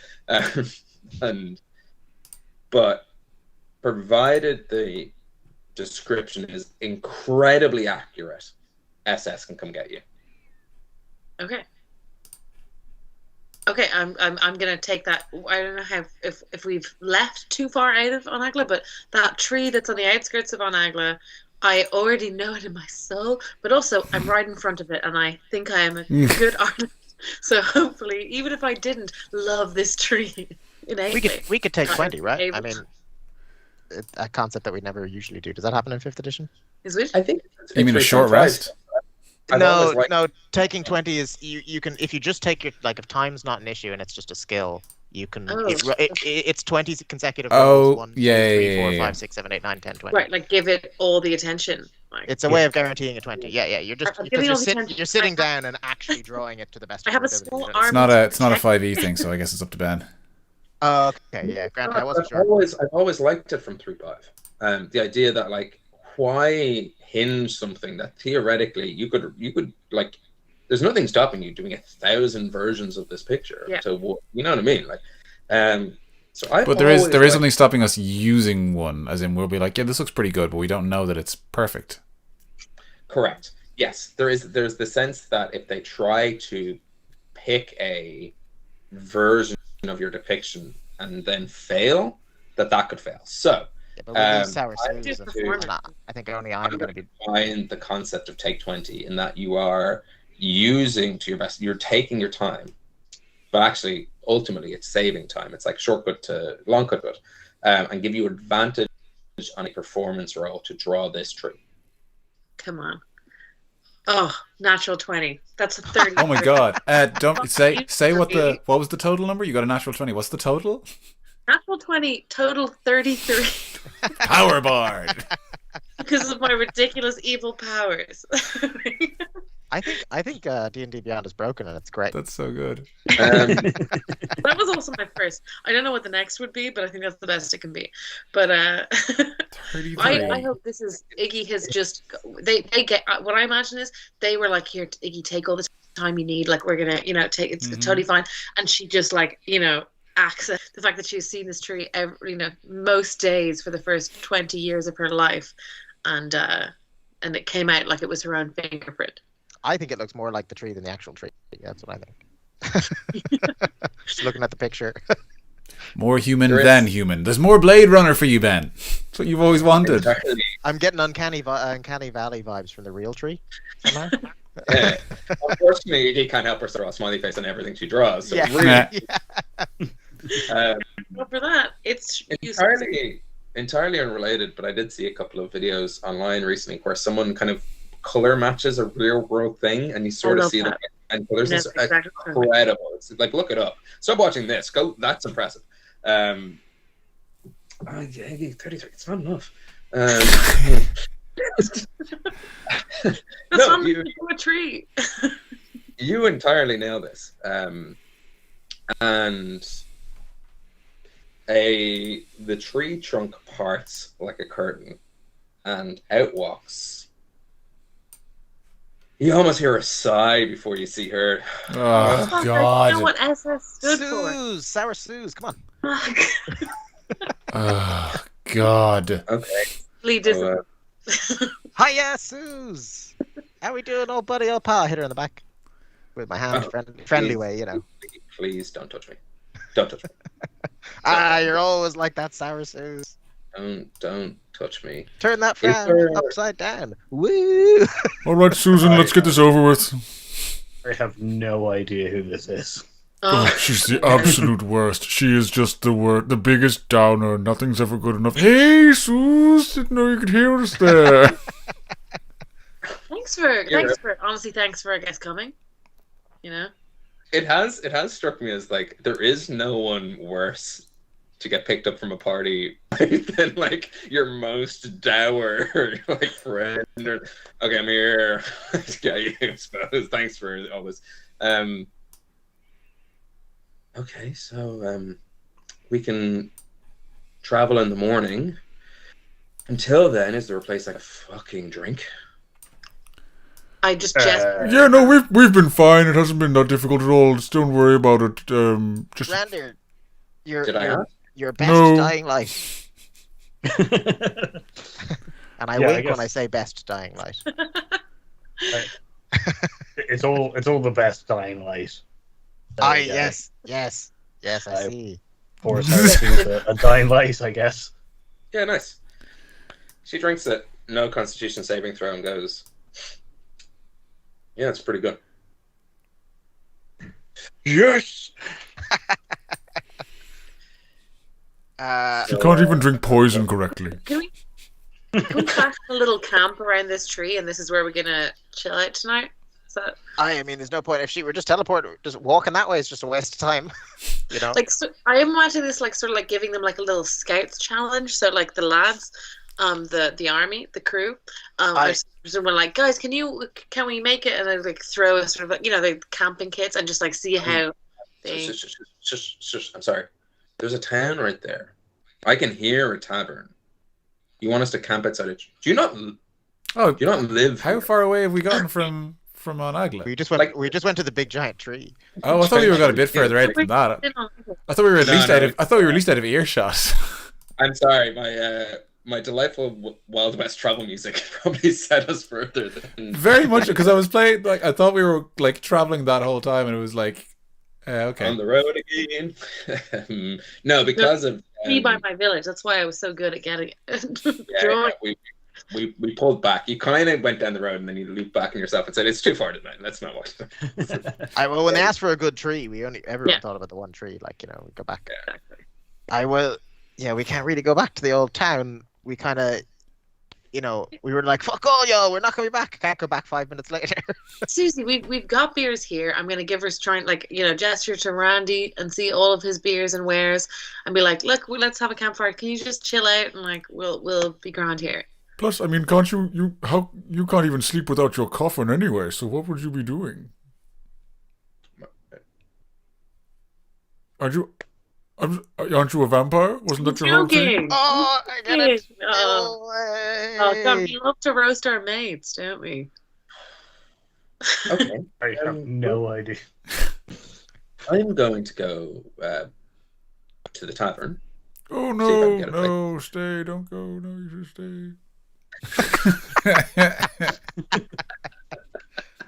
But provided the description is incredibly accurate, SS can come get you. Okay, I'm gonna take that. I don't know how if we've left too far out of An Eagla, but that tree that's on the outskirts of An Eagla, I already know it in my soul. But also, I'm right in front of it, and I think I am a good artist. So hopefully, even if I didn't love this tree innately, we could take 20, right? able I mean, a concept that we never usually do. Does that happen in 5th edition? is which I think. You mean a short rest? No. Taking 20 is you can, if you just take your, like, if time's not an issue and it's just a skill, you can. It's 20 consecutive rolls. 1, 2, 3, 4, 5, 6, 7, 8, 9, 10, 20. right, like give it all the attention. Like, It's a way of guaranteeing a 20. Yeah. You're just I'm because giving all the attention. you're sitting down and actually drawing it to the best. I of have your a ability. small You don't- arm. It's not a 5e thing, so I guess it's up to Ben. Oh, okay, yeah. Granted, I wasn't sure. I've always liked it from 3.5. The idea that, like, why hinge something that theoretically you could like, there's nothing stopping you doing 1,000 versions of this picture. Yeah. So you know what I mean, like, so But there is something stopping us using one, as in we'll be like, yeah, this looks pretty good, but we don't know that it's perfect. Correct. Yes, there's the sense that if they try to pick a version of your depiction and then fail, that could fail. So Yeah, but we lose sour I smooths, think and I think only I'm I'm going going to to be. define the concept of take 20 in that you are using to your best. You're taking your time, but actually, ultimately, it's saving time. It's like shortcut to long cut, and give you advantage on a performance roll to draw this tree. Come on. Oh, natural 20. That's a 30. Oh my god! Don't say what was the total number? You got a natural 20. What's the total? Natural 20, total 33. Power bard. Because of my ridiculous evil powers. I think D&D Beyond is broken and it's great. That's so good. That was also my first. I don't know what the next would be, but I think that's the best it can be. But I hope this is Iggy has just they get what I imagine is they were like, here Iggy, take all the time you need, like we're gonna take it's totally fine, and she just like access the fact that she's seen this tree every most days for the first 20 years of her life, and it came out like it was her own fingerprint. I think it looks more like the tree than the actual tree. That's what I think. Just looking at the picture. More human than human. There's more Blade Runner for you, Ben. That's what you've always wanted. Exactly. I'm getting uncanny valley vibes from the real tree. Yeah. Unfortunately, he can't help her throw a smiley face on everything she draws. So Yeah. really, Well, for that, it's entirely unrelated, but I did see a couple of videos online recently where someone kind of color matches a real world thing, and you sort of see them and colors. It's incredible. It's like, look it up. Stop watching this. Go. That's impressive. 33. It's not enough. That's No, a tree. you entirely nail this. And the tree trunk parts like a curtain, and out walks. You almost hear a sigh before you see her. Oh, I God. know what SS stood for. Suze, sour Suze, come on. Oh, God. Okay. Lee Disney. Hiya, Suze. How we doing, old buddy, old pal? I hit her in the back with my hand, friendly way, Please don't touch me. Don't touch me. You're always like that, sour Suze. Don't touch me. Turn that frown upside down. Woo! All right, Susan, let's get this over with. I have no idea who this is. Oh, she's the absolute worst. She is just the biggest downer. Nothing's ever good enough. Hey, Suze, didn't know you could hear us there. Thanks for I guess coming. It has struck me as like there is no one worse to get picked up from a party than like your most dour like friend or okay, I'm here. Yeah, I suppose. Thanks for all this. Okay, so we can travel in the morning. Until then, is there a place I can fucking drink? I just yeah, no, we've been fine. It hasn't been that difficult at all. Just don't worry about it. Just Randy, your best No. dying light. And I wink when I say best dying light. It's all the best dying light. Yes, I see. Force her to a dying light, I guess. Yeah, nice. She drinks it. No Constitution saving throw and goes. Yeah, it's pretty good. yes. She can't even drink poison correctly. Can we crash a little camp around this tree, and this is where we're gonna chill out tonight? Is that... I mean, there's no point if she were just teleporting. Just walking that way is just a waste of time. Like, so I am watching this, like, sort of like giving them like a little scouts challenge. So, like, the lads, the army, the crew, we're like, guys, can we make it? And I like throw a sort of like, the camping kits and just like see how. Shush, I'm sorry. There's a town right there. I can hear a tavern. You want us to camp outside it? Do you not live? How far away have we gotten from An Eagla? We just went to the big giant tree. Oh, I thought we were going a bit further out than that. I thought we were at least out of earshot. I'm sorry, my delightful Wild West travel music probably set us further than Very much, because I was playing like I thought we were like traveling that whole time, and it was like okay. On the road again. No, because of by my village. That's why I was so good at getting it. We pulled back. You kind of went down the road and then you looped back on yourself and said it's too far tonight. Let's not watch them. Well, when they asked for a good tree, everyone thought about the one tree. Like we go back. Yeah. Exactly. We can't really go back to the old town. We kind of. We were like, fuck all y'all, we're not going to be back. Can't go back 5 minutes later. Susie, we've got beers here. I'm going to give her gesture to Randy and see all of his beers and wares and be like, look, let's have a campfire. Can you just chill out and like, we'll be grand here. Plus, I mean, can't you can't even sleep without your coffin anyway, so what would you be doing? Aren't you a vampire? Wasn't that your whole thing? Joking. Oh, I get it. Oh, God, we love to roast our mates, don't we? Okay. I have no idea. I'm going to go to the tavern. Oh See if I can no, get a no, stay, don't go, no, you should stay.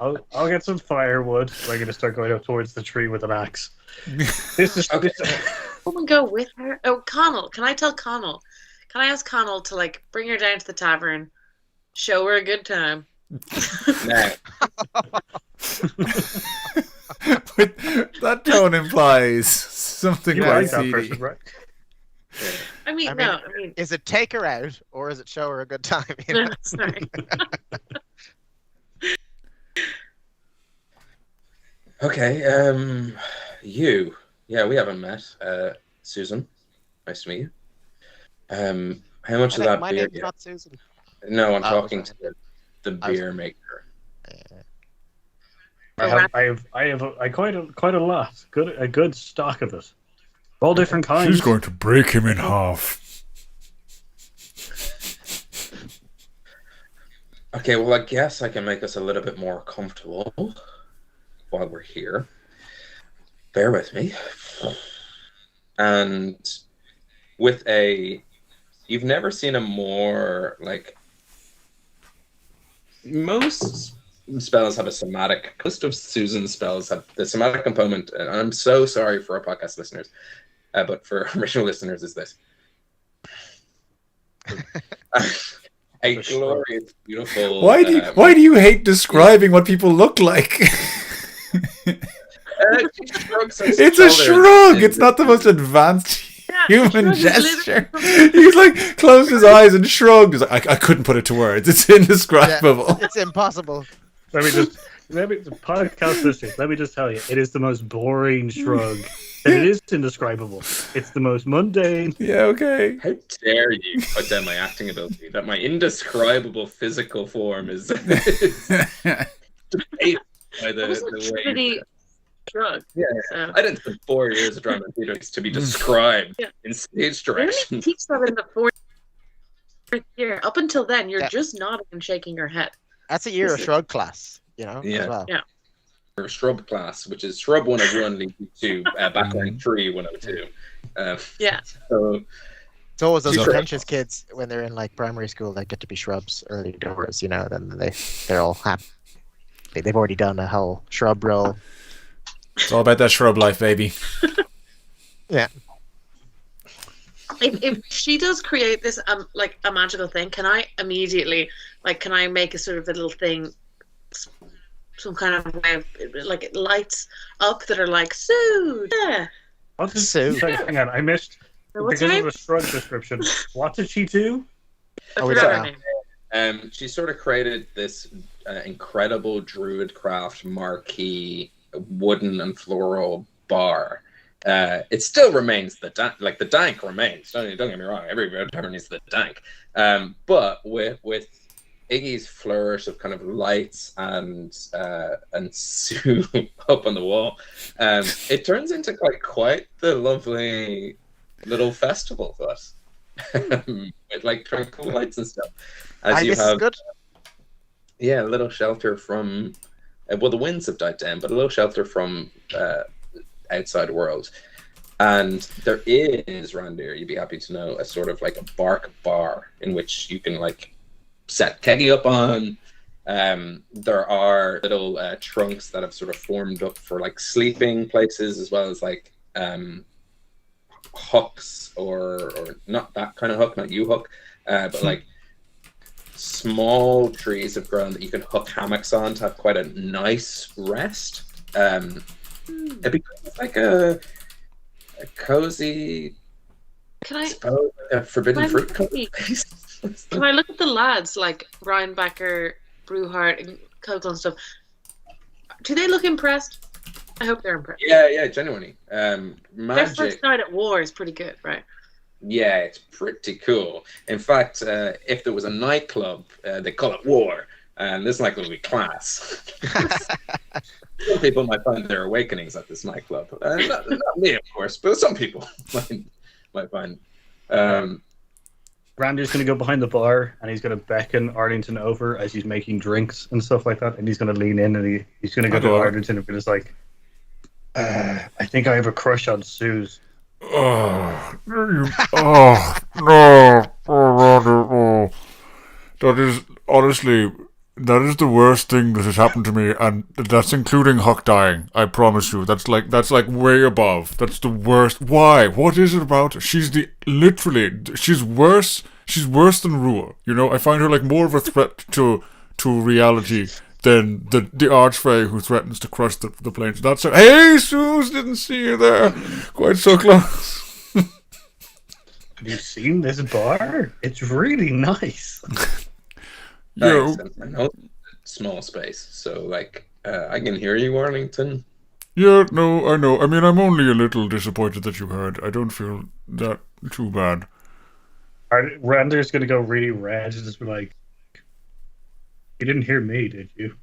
I'll get some firewood. So I'm gonna start going up towards the tree with an axe. This is Okay. Someone go with her. Oh, Connell. Can I tell Connell? Can I ask Connell to like bring her down to the tavern, show her a good time? Now, That tone implies something you very like that seedy. person, right? I mean, no. I mean, Is it take her out or is it show her a good time? You know? sorry. okay. You. Yeah, we haven't met. Susan. Nice to meet you. How much of that My beer? name's not Susan. No, I'm Oh, talking sorry. to the I was- beer maker. I have quite a lot. A good stock of it. All different kinds. She's going to break him in half. Okay, well, I guess I can make us a little bit more comfortable while we're here. Bear with me. And with you've never seen a more, like, most spells have a somatic, most of Susan's spells have the somatic component, and I'm so sorry for our podcast listeners, but for original listeners is this. A glorious, beautiful... Why do you hate describing what people look like? It's a shrug. It's not the most advanced human gesture. He's like closed his eyes and shrugged. He's like, I couldn't put it to words. It's indescribable. It's impossible. Let me podcast listeners. Let me just tell you, it is the most boring shrug. And it is indescribable. It's the most mundane. Yeah, okay. How dare you put down my acting ability? That my indescribable physical form is debated by It was a the way. pretty drug. Yeah, So. I did spend 4 years of drama and theater to be described Yeah. in stage They only direction. teach that in the fourth year. Up until then, you're Yeah. just nodding and shaking your head. That's a year of shrug class, you know, Yeah. as well. Yeah. Or shrub class, which is shrub 101 leads you to background tree 102. Yeah. So It's always those Sure. pretentious kids when they're in like primary school that get to be shrubs early doors, you know, then they're all happy. They've already done a whole shrub roll. It's all about that shrub life, baby. Yeah. If she does create this like a magical thing, can I immediately can I make a sort of a little thing, some kind of way of, like it lights up that are like Sue? Yeah. What is, Sue. hang on, I missed What's because her of name? the shrug description. What did she do? I Oh, is forgot that- her name. she sort of created this incredible druid craft marquee wooden and floral bar. It still remains the dank remains. Don't get me wrong. Every tavern needs the dank. But with Iggy's flourish of kind of lights and Sue up on the wall, it turns into quite the lovely little festival for us. With like twinkle lights and stuff. As you This is have, good. yeah, a little shelter from. Well, the winds have died down, but a little shelter from outside world. And there is, Randir, you'd be happy to know, a sort of like a bark bar in which you can like set keggy up on. There are little trunks that have sort of formed up for like sleeping places, as well as like hooks or not that kind of hook, not you hook, but like small trees have grown that you can hook hammocks on to have quite a nice rest. It becomes like a cozy, Can I suppose, a forbidden Can I fruit look kind at the- of place. can I look at the lads like Ryan Becker, Brewhart, and Coco and stuff? Do they look impressed? I hope they're impressed. Yeah, genuinely. Their Magic. first night at war is pretty good, right? Yeah, it's pretty cool. In fact, if there was a nightclub, they call it War, and this nightclub would be Class. Some people might find their awakenings at this nightclub. Not me, of course, but some people might find. Randy's going to go behind the bar and he's going to beckon Arlington over as he's making drinks and stuff like that. And he's going to lean in and he's going to go to Arlington and be just like, I think I have a crush on Suze. Oh, oh no, oh. That is honestly, that is the worst thing that has happened to me, and that's including Huck dying. I promise you, that's like way above. That's the worst. Why? What is it about her? She's worse. She's worse than Rua. You know, I find her like more of a threat to reality than the archfey who threatens to crush the planes. That's it. Hey, Suze, didn't see you there. Quite so close. Have you seen this bar? It's really nice. Thanks. I know small space, so like I can hear you, Arlington. Yeah, no, I know. I mean, I'm only a little disappointed that you heard. I don't feel that too bad. Rander's gonna go really red and just be like, "You didn't hear me, did you?"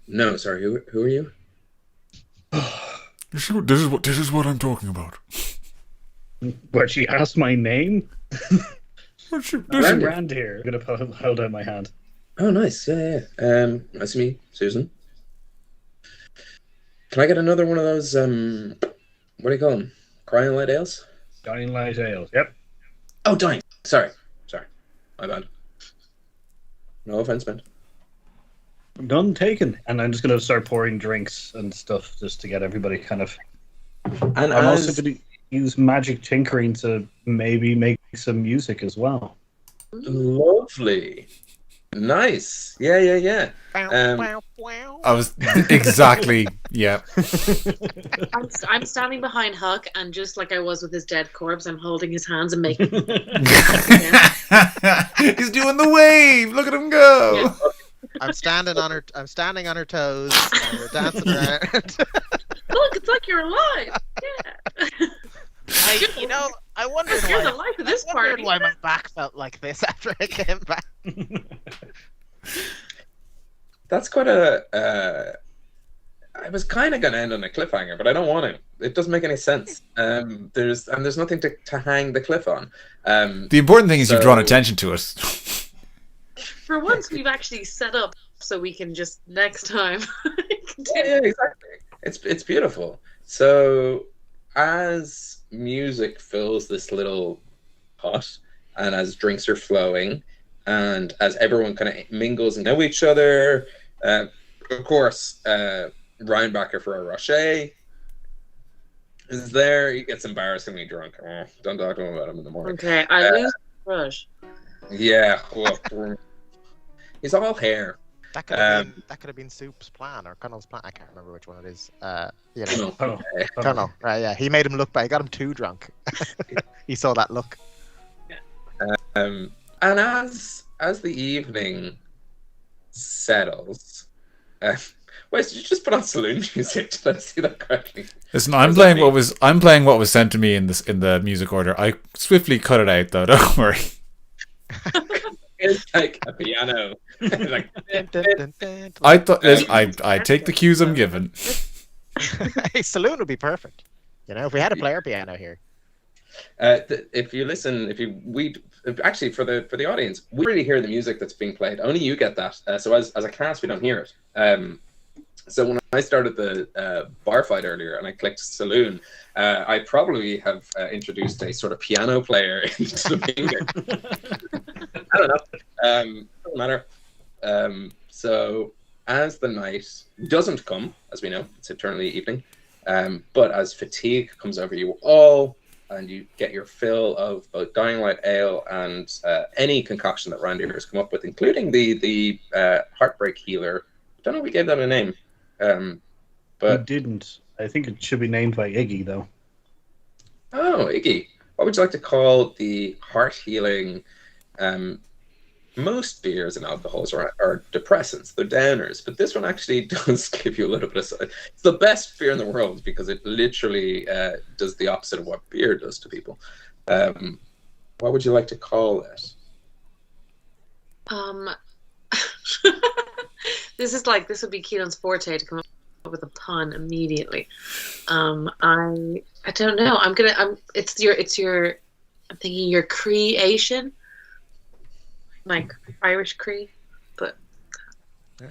No, sorry. Who are you? This is what I'm talking about. But she asked my name. Randy. Rand here. I'm gonna hold out my hand. Oh, nice. Yeah. Nice to meet you, Susan. Can I get another one of those? What do you call them? Crying light ales? Dying Light Ales. Yep. Oh, dying. Sorry. My bad. No offense meant. None taken. And I'm just gonna start pouring drinks and stuff just to get everybody kind of. And I'm also gonna use magic tinkering to maybe make some music as well. Lovely. Nice. Yeah. I was exactly, yeah. I'm standing behind Huck, and just like I was with his dead corpse, I'm holding his hands and making. He's doing the wave. Look at him go. Yeah. I'm standing on her toes. And we're dancing around. Look, it's like you're alive. Yeah. I wondered You're the life of this party. why my back felt like this after I came back. That's quite a. I was kind of going to end on a cliffhanger, but I don't want to. It doesn't make any sense. There's nothing to hang the cliff on. The important thing is you've drawn attention to it. For once, we've actually set up so we can just next time. Yeah, exactly. It's beautiful. So as music fills this little pot, and as drinks are flowing, and as everyone kind of mingles and know each other, of course, Reinbacher for a Rocher is there. He gets embarrassingly drunk. Oh, don't talk to him about him in the morning. Okay, I lose the crush. Yeah, he's all hair. That could have been Soup's plan or Connell's plan. I can't remember which one it is. Connell. Right? Yeah, he made him look bad. He got him too drunk. He saw that look. And as the evening settles, wait, did you just put on saloon music? Did I see that correctly? Listen, I'm playing what was sent to me in the music order. I swiftly cut it out though. Don't worry. It's like a piano. Like, I thought I take the cues I'm given. Hey, saloon would be perfect. You know, if we had a player piano here. If you listen, actually for the audience, we really hear the music that's being played. Only you get that. So as a cast, we don't hear it. So when I started the bar fight earlier and I clicked saloon, I probably have introduced a sort of piano player into the finger. I don't know. Doesn't matter. So as the night doesn't come, as we know, it's eternally evening. But as fatigue comes over you all, and you get your fill of both Dying Light Ale and any concoction that Randy has come up with, including the Heartbreak Healer. I don't know if we gave that a name. But we didn't. I think it should be named by Iggy, though. Oh, Iggy. What would you like to call the heart healing most beers and alcohols are depressants, they're downers, but this one actually does give you a little bit of. It's the best beer in the world because it literally does the opposite of what beer does to people. What would you like to call it? This would be Keelan's forte to come up with a pun immediately. I don't know. I'm thinking your creation, like Irish Cree, but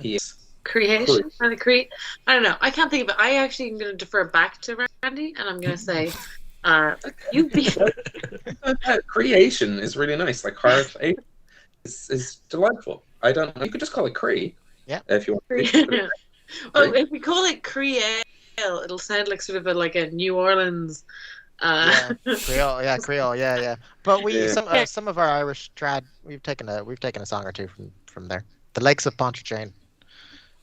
Yes. creation, I don't know. I can't think of it. I actually am going to defer back to Randy, and I'm going to say, you be. Creation is really nice. Like heart is delightful. I don't know. You could just call it Cree. Yeah. If you want. Well, if we call it Cree Ale, it'll sound like sort of like a New Orleans. Creole, yeah. But some of our Irish trad, we've taken a song or two from there. The Lakes of Pontchartrain,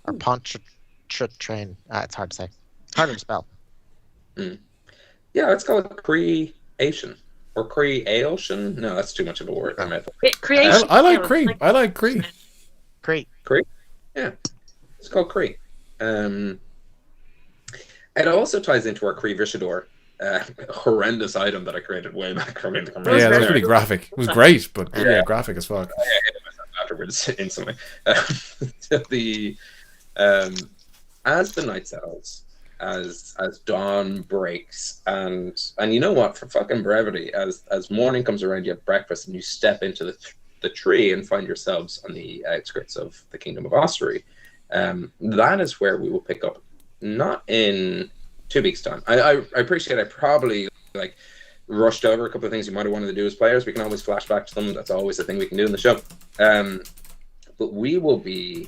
or Pontchartrain. It's hard to say. Harder to spell. Yeah, let's call it creation or creation. No, that's too much of a word. Creation. I like Cree. I like Cree. Cree. Yeah, it's called Cree. It also ties into our Cree Vishador. Horrendous item that I created way back. Yeah, that was pretty graphic. It was great, but yeah, graphic as fuck. I hated myself afterwards instantly. As the night settles, as dawn breaks, and you know what? For fucking brevity, as morning comes around, you have breakfast, and you step into the tree and find yourselves on the outskirts of the Kingdom of Ostery. That is where we will pick up, not in 2 weeks' time. I appreciate I probably rushed over a couple of things you might have wanted to do as players. We can always flash back to them. That's always the thing we can do in the show. But we will be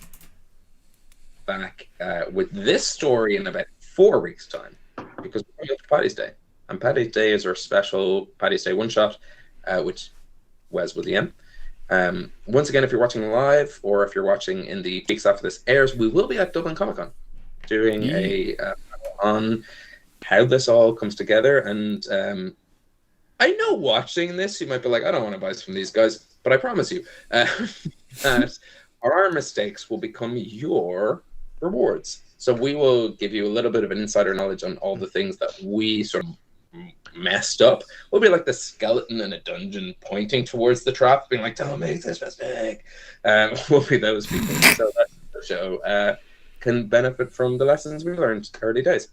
back with this story in about 4 weeks' time, because we're going up to Paddy's Day. And Paddy's Day is our special Paddy's Day one-shot, which Wes will DM. Once again, if you're watching live or if you're watching in the weeks after this airs, we will be at Dublin Comic Con doing a on how this all comes together. And I know watching this, you might be like, I don't want to buy this from these guys, but I promise you that our mistakes will become your rewards. So we will give you a little bit of an insider knowledge on all the things that we sort of messed up. We'll be like the skeleton in a dungeon pointing towards the trap, being like, don't make this mistake. We'll be those people. So that's the show. Can benefit from the lessons we learned early days.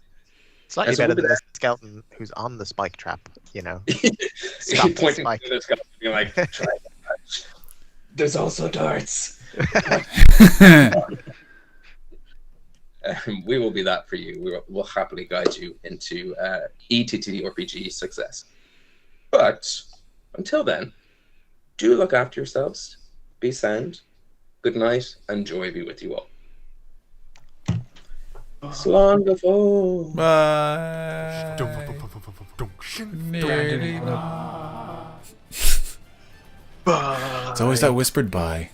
Slightly better than the skeleton who's on the spike trap, you know. Pointing to the skeleton, being like, try that. There's also darts. We will be that for you. We'll happily guide you into ETTRPG success. But until then, do look after yourselves. Be sound. Good night, and joy be with you all. Slán go fóthair. Bye. It's always that whispered bye.